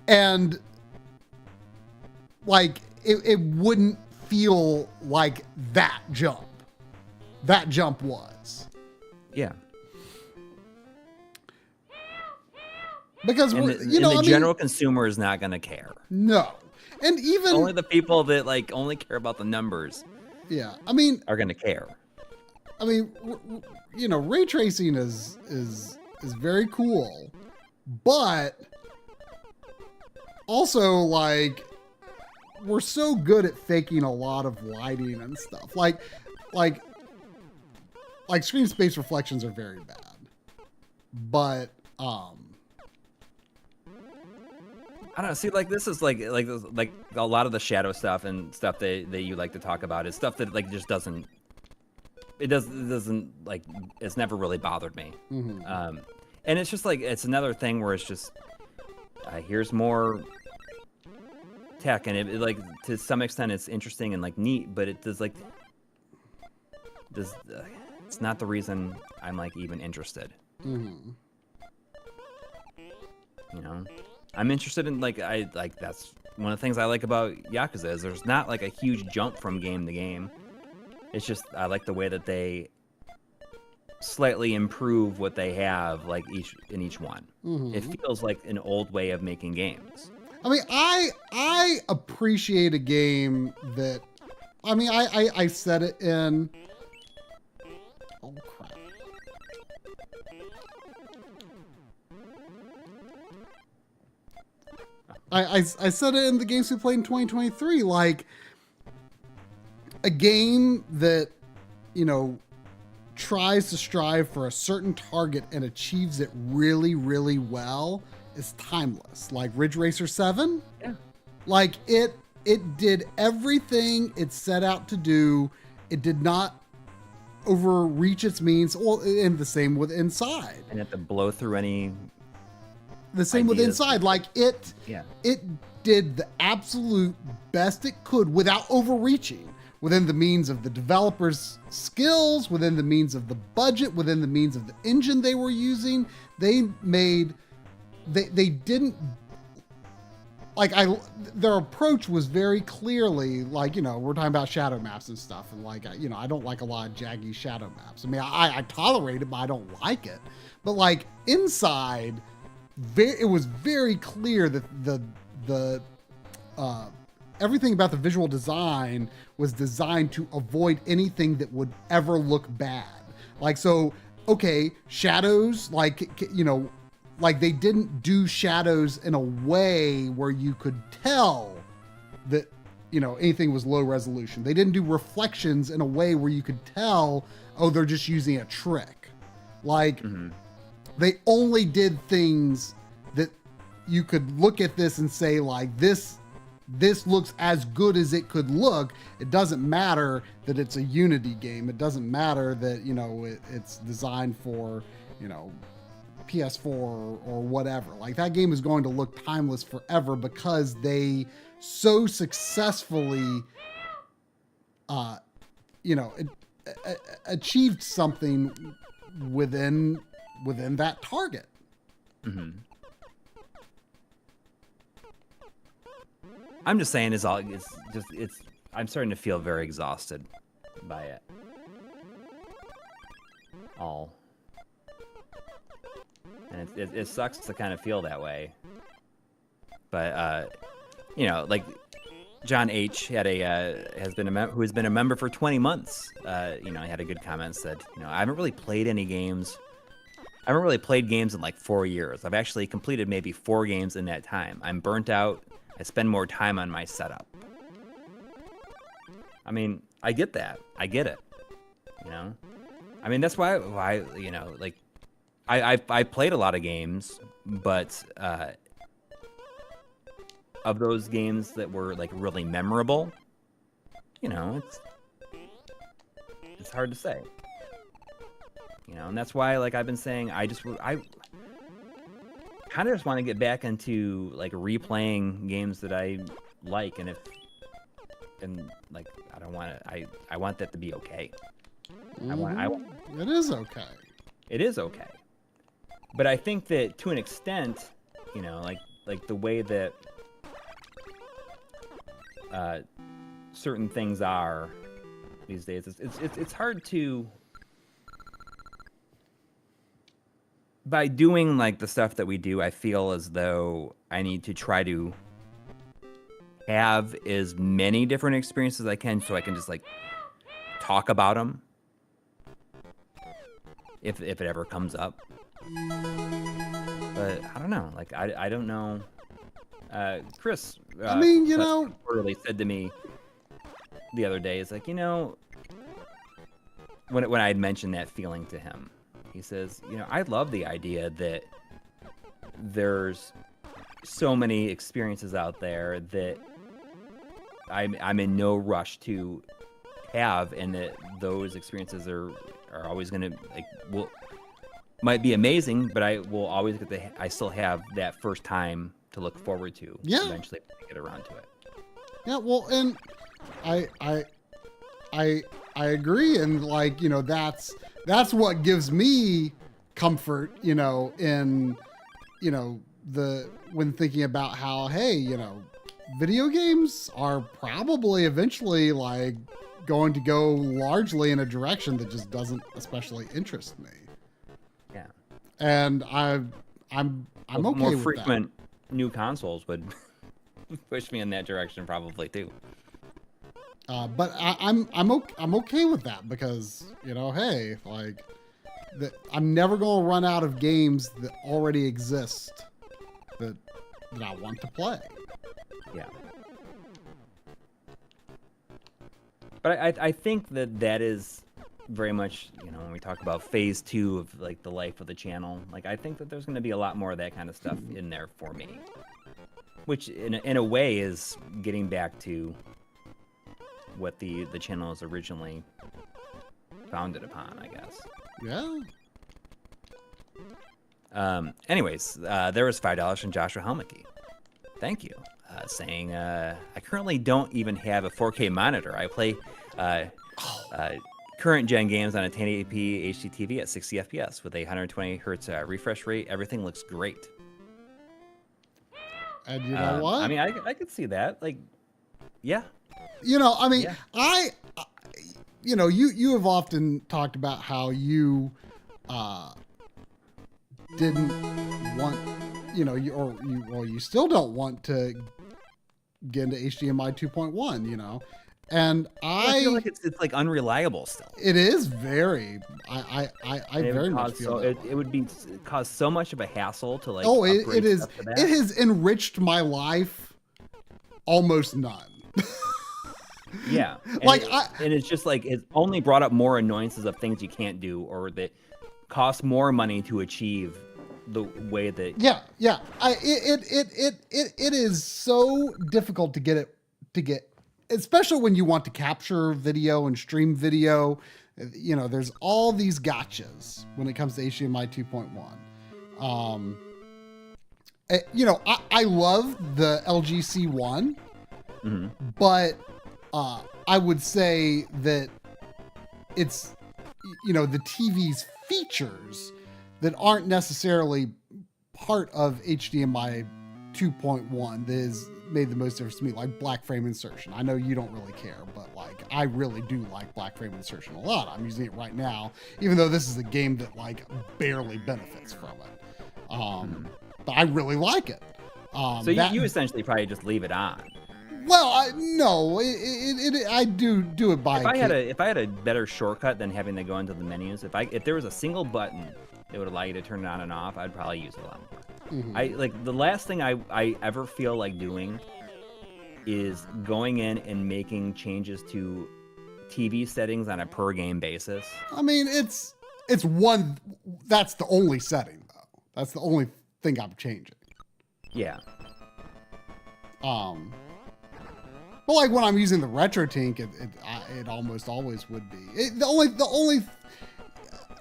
And, like, it wouldn't feel like that jump. That jump was. Yeah. Because, the general consumer is not going to care. No. And even only the people that like only care about the numbers. Yeah, I mean, are going to care. I mean, you know, ray tracing is very cool, but also, like, we're so good at faking a lot of lighting and stuff. Like screen space reflections are very bad, but I don't know. See, like, this is like a lot of the shadow stuff and stuff that you like to talk about is stuff that like just doesn't. It doesn't like, it's never really bothered me. Mm-hmm. And it's just like, it's another thing where it's just here's more tech, and it like to some extent it's interesting and like neat, but it does like it's not the reason I'm like even interested. Mm-hmm. You know. I'm interested in that's one of the things I like about Yakuza is there's not like a huge jump from game to game. It's just I like the way that they slightly improve what they have like in each one. Mm-hmm. It feels like an old way of making games. I mean, I appreciate a game that, I mean, I said it in, oh crap. I said it in the games we played in 2023, like a game that, you know, tries to strive for a certain target and achieves it really, really well is timeless. Like Ridge Racer 7. Yeah. Like it did everything it set out to do. It did not overreach its means. Well, and the same with Inside. And have to blow through any. The same with Inside. Like it did the absolute best it could without overreaching, within the means of the developers' skills, within the means of the budget, within the means of the engine they were using. They didn't, like, their approach was very clearly like, you know, we're talking about shadow maps and stuff. And like, you know, I don't like a lot of jaggy shadow maps. I mean, I tolerate it, but I don't like it. But like Inside, it was very clear that the everything about the visual design was designed to avoid anything that would ever look bad. Like, so okay, shadows, like, you know, like they didn't do shadows in a way where you could tell that, you know, anything was low resolution. They didn't do reflections in a way where you could tell, oh, they're just using a trick. Like, they only did things that you could look at this and say, like, this looks as good as it could look. It doesn't matter that it's a Unity game. It doesn't matter that, you know, it's designed for, you know, PS4 or whatever. Like, that game is going to look timeless forever because they so successfully, you know, achieved something within that target. I'm just saying, I'm starting to feel very exhausted by it all, and it sucks to kind of feel that way. But you know, like John H had who has been a member for 20 months. You know, he had a good comment, said, you know, I haven't really played any games. I haven't really played games in like 4 years. I've actually completed maybe 4 games in that time. I'm burnt out. I spend more time on my setup. I mean, I get that. I get it. You know, I mean, that's why you know, like, I played a lot of games, but of those games that were like really memorable, you know, it's hard to say. You know, and that's why, like I've been saying, I kind of just want to get back into like replaying games that I like, and like I don't want to. I want that to be okay. It is okay. It is okay. But I think that to an extent, you know, like the way that certain things are these days, it's hard to. By doing like the stuff that we do, I feel as though I need to try to have as many different experiences as I can, so I can just like talk about them if it ever comes up. But I don't know. Like I don't know. Chris, I mean, you know, really said to me the other day, it's like, you know, when I had mentioned that feeling to him. He says, you know, I love the idea that there's so many experiences out there that I'm in no rush to have, and that those experiences are always going to, like, might be amazing, but I will always I still have that first time to look forward to. Yeah. Eventually get around to it. Yeah, well, and I agree, and like, you know, that's what gives me comfort, you know, in, you know, when thinking about how, hey, you know, video games are probably eventually like going to go largely in a direction that just doesn't especially interest me. Yeah. And I'm okay more with frequent new consoles would push me in that direction probably too. But I'm okay with that because, you know, hey, like, I'm never going to run out of games that already exist that I want to play. Yeah. But I think that is very much, you know, when we talk about phase 2 of like the life of the channel, like I think that there's going to be a lot more of that kind of stuff in there for me, which in a way is getting back to what the channel is originally founded upon, I guess. Yeah. Anyways, there was $5 from Joshua Helmicke. Thank you. Saying, I currently don't even have a 4K monitor. I play current gen games on a 1080p HD TV at 60 FPS with a 120 hertz refresh rate. Everything looks great. And you know what? I mean, I could see that. Like, yeah. You know, I mean, yeah. You know, you have often talked about how you didn't want, you know, you still don't want to get into HDMI 2.1, you know, And I feel like it's like unreliable still. it is very. I very much feel that way. It would cause so much of a hassle to like. Oh, it upgrade is. stuff to that. It has enriched my life almost none. Yeah, and Like, and it's just like it's only brought up more annoyances of things you can't do or that cost more money to achieve the way that. Yeah. It is so difficult to get, especially when you want to capture video and stream video. You know, there's all these gotchas when it comes to HDMI 2.1. You know, I love the LG C1, but I would say that it's, you know, the TV's features that aren't necessarily part of HDMI 2.1 that has made the most difference to me, like black frame insertion. I know you don't really care, but like I really do like black frame insertion a lot. I'm using it right now, even though this is a game that like barely benefits from it. But I really like it. So you essentially probably just leave it on. Well, no, I do it by. If I had a better shortcut than having to go into the menus, if there was a single button that would allow you to turn it on and off, I'd probably use it a lot more. I like the last thing I ever feel like doing is going in and making changes to TV settings on a per game basis. I mean, it's one. That's the only setting though. That's the only thing I'm changing. Yeah. But like when I'm using the Retrode, it almost always would be. The only,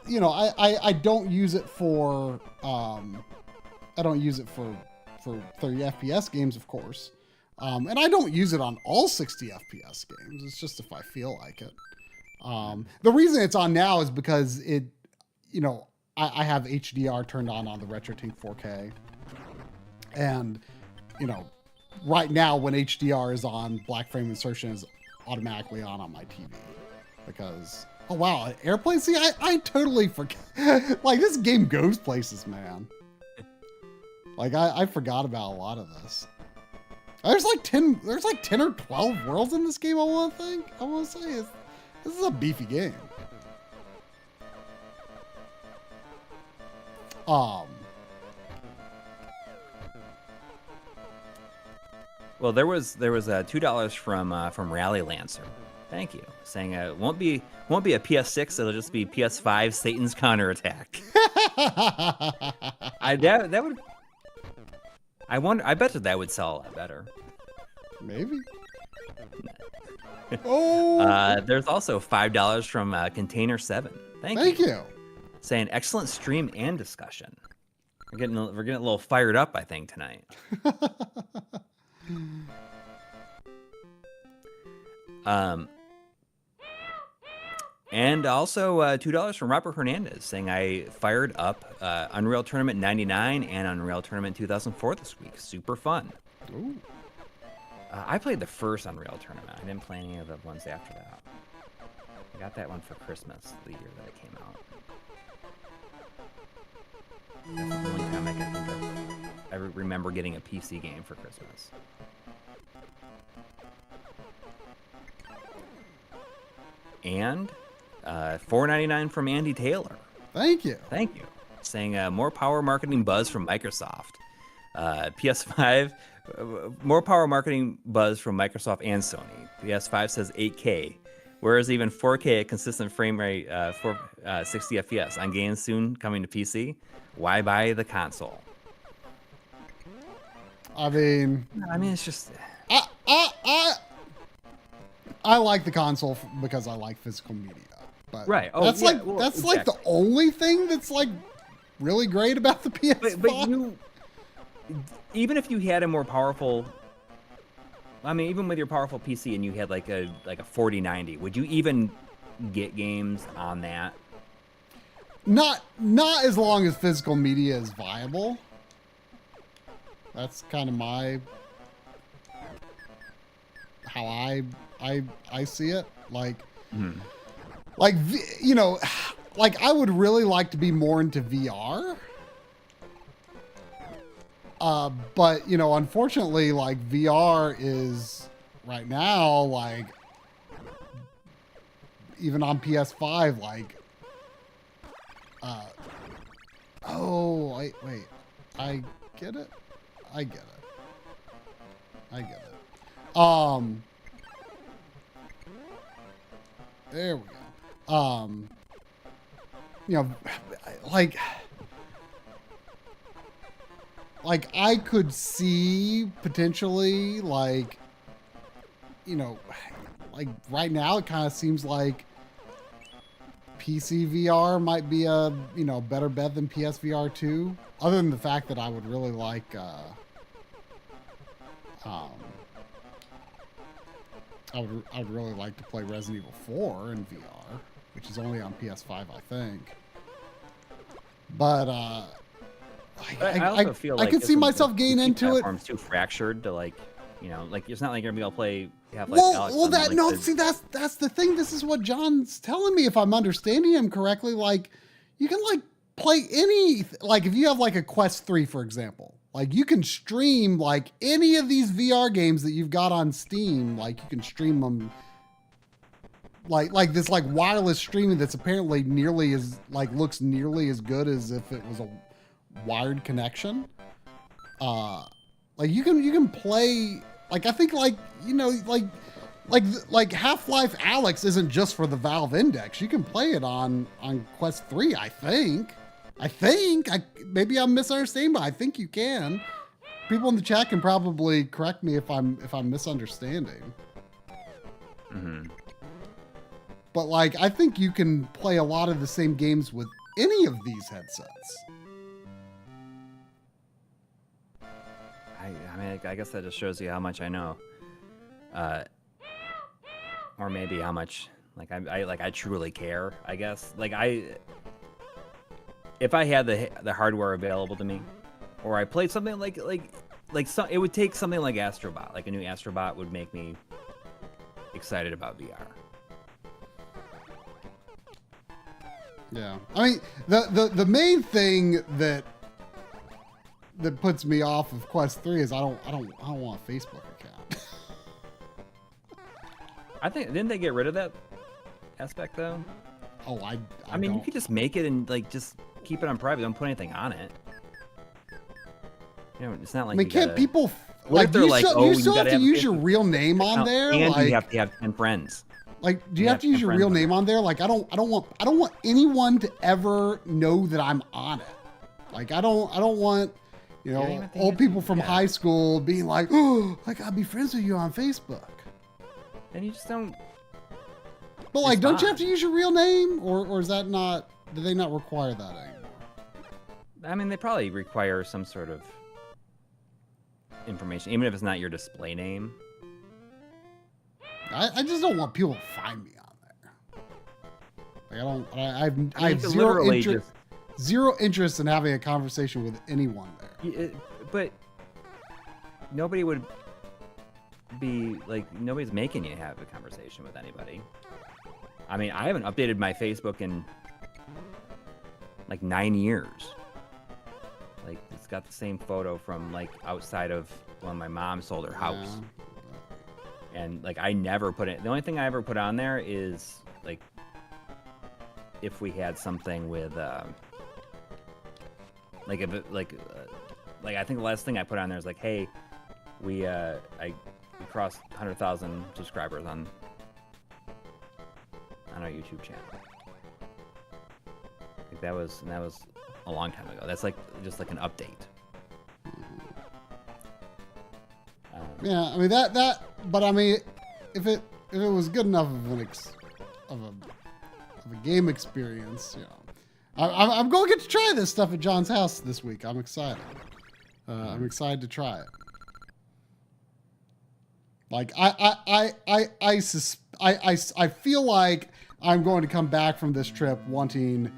you know, I don't use it for I don't use it for 30 FPS games, of course, and I don't use it on all 60 FPS games. It's just if I feel like it. The reason it's on now is because it, you know, I have HDR turned on the Retrode 4K, and you know. Right now, when HDR is on, black frame insertion is automatically on my TV because, oh wow, airplane. See, I totally forget. Like this game goes places, man. Like I forgot about a lot of this. There's like 10 or 12 worlds in this game. I want to say this is a beefy game. Well, there was $2 from Rally Lancer. Thank you, saying it won't be a PS6. It'll just be PS5 Satan's Counterattack. I bet that would sell a lot better. Maybe. Oh. There's also $5 from Container7. Thank you. Saying excellent stream and discussion. We're getting a little fired up, I think, tonight. And also $2 from Robert Hernandez saying I fired up Unreal Tournament 99 and Unreal Tournament 2004 this week. Super fun. Ooh. I played the first Unreal Tournament. I didn't play any of the ones after that. I got that one for Christmas the year that it came out. That's the only time I can think of. I remember getting a PC game for Christmas. And $4.99 from Andy Taylor. Thank you. Saying more power marketing buzz from Microsoft. PS5, more power marketing buzz from Microsoft and Sony. PS5 says 8K, whereas even 4K at consistent frame rate for 60 FPS on games soon coming to PC. Why buy the console? I mean, it's just. I like the console because I like physical media. But right. That's like the only thing that's like really great about the PS5. But you, even if you had a more powerful, even with your powerful PC and you had like a 4090, would you even get games on that? Not as long as physical media is viable. That's kind of how I see it. Like, you know, like I would really like to be more into VR. But you know, unfortunately, like VR is right now like even on PS5, like, oh, wait, I get it. I get it. There we go. You know, like I could see potentially, like, you know, like right now it kind of seems like PC VR might be a, you know, better bet than PSVR 2. Other than the fact that I would really like, I would really like to play Resident Evil 4 in VR, which is only on PS5, I think. But I also feel like I could see myself getting into it. Platform's too fractured to, like, you know, like it's not like you're gonna be able to play Half-Life Alyx. Well, that like no, see, that's the thing. This is what John's telling me, if I'm understanding him correctly. Like, you can like play any, like if you have like a Quest 3, for example, like you can stream like any of these VR games that you've got on Steam. Like you can stream them. Like this like wireless streaming that's apparently nearly as like looks nearly as good as if it was a wired connection. Like you can play, like I think, like, you know, like Half-Life Alyx isn't just for the Valve Index. You can play it on Quest 3, I think. Maybe I'm misunderstanding, but I think you can. People in the chat can probably correct me if I'm misunderstanding. Mm-hmm. But like I think you can play a lot of the same games with any of these headsets. I mean, I guess that just shows you how much I know, or maybe how much like I truly care. I guess like if I had the hardware available to me, or I played something like it would take something like Astrobot, like a new Astrobot would make me excited about VR. Yeah, I mean the main thing that puts me off of Quest 3 is I don't want a Facebook account. I think, didn't they get rid of that aspect though? Oh, I mean, you could just make it and like just keep it on private. Don't put anything on it. You know, it's not like. I mean, can't people what if they're like, you still have to use your real name on there, and like, you have to have 10 friends. Like, do you have to use your real name on there? Like, I don't want anyone to ever know that I'm on it. Like, I don't want, you know, old people from high school being like, oh, I gotta be friends with you on Facebook. And you just don't. But like, don't you have to use your real name, or is that not? Do they not require that anymore? I mean, they probably require some sort of information, even if it's not your display name. I just don't want people to find me on there. Like, I have zero interest in having a conversation with anyone there. But nobody would be like, nobody's making you have a conversation with anybody. I mean, I haven't updated my Facebook in like 9 years. Like, it's got the same photo from like outside of when my mom sold her house. Yeah. And like, I never put it. The only thing I ever put on there is like, if we had something with, like if it, like I think the last thing I put on there is like, hey, we crossed 100,000 subscribers on our YouTube channel. Like that was a long time ago. That's like just like an update. Yeah, I mean that. But I mean, if it was good enough of a game experience, you know, I'm going to get to try this stuff at John's house this week. I'm excited. I'm excited to try it. Like I feel like I'm going to come back from this trip wanting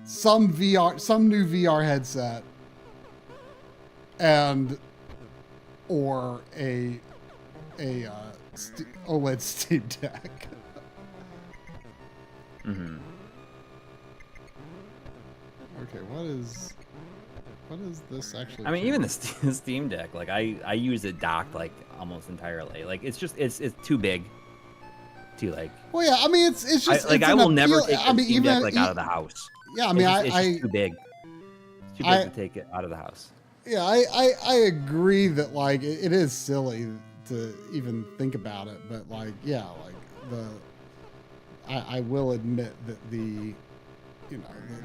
some new VR headset or a OLED Steam Deck. Mm-hmm. Okay, what is this actually? I mean, even the Steam Deck, like I use it docked like almost entirely. Like it's too big. to like. Well, yeah, I mean, it's just Like it's I an will never appeal. take I the mean, Steam Deck even like out of the house. yeah, I mean, It's just too big. It's too big to take it out of the house. Yeah, I agree that like it is silly to even think about it, but like yeah, like I will admit that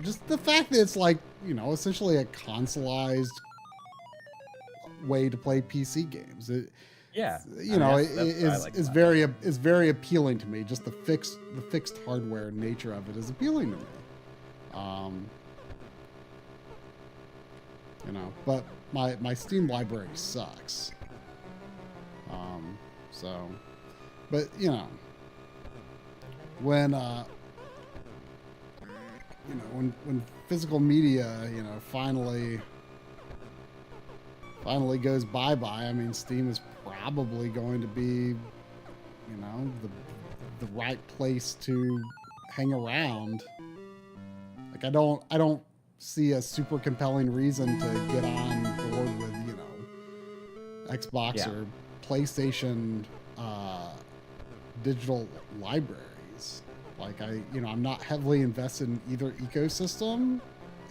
just the fact that it's like essentially a consoleized way to play PC games. Is very appealing to me. Just the fixed hardware nature of it is appealing to me. But my Steam library sucks. But when when physical media finally goes bye-bye, I mean, Steam is probably going to be the right place to hang around. Like I don't see a super compelling reason to get on board with Xbox or PlayStation digital libraries. Like I'm not heavily invested in either ecosystem.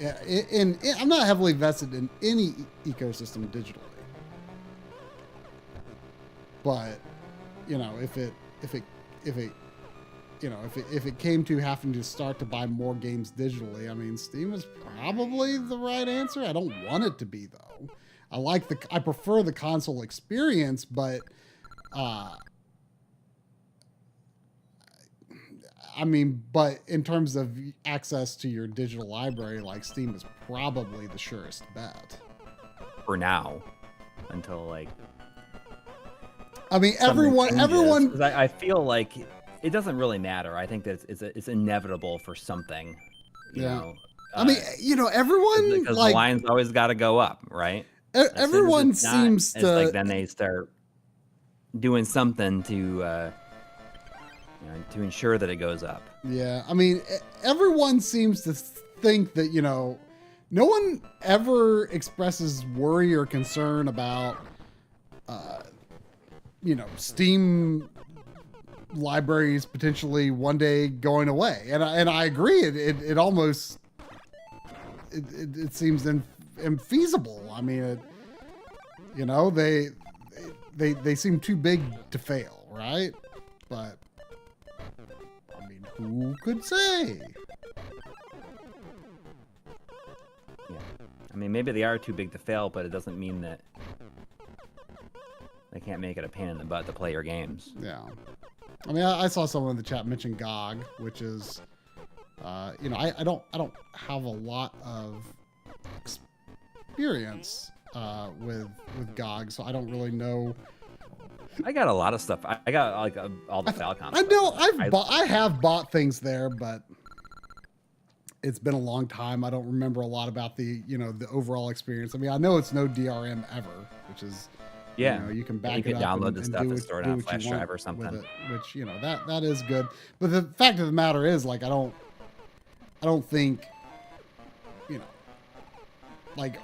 I'm not heavily invested in any ecosystem digitally. But if it came to having to start to buy more games digitally, I mean, Steam is probably the right answer. I don't want it to be though. I prefer the console experience, but but in terms of access to your digital library, like Steam is probably the surest bet. For now, until like. I mean, everyone. I feel like it doesn't really matter. I think that it's inevitable for something. You know. I mean, everyone because like the line's always got to go up, right? Everyone seems to like then they start doing something to ensure that it goes up. Yeah, I mean, everyone seems to think that no one ever expresses worry or concern about Steam libraries potentially one day going away, and I agree. It almost it seems infeasible. I mean, they seem too big to fail, right? But I mean, who could say? Yeah, I mean, maybe they are too big to fail, but it doesn't mean that they can't make it a pain in the butt to play your games. Yeah. I mean, I saw someone in the chat mention GOG, which is, I don't have a lot of experience with GOG, so I don't really know. I got a lot of stuff. I got like all the Falcon. I know I have bought things there, but it's been a long time. I don't remember a lot about the overall experience. I mean, I know it's no DRM ever, which is. Yeah, you can back you can it up download the stuff and store it on a flash drive or something. Which that is good. But the fact of the matter is, like, I don't think, like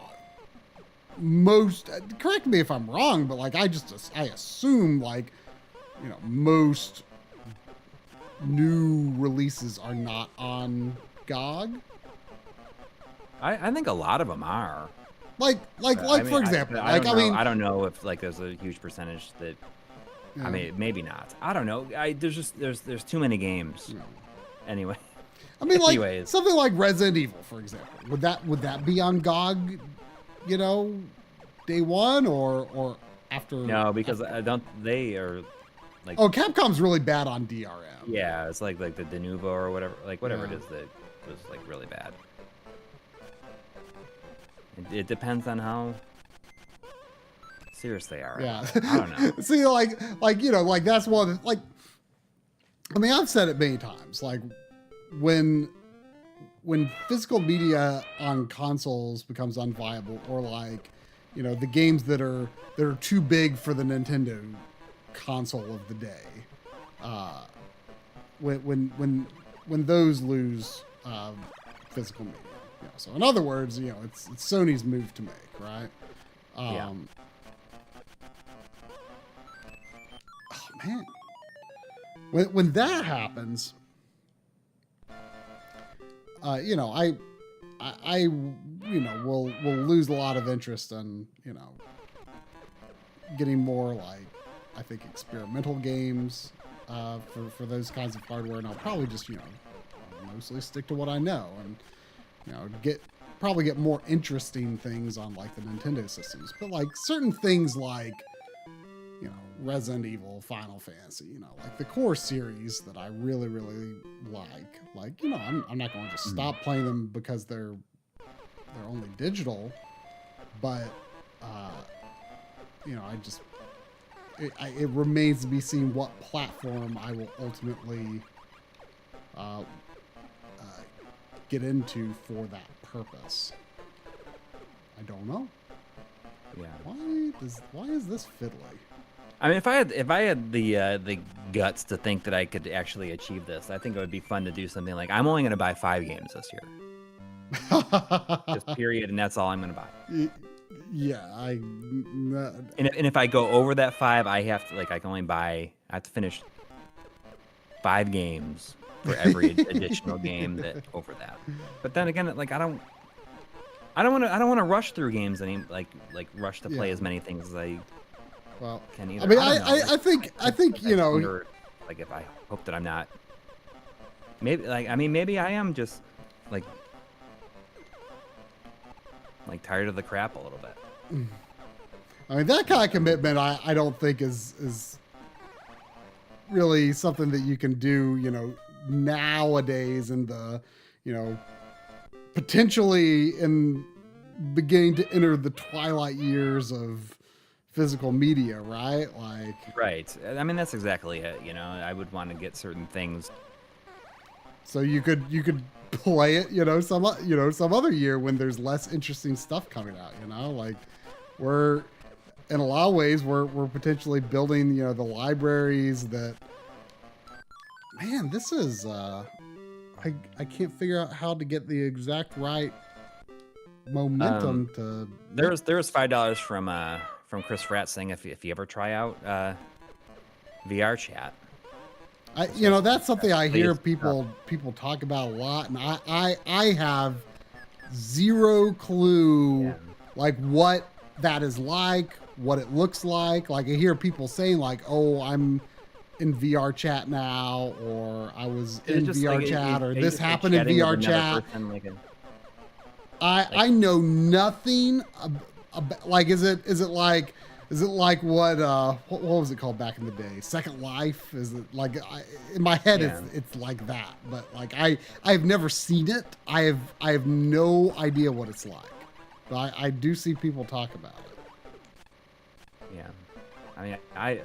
most. Correct me if I'm wrong, but like I assume like, most new releases are not on GOG. I think a lot of them are. Like for example, I don't know if like there's a huge percentage that. Yeah. I mean, maybe not. I don't know. There's too many games. Yeah. Anyway. I mean, like something like Resident Evil, for example. Would that be on GOG? Day one or after? No, because they are like. Oh, Capcom's really bad on DRM. Yeah, it's like the Denuvo or whatever, it is that was like really bad. It depends on how serious they are. Yeah. I don't know. See, like that's one. Like, I mean, I've said it many times. Like, when physical media on consoles becomes unviable, or like, the games that are too big for the Nintendo console of the day, when those lose physical media. So in other words, it's Sony's move to make, right? Yeah. Oh man, when that happens, you know, I you know, will lose a lot of interest in, you know, getting more like, I think, experimental games for those kinds of hardware, and I'll probably just, you know, mostly stick to what I know, and, you know, probably get more interesting things on like the Nintendo systems. But like certain things like, you know, Resident Evil, Final Fantasy, you know, like the core series that I really, really like, you know, I'm not going to just stop playing them because they're only digital, but you know, it remains to be seen what platform I will ultimately get into for that purpose. I don't know. Yeah. Why is this fiddly? I mean, if I had the guts to think that I could actually achieve this, I think it would be fun to do something like, I'm only going to buy 5 games this year. Just period, and that's all I'm going to buy. Yeah, and if I go over that 5, I have to, like, I have to finish 5 games for every additional game that over that. But then again, like, I don't want to rush through games and like rush to play as many things as I can either. I mean, I think you know, wonder, like, if I hope that I'm not, maybe, like, I mean, maybe I am just like tired of the crap a little bit. I mean, that kind of commitment I don't think is really something that you can do, you know, nowadays in the, you know, potentially in beginning to enter the twilight years of physical media, right? Like, right. I mean, that's exactly it. You know, I would want to get certain things. So you could play it, you know, some other year when there's less interesting stuff coming out, you know, like we're in a lot of ways we're potentially building, you know, the libraries that, man, this is I can't figure out how to get the exact right momentum to. There was $5 from Chris Fratt saying if you ever try out VR chat. You know, that's something I hear people talk about a lot, and I have zero clue like what that is like, what it looks like. Like I hear people saying like, "Oh, I'm in VR chat now," or "I was in VR chat," or "This happened in VR chat." I know nothing about, like, is it like what was it called back in the day? Second Life? Is it like, in my head it's like that, but like I've never seen it. I have no idea what it's like, but I do see people talk about it. Yeah, I mean, I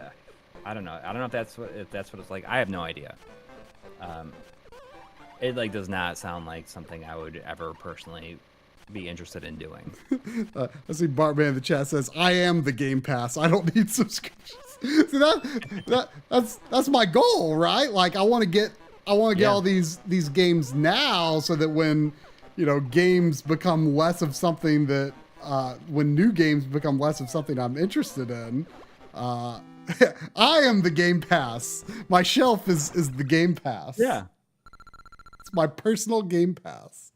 don't know. I don't know if that's what it's like. I have no idea. It like does not sound like something I would ever personally be interested in doing. I see Bartman in the chat says, "I am the Game Pass. I don't need subscriptions." See, that's my goal, right? Like I want to get all these games now, so that when, you know, games become less of something that when new games become less of something I'm interested in, I am the Game Pass. My shelf is the Game Pass. Yeah, it's my personal Game Pass.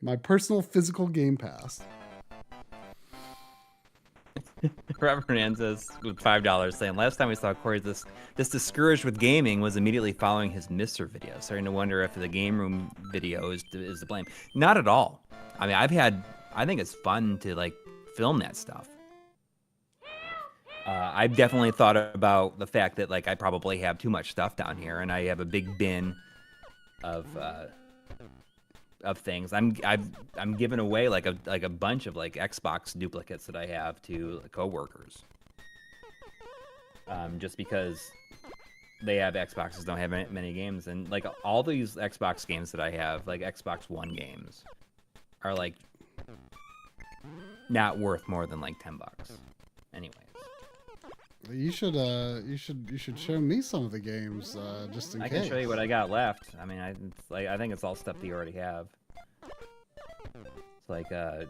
My personal physical Game Pass. Robert Hernandez with $5 saying, last time we saw Coury this discouraged with gaming was immediately following his Mr. video. Starting to wonder if the game room video is to blame. Not at all. I mean, I think it's fun to like film that stuff. I've definitely thought about the fact that like I probably have too much stuff down here, and I have a big bin of things. I'm giving away like a bunch of like Xbox duplicates that I have to coworkers. Just because they have Xboxes, don't have many games, and like all these Xbox games that I have, like Xbox One games, are like not worth more than like $10. Anyways. You should show me some of the games just in case. I can show you what I got left. I mean, I think it's all stuff that you already have. It's like what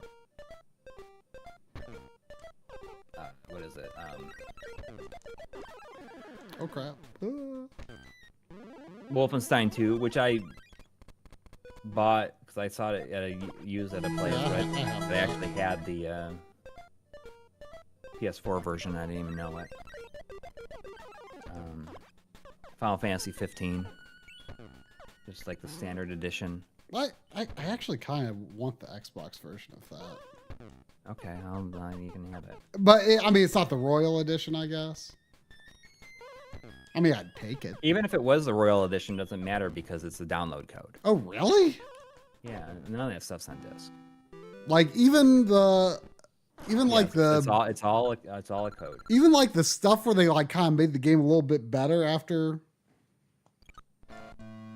is it? Oh crap. Wolfenstein 2, which I bought because I saw it used at a place that they actually had the PS4 version. I didn't even know it. Final Fantasy 15, just like the standard edition. I actually kind of want the Xbox version of that. Okay, you can have it. But I mean, it's not the Royal Edition, I guess. I mean, I'd take it. Even if it was the Royal Edition, doesn't matter because it's the download code. Oh, really? Yeah, none of that stuff's on disc. Like even like the it's all a code. Even like the stuff where they like kind of made the game a little bit better after.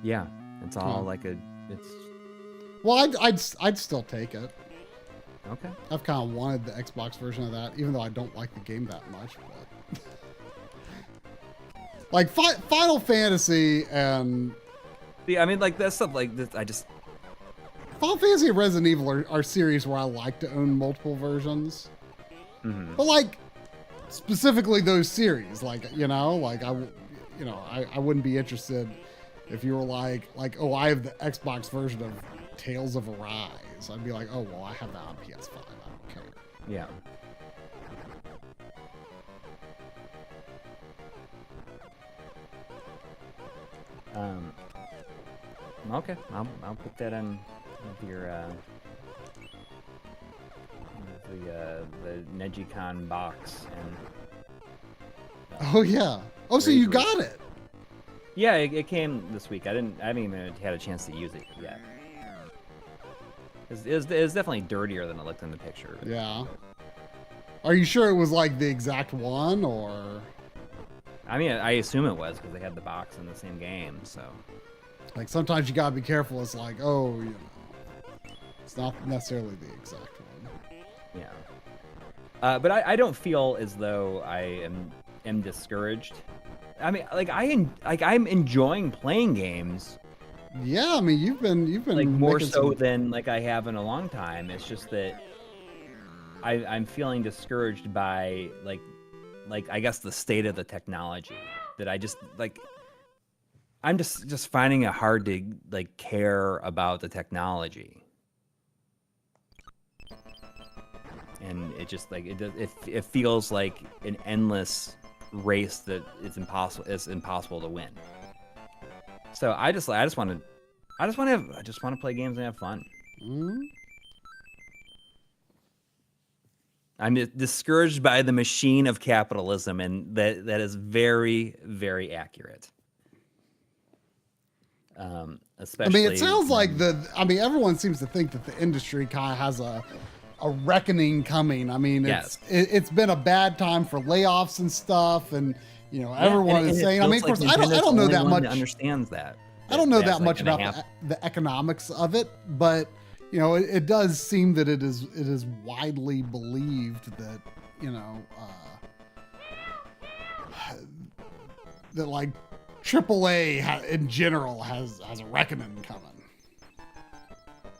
Yeah, it's all like it's. Well, I'd still take it. Okay. I've kind of wanted the Xbox version of that, even though I don't like the game that much. But like Final Fantasy and. Yeah, I mean, like that stuff. Like this, Final Fantasy and Resident Evil are series where I like to own multiple versions. Mm-hmm. But like specifically those series, like I wouldn't be interested if you were like, oh, I have the Xbox version of Tales of Arise. I'd be like, oh, well, I have that on PS5. I don't care. Yeah. Okay, I'll put that in with your the Negicon box and. Oh yeah. Oh, so you got it. Yeah, it came this week. I haven't even had a chance to use it yet. It's definitely dirtier than it looked in the picture. Yeah. Are you sure it was like the exact one, or? I mean, I assume it was because they had the box in the same game. So. Like sometimes you gotta be careful. It's like, oh, it's not necessarily the exact one. Yeah. But I don't feel as though I am discouraged. I mean, like I'm enjoying playing games. Yeah, I mean, you've been like more so than like I have in a long time. It's just that I'm feeling discouraged by like I guess the state of the technology that I just like. I'm just finding it hard to like care about the technology, and it just like it feels like an endless race that it's impossible to win. So I just want to play games and have fun. Mm-hmm. I'm discouraged by the machine of capitalism, and that is very, very accurate. Especially. I mean, it sounds like everyone seems to think that the industry kind of has a reckoning coming. I mean, it's been a bad time for layoffs and stuff, and everyone is saying. I mean, of course, I don't know that much. Understands that. I don't know that much about the economics of it, but it does seem that it is widely believed that that like AAA in general has a reckoning coming.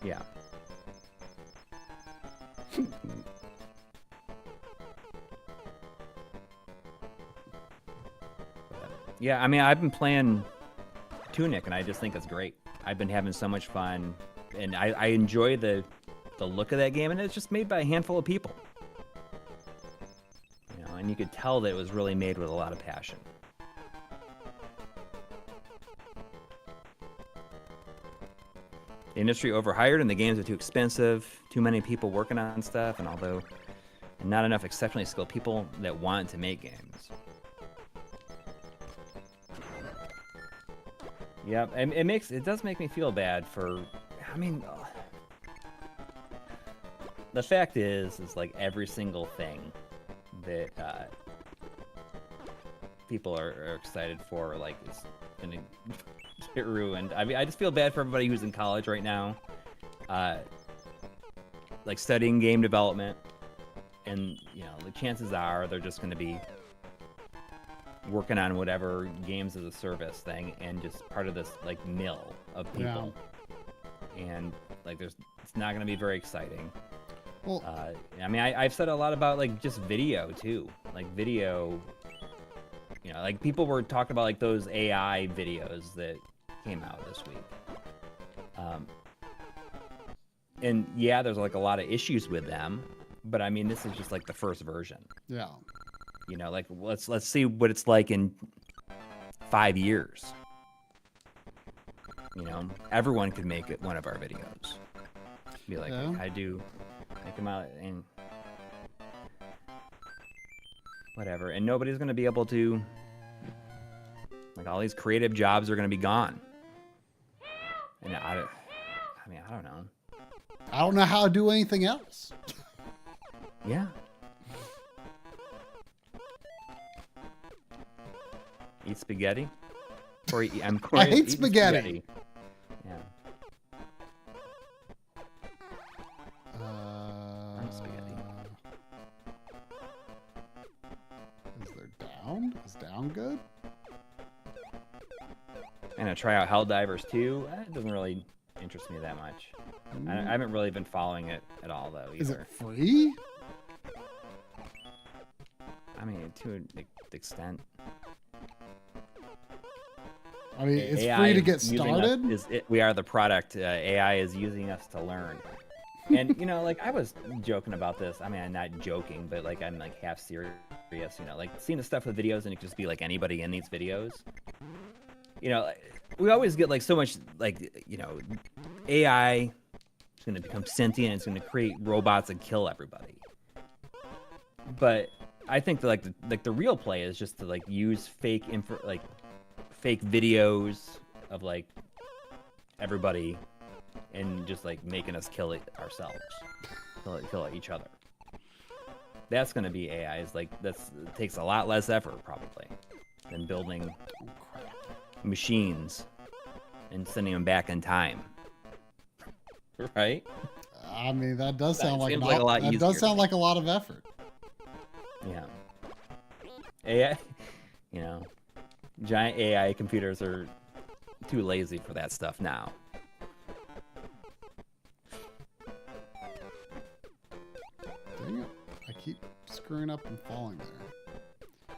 Yeah. Yeah, I mean, I've been playing Tunic, and I just think it's great. I've been having so much fun, and I enjoy the look of that game, and it's just made by a handful of people. And you could tell that it was really made with a lot of passion. The industry overhired, and the games are too expensive, too many people working on stuff, and not enough exceptionally skilled people that want to make games. Yep, and it does make me feel bad for. I mean, the fact is like every single thing that people are excited for, like, is gonna get ruined. I mean, I just feel bad for everybody who's in college right now, like studying game development, and the chances are they're just gonna be working on whatever games as a service thing, and just part of this like mill of people. Yeah. And like it's not going to be very exciting. Well, I mean, I've said a lot about like just video too. Like video You know, like people were talking about like those AI videos that came out this week. And yeah, there's like a lot of issues with them, but I mean, this is just like the first version. Yeah. You know, like let's see what it's like in 5 years. You know, everyone could make it one of our videos. Be like, Yeah. I do, make them out and whatever, and nobody's gonna be able to. Like all these creative jobs are gonna be gone. And I mean, I don't know. I don't know how to do anything else. Yeah. Eat spaghetti? Corey, I'm Corey. I hate spaghetti. Yeah. I'm spaghetti. Is there down? Is down good? And I try out Helldivers too. It doesn't really interest me that much. I haven't really been following it at all though either. Is it free? I mean, to an extent. I mean, it's AI free to is get using us- started. we are the product. AI is using us to learn. And you know, like I was joking about this. I mean, I'm not joking, but like I'm like half serious. You know, like seeing the stuff with videos and it could just be like anybody in these videos. You know, we always get like so much like, you know, AI is going to become sentient. It's going to create robots and kill everybody. But I think that, like the real play is just to like use fake fake videos of like everybody and just like making us kill it ourselves, kill each other. That's going to be AI. Is like it takes a lot less effort probably than building machines and sending them back in time, right? I mean, that does sound like, seems like a lot that easier does to sound me. like a lot of effort. Yeah. AI, you know, giant AI computers are too lazy for that stuff now. Dang it. I keep screwing up and falling there.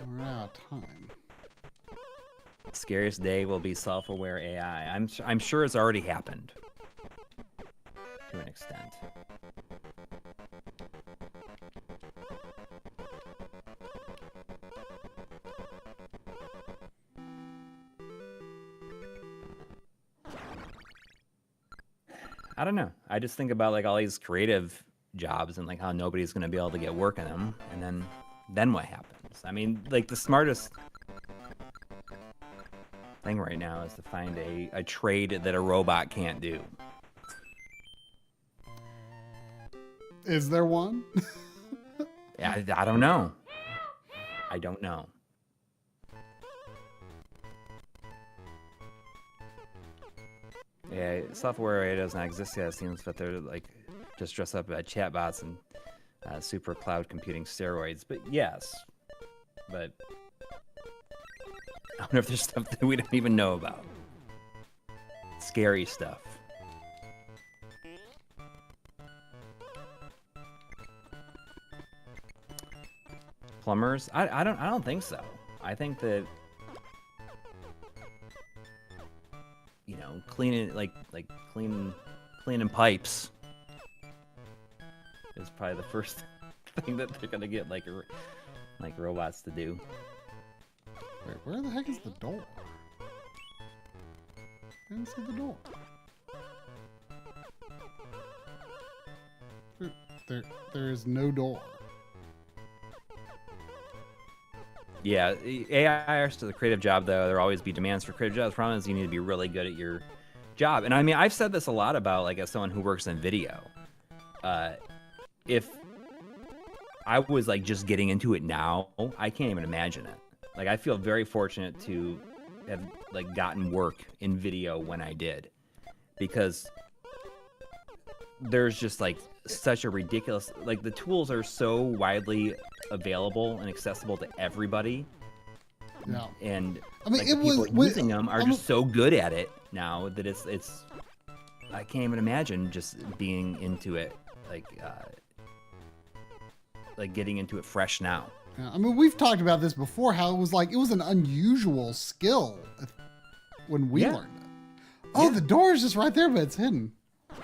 We're out of time. Scariest day will be self-aware AI. I'm sure it's already happened to an extent. I don't know. I just think about like all these creative jobs and like how nobody's going to be able to get work in them, and then what happens? I mean, like the smartest thing right now is to find a trade that a robot can't do. Is there one? Yeah, I don't know. I don't know. Yeah, software AI does not exist yet. It seems that they're like just dress up chatbots and super cloud computing steroids. But yes, but I wonder if there's stuff that we don't even know about. Scary stuff. Plumbers? I don't think so. I think that, you know, cleaning cleaning pipes is probably the first thing that they're gonna get like robots to do. Wait, where the heck is the door? I didn't see the door. There is no door. Yeah, AI is to the creative job, though. There'll always be demands for creative jobs. The problem is you need to be really good at your job. And I mean, I've said this a lot about, like, as someone who works in video. If I was, like, just getting into it now, I can't even imagine it. Like, I feel very fortunate to have, like, gotten work in video when I did. Because there's just, like, such a ridiculous... Like, the tools are so widely available and accessible to everybody. Yeah. And I mean, like, it the people was using them are just so good at it now that it's I can't even imagine just being into it, like getting into it fresh now. Yeah, I mean, we've talked about this before, how it was an unusual skill when we learned it. Oh, the door is just right there, but it's hidden.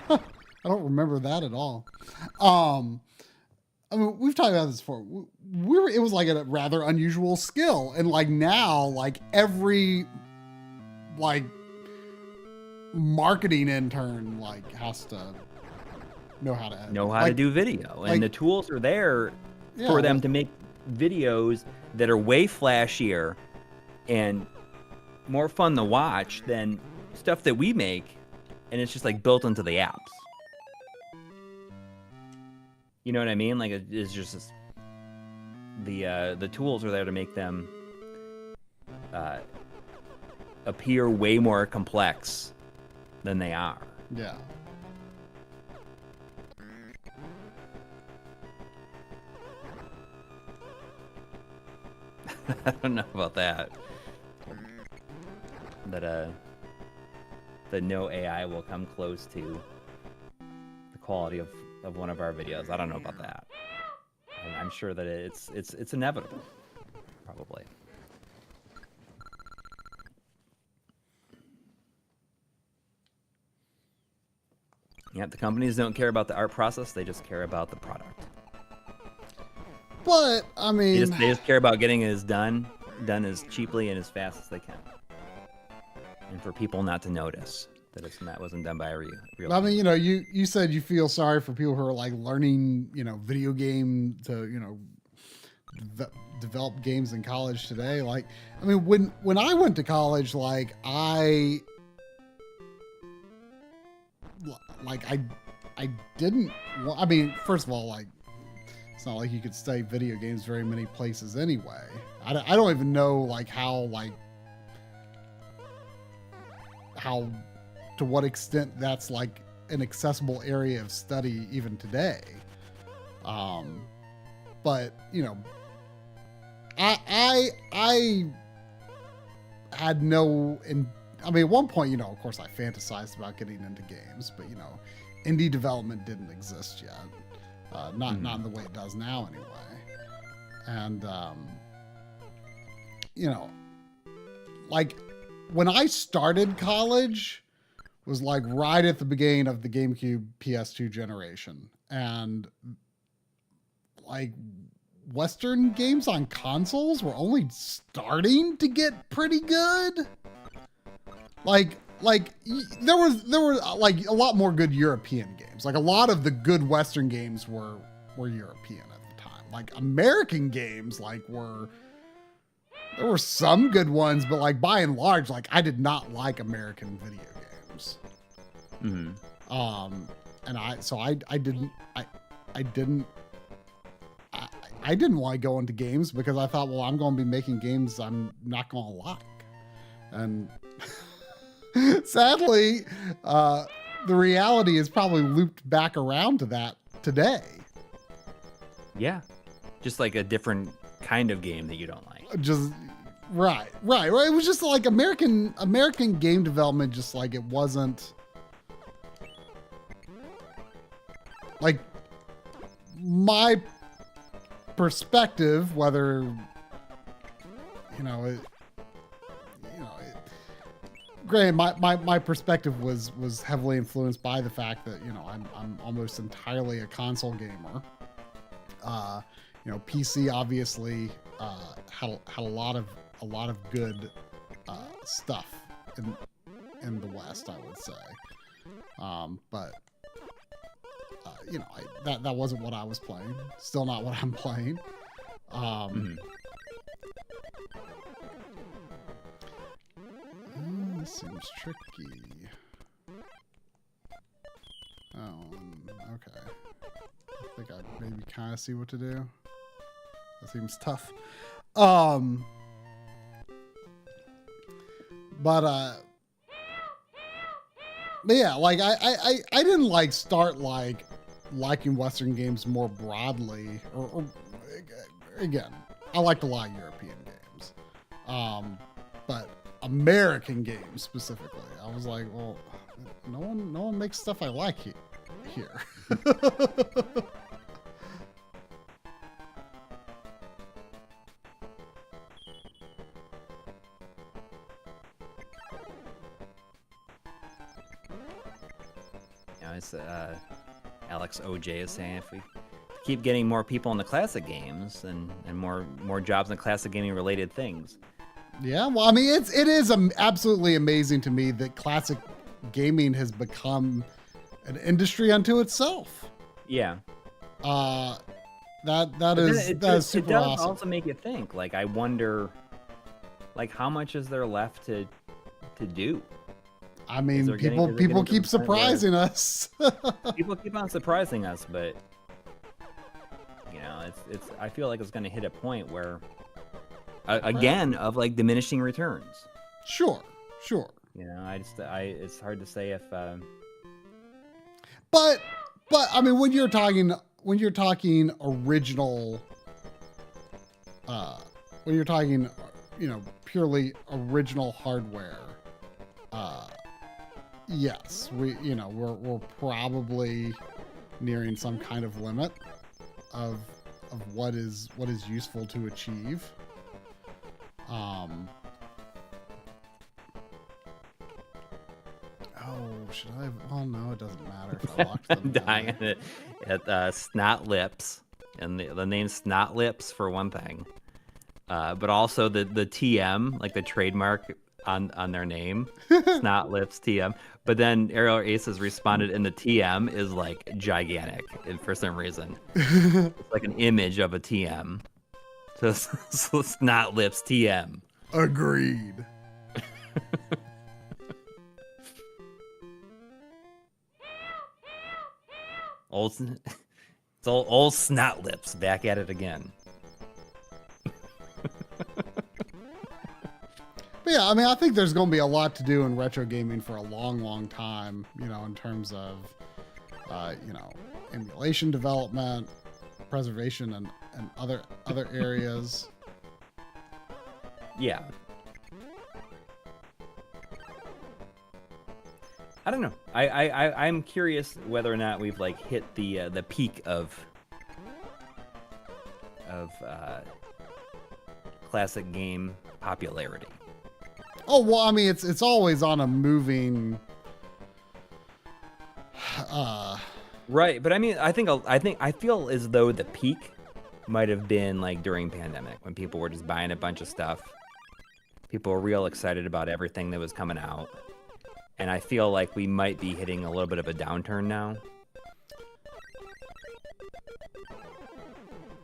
I don't remember that at all. I mean, we've talked about this before. It was like a rather unusual skill. And like now, like every like marketing intern like has to know how to do video. And the tools are there for them to make videos that are way flashier and more fun to watch than stuff that we make, and it's just like built into the apps. You know what I mean? Like it's just this, the tools are there to make them appear way more complex than they are. Yeah. I don't know about that. That no AI will come close to the quality of one of our videos. I don't know about that. I'm sure that it's inevitable, probably. Yeah, the companies don't care about the art process; they just care about the product. But I mean, they just care about getting it done as cheaply and as fast as they can, and for people not to notice that that wasn't done by a real. I mean, you know, you said you feel sorry for people who are like learning, you know, video game to, you know, develop games in college today. Like, I mean, when I went to college, like I didn't. Well, I mean, first of all, like, it's not like you could study video games very many places anyway. I don't even know like how to what extent that's like an accessible area of study even today. But you know, I had no, I mean, at one point, you know, of course I fantasized about getting into games, but you know, indie development didn't exist yet. Not in the way it does now anyway. And, you know, like when I started college was like right at the beginning of the GameCube PS2 generation. And like Western games on consoles were only starting to get pretty good. Like there were like a lot more good European games. Like a lot of the good Western games were European at the time. Like American games, like there were some good ones, but like by and large, like I did not like American video games. Mm-hmm. And I didn't want to go into games because I thought, well, I'm going to be making games I'm not going to like. And sadly, the reality is probably looped back around to that today. Yeah. Just like a different kind of game that you don't like. Just right. It was just like American game development, just like it wasn't like my perspective, whether granted, my perspective was heavily influenced by the fact that, you know, I'm almost entirely a console gamer. You know, PC obviously had a lot of good stuff in the West, I would say. But you know, that wasn't what I was playing. Still not what I'm playing. This seems tricky. Okay. I think I maybe kind of see what to do. That seems tough. But yeah, like I didn't like start like liking Western games more broadly, or again, I liked a lot of European games. But American games specifically, I was like, well, no one makes stuff I like here. know, it's Alex OJ is saying if we keep getting more people in the classic games and more jobs in classic gaming related things. Yeah, well, I mean, it is absolutely amazing to me that classic gaming has become an industry unto itself. Yeah. That is super it does awesome. Also make you think. Like, I wonder, like, how much is there left to do? I mean, people keep surprising us. People keep on surprising us, but you know, it's. I feel like it's going to hit a point where, again, of like diminishing returns. Sure. You know, it's hard to say if. But I mean, when you're talking original, when you're talking, you know, purely original hardware, yes, we're probably nearing some kind of limit of what is useful to achieve. Should I? Oh no, it doesn't matter if I locked them. I'm dying at Snot Lips, and the name Snot Lips for one thing, but also the TM, like the trademark on their name, Snot Lips TM. But then Aerial Aces responded, and the TM is like gigantic, and for some reason, it's like an image of a TM. So Snot Lips TM. Agreed. It's old Snot Lips back at it again. But yeah, I mean, I think there's going to be a lot to do in retro gaming for a long, long time, you know, in terms of, you know, emulation development, preservation, and other areas. Yeah. I don't know. I'm curious whether or not we've like hit the peak of classic game popularity. Oh well, I mean it's always on a moving. Right, but I mean I feel as though the peak might have been like during pandemic when people were just buying a bunch of stuff. People were real excited about everything that was coming out. And I feel like we might be hitting a little bit of a downturn now.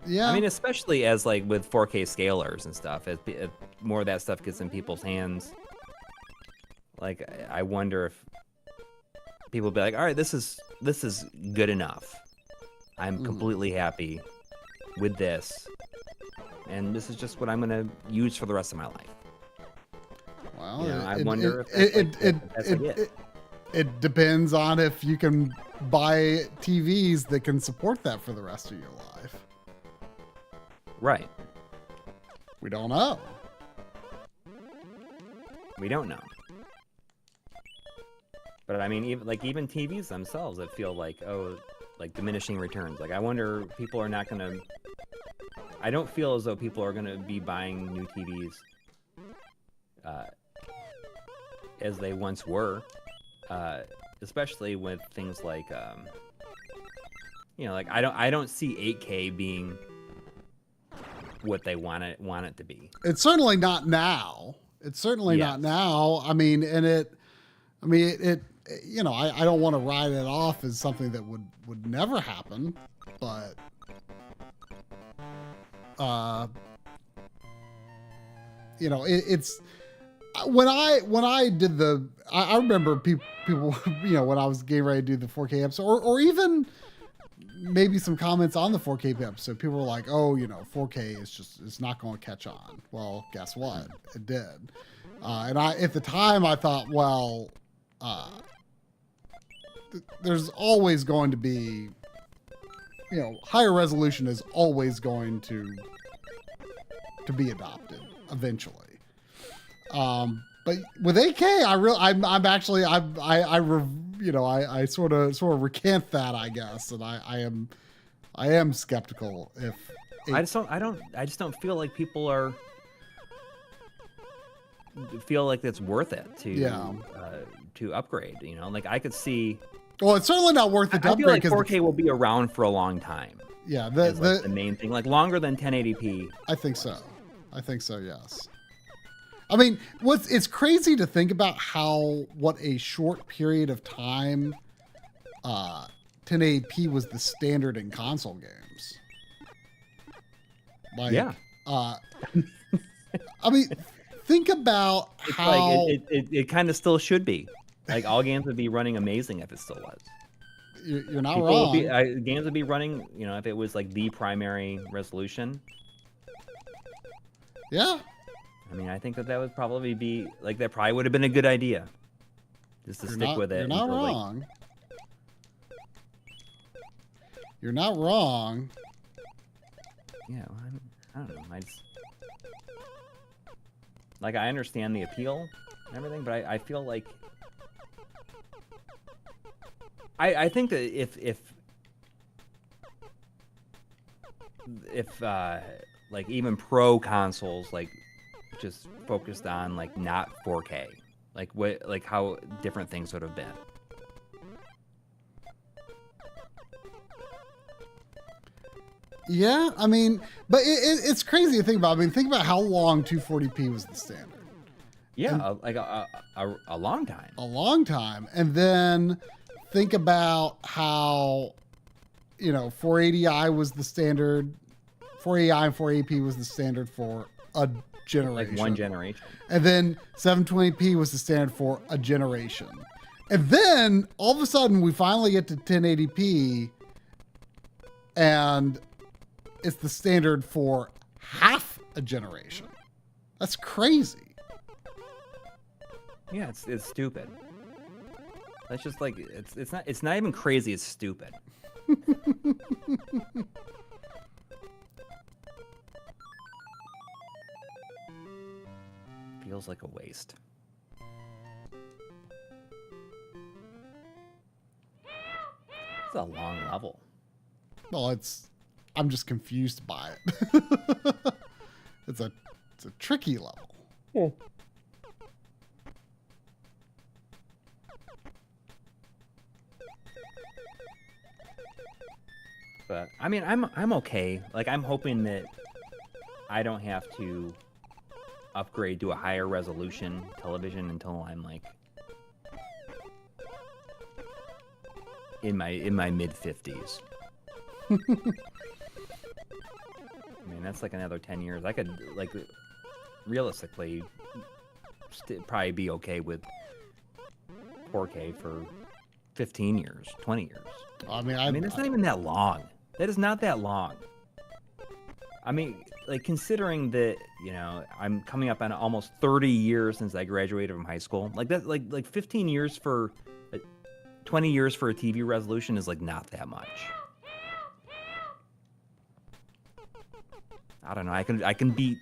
Yeah. I mean, especially as like with 4K scalers and stuff, as more of that stuff gets in people's hands. Like, I wonder if people will be like, all right, this is good enough. I'm completely happy with this. And this is just what I'm going to use for the rest of my life. Well, you know, I wonder if it depends on if you can buy TVs that can support that for the rest of your life. Right. We don't know. We don't know. But I mean, even TVs themselves, I feel like, like diminishing returns. Like, I wonder, people are not going to... I don't feel as though people are going to be buying new TVs as they once were, especially with things like, you know, like I don't see 8K being what they want it to be. It's certainly not now. It's certainly not now. I mean, it, you know, I don't want to write it off as something that would never happen, but, you know, it's, when I did I remember people, you know, when I was getting ready to do the 4K episode, or even maybe some comments on the 4K episode, people were like, oh, you know, 4K it's not going to catch on. Well, guess what? It did. And at the time I thought, well, there's always going to be, you know, higher resolution is always going to be adopted eventually. But with 8K, I sort of recant that, I guess, and I am skeptical if I just don't feel like people feel like it's worth it to upgrade, you know. Like, I could see Well, it's certainly not worth it to I feel upgrade like because 4K will be around for a long time. yeah, Is like the main thing, like longer than 1080p. I think so. I think so. Yes. I mean, it's crazy to think about what a short period of time 1080p was the standard in console games. Like, Yeah. I mean, think about It's how like it kind of still should be. Like all games would be running amazing if it still was. you're not wrong. Games would be running, you know, if it was like the primary resolution. Yeah. I mean, I think that would probably be like that. Probably would have been a good idea, just to stick with it. You're not wrong. You're not wrong. Yeah, well, I don't know. I understand the appeal and everything, but I feel like I think that if like even pro consoles like just focused on like not 4K, like how different things would have been. Yeah, I mean, but it's crazy to think about. I mean, think about how long 240p was the standard. Yeah, like a long time. A long time. And then think about how, 480i was the standard. 480i and 480p was the standard for a generation. Like one generation. And then 720p was the standard for a generation. And then all of a sudden we finally get to 1080p and it's the standard for half a generation. That's crazy. Yeah, it's stupid. That's just like it's not even crazy, it's stupid. Feels like a waste. It's a long level. Well, I'm just confused by it. It's a tricky level. Yeah. But I mean, I'm okay. Like I'm hoping that I don't have to upgrade to a higher resolution television until I'm like in my mid 50s. I mean, that's like another 10 years. I could like realistically probably be okay with 4K for 15 years, 20 years. I mean, it's not even that long. That is not that long. I mean, like considering that, I'm coming up on almost 30 years since I graduated from high school. Like that, like 15 years for 20 years for a TV resolution is like not that much. I don't know. I can beat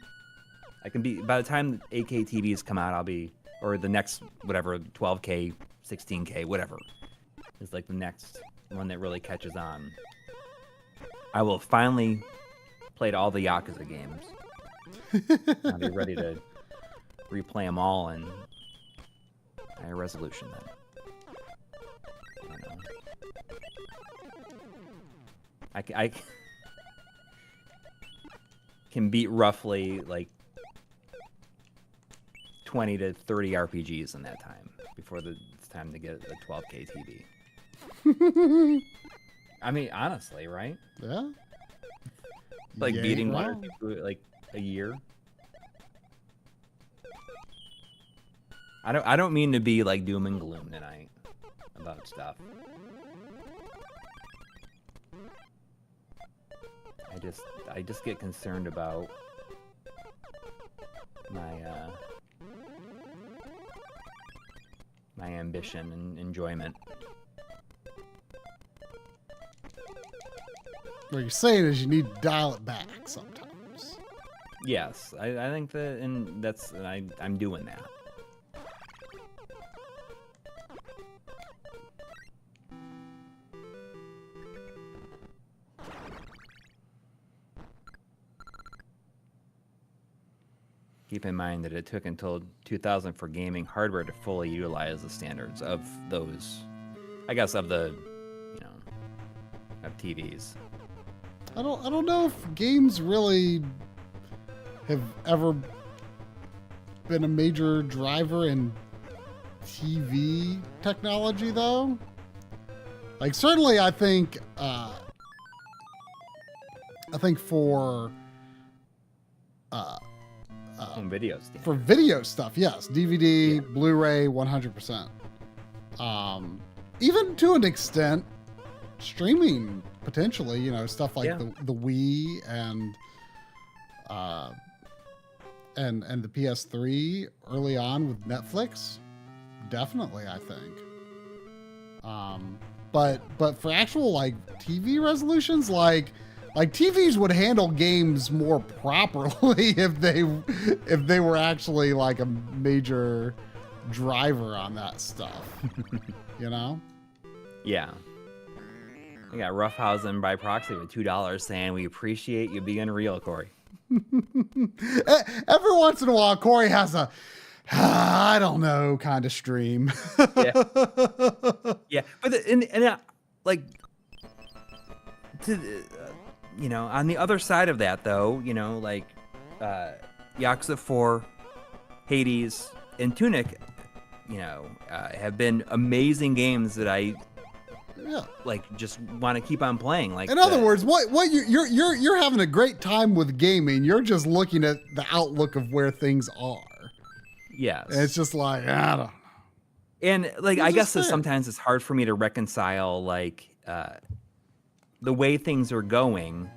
by the time 8K TVs come out, or the next whatever 12K, 16K, whatever is like the next one that really catches on. I will have finally played all the Yakuza games. I'll be ready to replay them all in higher resolution then. I don't know. I can beat roughly like 20 to 30 RPGs in that time before it's time to get a 12K TV. I mean, honestly, right? Yeah. Like beating one or two, like a year. I don't mean to be like doom and gloom tonight about stuff. I just get concerned about my ambition and enjoyment. What you're saying is you need to dial it back sometimes. Yes, I think that, and I'm doing that. Keep in mind that it took until 2000 for gaming hardware to fully utilize the standards of those I guess of the, of TVs. I don't know if games really have ever been a major driver in TV technology, though. Like, certainly, I think for Video stuff. for video stuff, yes, DVD, Blu-ray, 100%. Even to an extent, streaming potentially, stuff like the Wii and the PS3 early on with Netflix, definitely, I think. But for actual like TV resolutions, like TVs would handle games more properly if they were actually like a major driver on that stuff. Yeah. I got roughhousing by proxy with $2 saying we appreciate you being real, Corey. Every once in a while, Corey has a I don't know kind of stream. Yeah, but like to on the other side of that though, like Yakuza 4, Hades, and Tunic, have been amazing games that I like just want to keep on playing. Like, in other words, what you're having a great time with gaming. You're just looking at the outlook of where things are. Yes, and it's just like I don't know. And like I guess sometimes it's hard for me to reconcile like the way things are going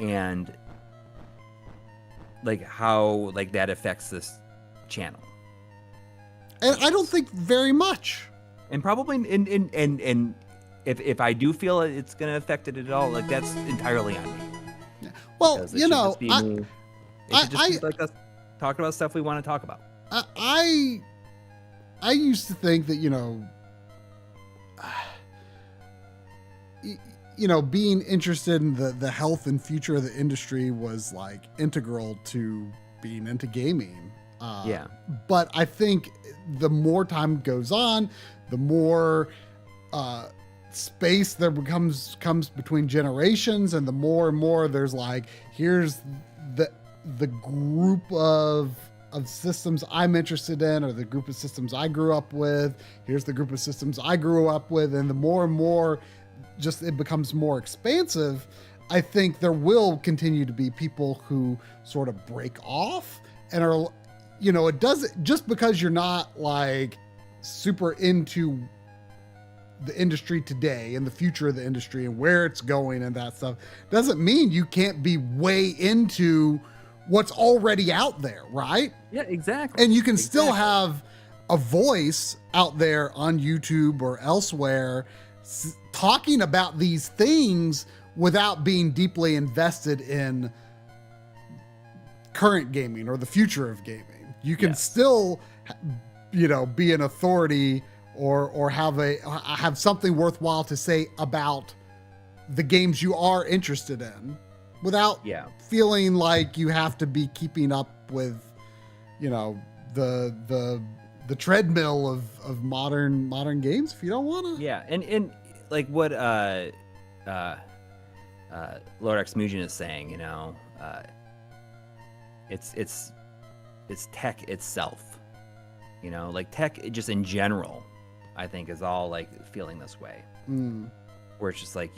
and like how like that affects this channel. And I don't think very much. And probably and if I do feel it's going to affect it at all, like that's entirely on me. Well, it should just be like us talking about stuff we want to talk about. I used to think that being interested in the health and future of the industry was like integral to being into gaming. But I think the more time goes on, the more space there comes between generations, and the more and more there's like, here's the group of systems I'm interested in, or the group of systems I grew up with. Here's the group of systems I grew up with, and the more and more just it becomes more expansive. I think there will continue to be people who sort of break off and are, it doesn't, just because you're not like super into the industry today and the future of the industry and where it's going and that stuff, doesn't mean you can't be way into what's already out there, right? Yeah, exactly. And you can still have a voice out there on YouTube or elsewhere talking about these things without being deeply invested in current gaming or the future of gaming. You can still, be an authority or have something worthwhile to say about the games you are interested in without feeling like you have to be keeping up with, the treadmill of modern games if you don't want to. Yeah, and like what Lord X Mugen is saying, it's tech itself, like tech just in general, I think is all like feeling this way. Where it's just like,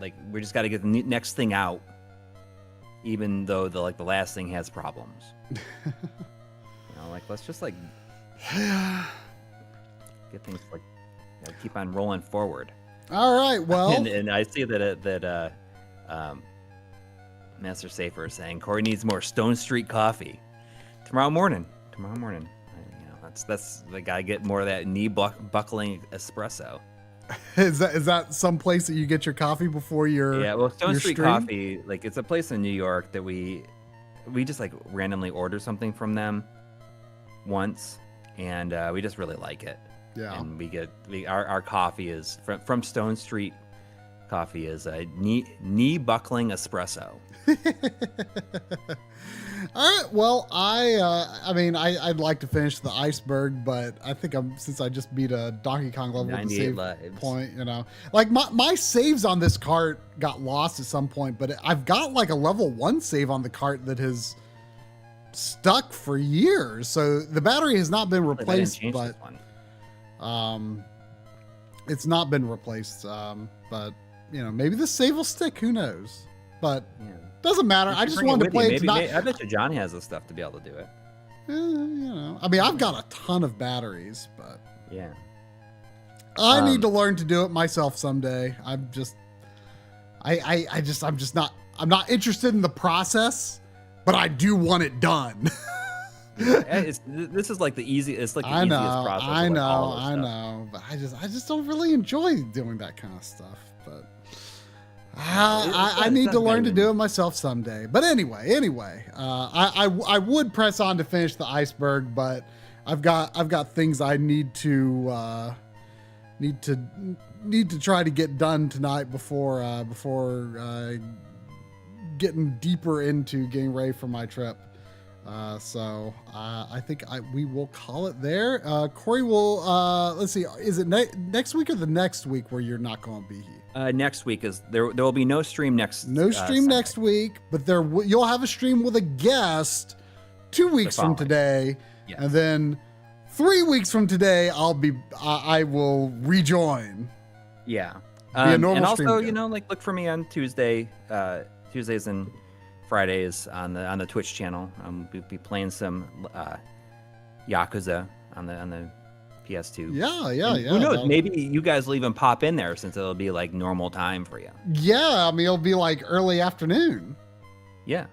like we just got to get the next thing out, even though the last thing has problems. Like let's just like get things like keep on rolling forward. All right, well, and I see that Master Safer is saying Corey needs more Stone Street coffee tomorrow morning. That's the guy get more of that knee buckling espresso. Is that some place that you get your coffee before your Stone Street stream? Coffee, like it's a place in New York that we just like randomly order something from them once, and we just really like it. Yeah, and we get our coffee is from Stone Street coffee is a knee buckling espresso. All right. Well, I'd like to finish the iceberg, but I think since I just beat a Donkey Kong level with the 98 save lives. point, like my saves on this cart got lost at some point, but I've got like a level 1 save on the cart that has stuck for years. So the battery has not been replaced, but it's not been replaced. But maybe the save will stick. Who knows? But doesn't matter. I just wanted to play it tonight. I bet you John has the stuff to be able to do it. I've got a ton of batteries, but yeah, I need to learn to do it myself someday. I'm not interested in the process, but I do want it done. This is like the easiest. It's like the easiest process. I know, but I just don't really enjoy doing that kind of stuff. But I need to learn to do it myself someday. But anyway, I would press on to finish the iceberg, but I've got things I need to try to get done tonight before getting deeper into getting ready for my trip. So I think we will call it there. Coury will, let's see, is it next week or the next week where you're not going to be here? Next week there will be no stream next. No stream next week, but you'll have a stream with a guest 2 weeks from today, yes. And then 3 weeks from today I will rejoin. Yeah. Be a normal and also, stream look for me on Tuesdays and Fridays on the Twitch channel. We'll be playing some Yakuza on the PS2. Yeah. Who knows? Maybe you guys will even pop in there since it'll be like normal time for you. Yeah, it'll be like early afternoon. Yeah.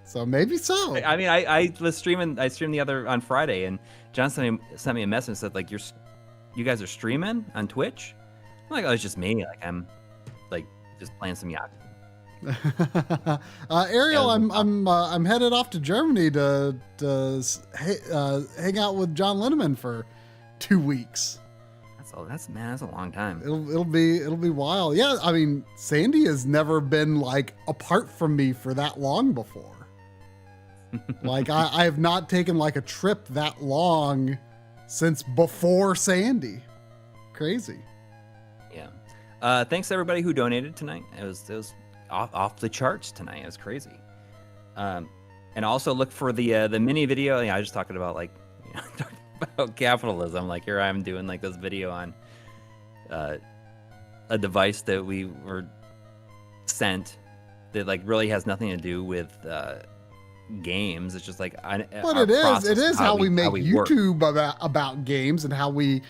So maybe so. I was streaming. I streamed the other on Friday, and John sent me a message and said like you guys are streaming on Twitch. I'm like, oh, it's just me. Like I'm like just playing some Yakuza. Ariel, I'm headed off to Germany to hang out with John Linneman for 2 weeks. That's a long time. It'll be wild. Yeah, Sandy has never been like apart from me for that long before. Like I have not taken like a trip that long since before Sandy. Crazy. Yeah. Thanks to everybody who donated tonight. It was off the charts tonight. It was crazy. And also look for the mini video. I was just talking about talking about capitalism. Like here I'm doing like this video on a device that we were sent that like really has nothing to do with games. It's just like but it is how we make YouTube about games and how we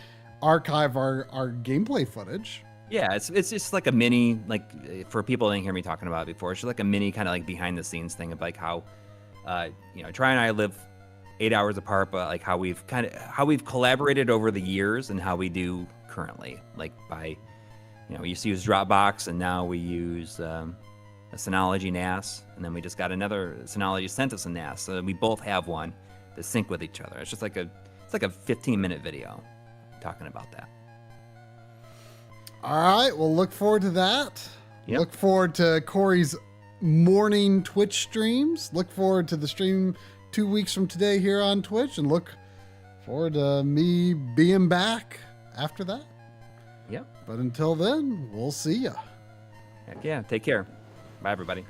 archive our gameplay footage. Yeah, it's just like a mini, like for people who didn't hear me talking about it before, it's just like a mini kind of like behind the scenes thing of like how, Troy and I live 8 hours apart, but like how we've collaborated over the years and how we do currently, like by, we used to use Dropbox and now we use a Synology NAS, and then we just got another Synology sent us a NAS, so we both have one to sync with each other. It's just like a 15-minute video talking about that. All right, we'll look forward to that. Yep. Look forward to Coury's morning Twitch streams. Look forward to the stream 2 weeks from today here on Twitch, and look forward to me being back after that. Yep. But until then, we'll see ya. Heck yeah, take care. Bye, everybody.